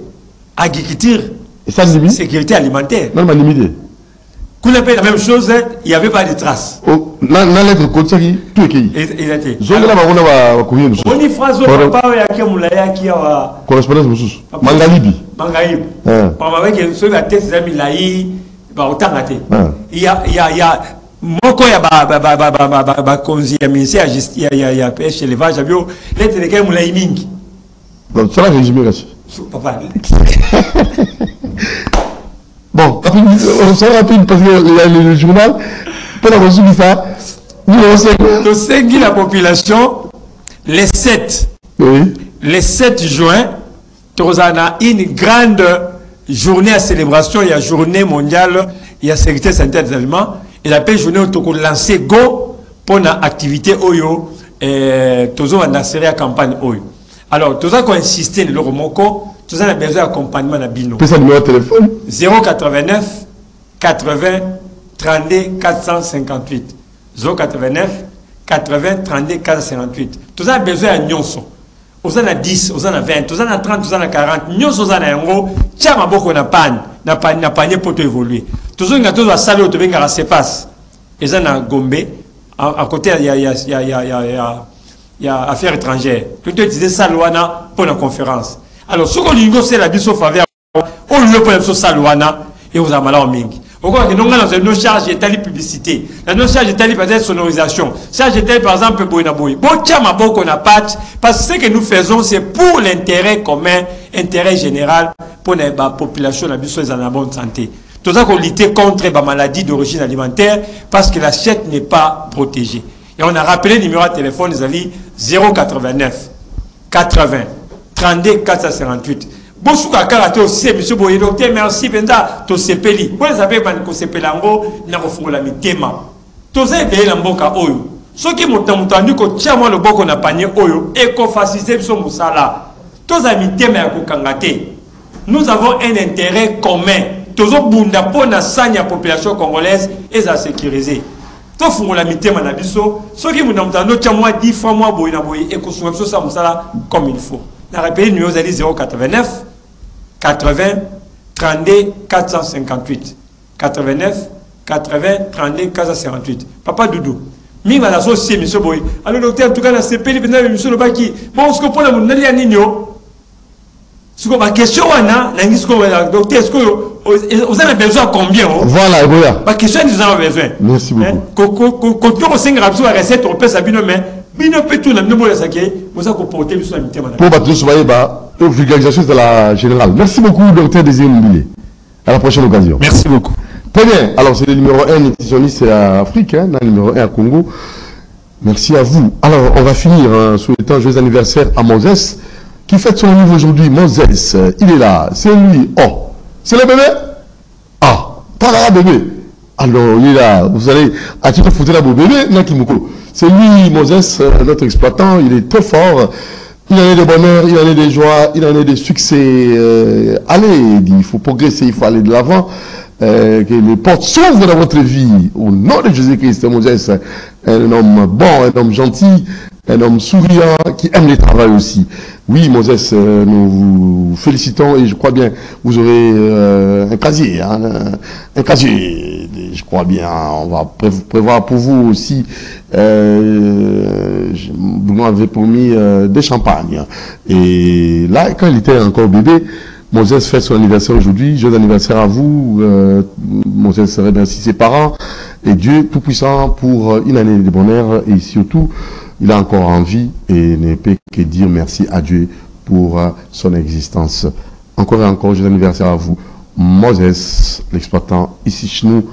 Agriculture, sécurité alimentaire. Non, mais limité. Qu'on appelle la même chose, il n'y avait pas de traces. Dans l'être côté, tout est qui. Exactement. Zone là, on va courir nous. On y phrase au papa, il y a Moulaya qui a. Correspondance Moussous. Mangalibi. Mangalibi. On va dire que ceux qui ont testé les amis là, autant raté. Il y a. Moi, quand il y a conseiller ministère, il y a pêche élevage, il y a l'être de quel Moulaya Mingi. Donc, ça va résumer là-dessus. Papa. Bon, on sera rapide parce qu'il y a le journal. Pendant qu'on subit ça, nous sommes la population, les 7. Oui. Les 7 juin, nous avons une grande journée à célébration. Il y a journée mondiale, il y a sécurité sanitaire des aliments. Et la paix journée où nous avons lancé Go pour l'activité Oyo. Et nous avons lancé la campagne Oyo. Alors, nous avons insisté le Romoko. Tout ça, on a besoin d'accompagnement à Bino. Puis ça, numéro de téléphone 089 80 32 458. 089 80 32 458. Tout ça, on a besoin de Nyonso. Vous en avez 10, vous en avez 20, vous en avez 30, vous en avez 40. Nyonso, vous en avez un gros. Tiens, ma boque, on a panne. N'a pas pour évoluer. Tout ça, on a tout à saluer, tout bien, ça passe. Et ça, on a Gombe. À côté, il y a affaires étrangères. Tout utiliser ça, Luana, pour la conférence. Alors, ce qu'on dit, c'est la biso faveur. On le peut faire ça, Luana, et vous avez mal en mingi. Vous voyez que nous avons nos charges de publicité. Nos charges de peut-être sonorisation. Charge de par exemple, Boinaboui. Bon, tiens, ma boque, on a pas. Parce que ce que nous faisons, c'est pour l'intérêt commun, intérêt général, pour la population, la biso, en bonne santé. Tout ça qu'on lutte contre la maladie d'origine alimentaire, parce que l'assiette n'est pas protégée. Et on a rappelé le numéro de téléphone, les amis, 089 80 32 458. Bon, ce que aussi, monsieur Boye, docteur, merci, Benda, to sepeli. Vous savez, quand sepeli, n'a pas fait la mitema. Tout ça est bien en boca oyo. Ceux qui m'ont entendu que tiens, moi, le boc, on a panier oyo, et qu'on facilite son moussala. Tous les mitema à Kukangate. Nous avons un intérêt commun. Tous les bunda pour la population congolaise et à sécuriser. Tout le monde a mis tema na biso. Ceux qui m'ont entendu, tiens, moi, 10 fois, moi, boye na boye, et qu'on soit ça moussala comme il faut. On a rappelé le numéro 089 80 32 458. 89 80 32 458. Papa Doudou. Mi va la société, monsieur Boy. Alors, docteur, en tout cas, la CPL, monsieur le Baki. Bon, ce qu'on peut la nino. Ce qu'on va question, docteur, est-ce que vous avez besoin de combien? Voilà, voilà. Ma question, nous avons besoin. Merci beaucoup. Quand on a 5 rapsos à recette, on peut s'abîmer, mais bino peut tout, nous avons saqué, vous avez comporté, vous avez pour battre le vulgarisation de la générale. Merci beaucoup, docteur Désiré Mbile. À la prochaine occasion. Merci beaucoup. Très bien. Alors, c'est le numéro 1 nutritionniste à Afrique, hein, le numéro 1 à Congo. Merci à vous. Alors, on va finir souhaitant joyeux anniversaire à Moses, qui fête son anniversaire aujourd'hui. Moses, il est là. C'est lui. Oh, c'est le bébé? Ah, pas là, bébé. Alors, il est là. Vous allez à titre foutre là, beau bébé, Nakimoko. C'est lui, Moses, notre exploitant. Il est très fort. Il en a des bonheurs, il en a des joies, il en a des succès. Allez, il faut progresser, il faut aller de l'avant. Que les portes s'ouvrent dans votre vie. Au nom de Jésus-Christ, Moses, un homme bon, un homme gentil, un homme souriant, qui aime le travail aussi. Oui, Moses, nous vous félicitons et je crois bien vous aurez un casier, hein, un casier je crois bien. On va prévoir pour vous aussi. Vous m'avez promis des champagnes. Et là, quand il était encore bébé, Moses fête son anniversaire aujourd'hui. Joyeux anniversaire à vous. Moses remercie ses parents et Dieu Tout-Puissant pour une année de bonheur. Et surtout, il a encore envie et ne peut que dire merci à Dieu pour son existence. Encore et encore, joyeux anniversaire à vous. Moses, l'exploitant, ici chez nous,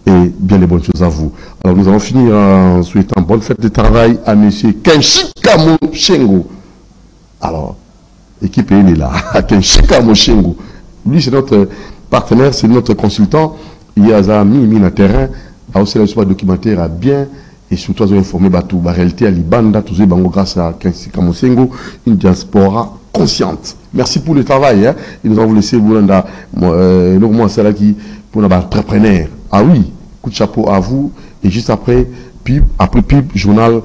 et bien des bonnes choses à vous. Alors nous allons finir en souhaitant bonne fête de travail à monsieur Kenshika Moshengo. Alors, l'équipe est là, Kenshika Moshengo. Lui, c'est notre partenaire, c'est notre consultant. Il y a un mis à terrain, a aussi le documentaire à bien, et surtout à informer Batou, la réalité à Libanda, tous les bango grâce à Kenshika Moshengo, une diaspora consciente. Merci pour le travail. Hein. Et nous allons vous laisser, moi, c'est là qui, pour nos entrepreneurs. Ah oui, coup de chapeau à vous. Et juste après pub, journal,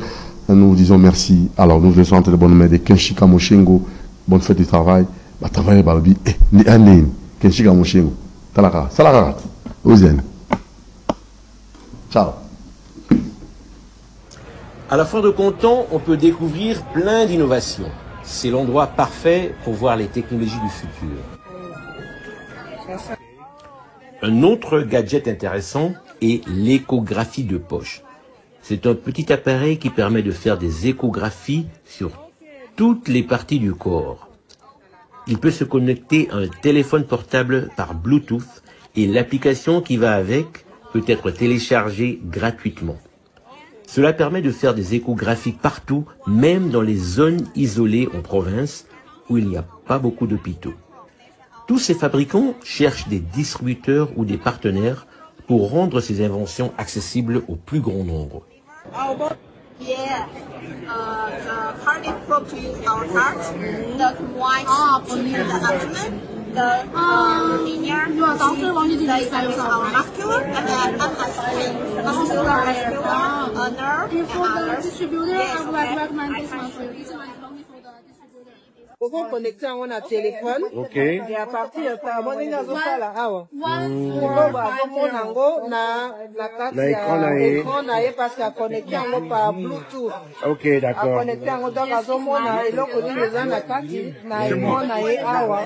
nous vous disons merci. Alors, nous vous laissons entre les bonnes mains de Kenshika Moshengo. Bonne fête du travail. Bah, travail, Balbi. Kenshika Moshengo. Talaka. Salaka. Ozen. Ciao. À la fin de Content, on peut découvrir plein d'innovations. C'est l'endroit parfait pour voir les technologies du futur. Un autre gadget intéressant est l'échographie de poche. C'est un petit appareil qui permet de faire des échographies sur toutes les parties du corps. Il peut se connecter à un téléphone portable par Bluetooth et l'application qui va avec peut être téléchargée gratuitement. Cela permet de faire des échographies partout, même dans les zones isolées en province où il n'y a pas beaucoup d'hôpitaux. Tous ces fabricants cherchent des distributeurs ou des partenaires pour rendre ces inventions accessibles au plus grand nombre. Yeah, the target probe to use our heart, the white to use the abdomen, the linear to use our muscular, and then muscular, nerve, and others. Distributor, I would recommend this one for you. This one is only for the distributor. On peut connecter à un téléphone. Ok. Et à partir de ça, on est dans la awa. Na écran na parce qu'à connecter par Bluetooth. Ok, d'accord. À connecter à donc à zomona et l'autre côté les gens na kati na écran na awa.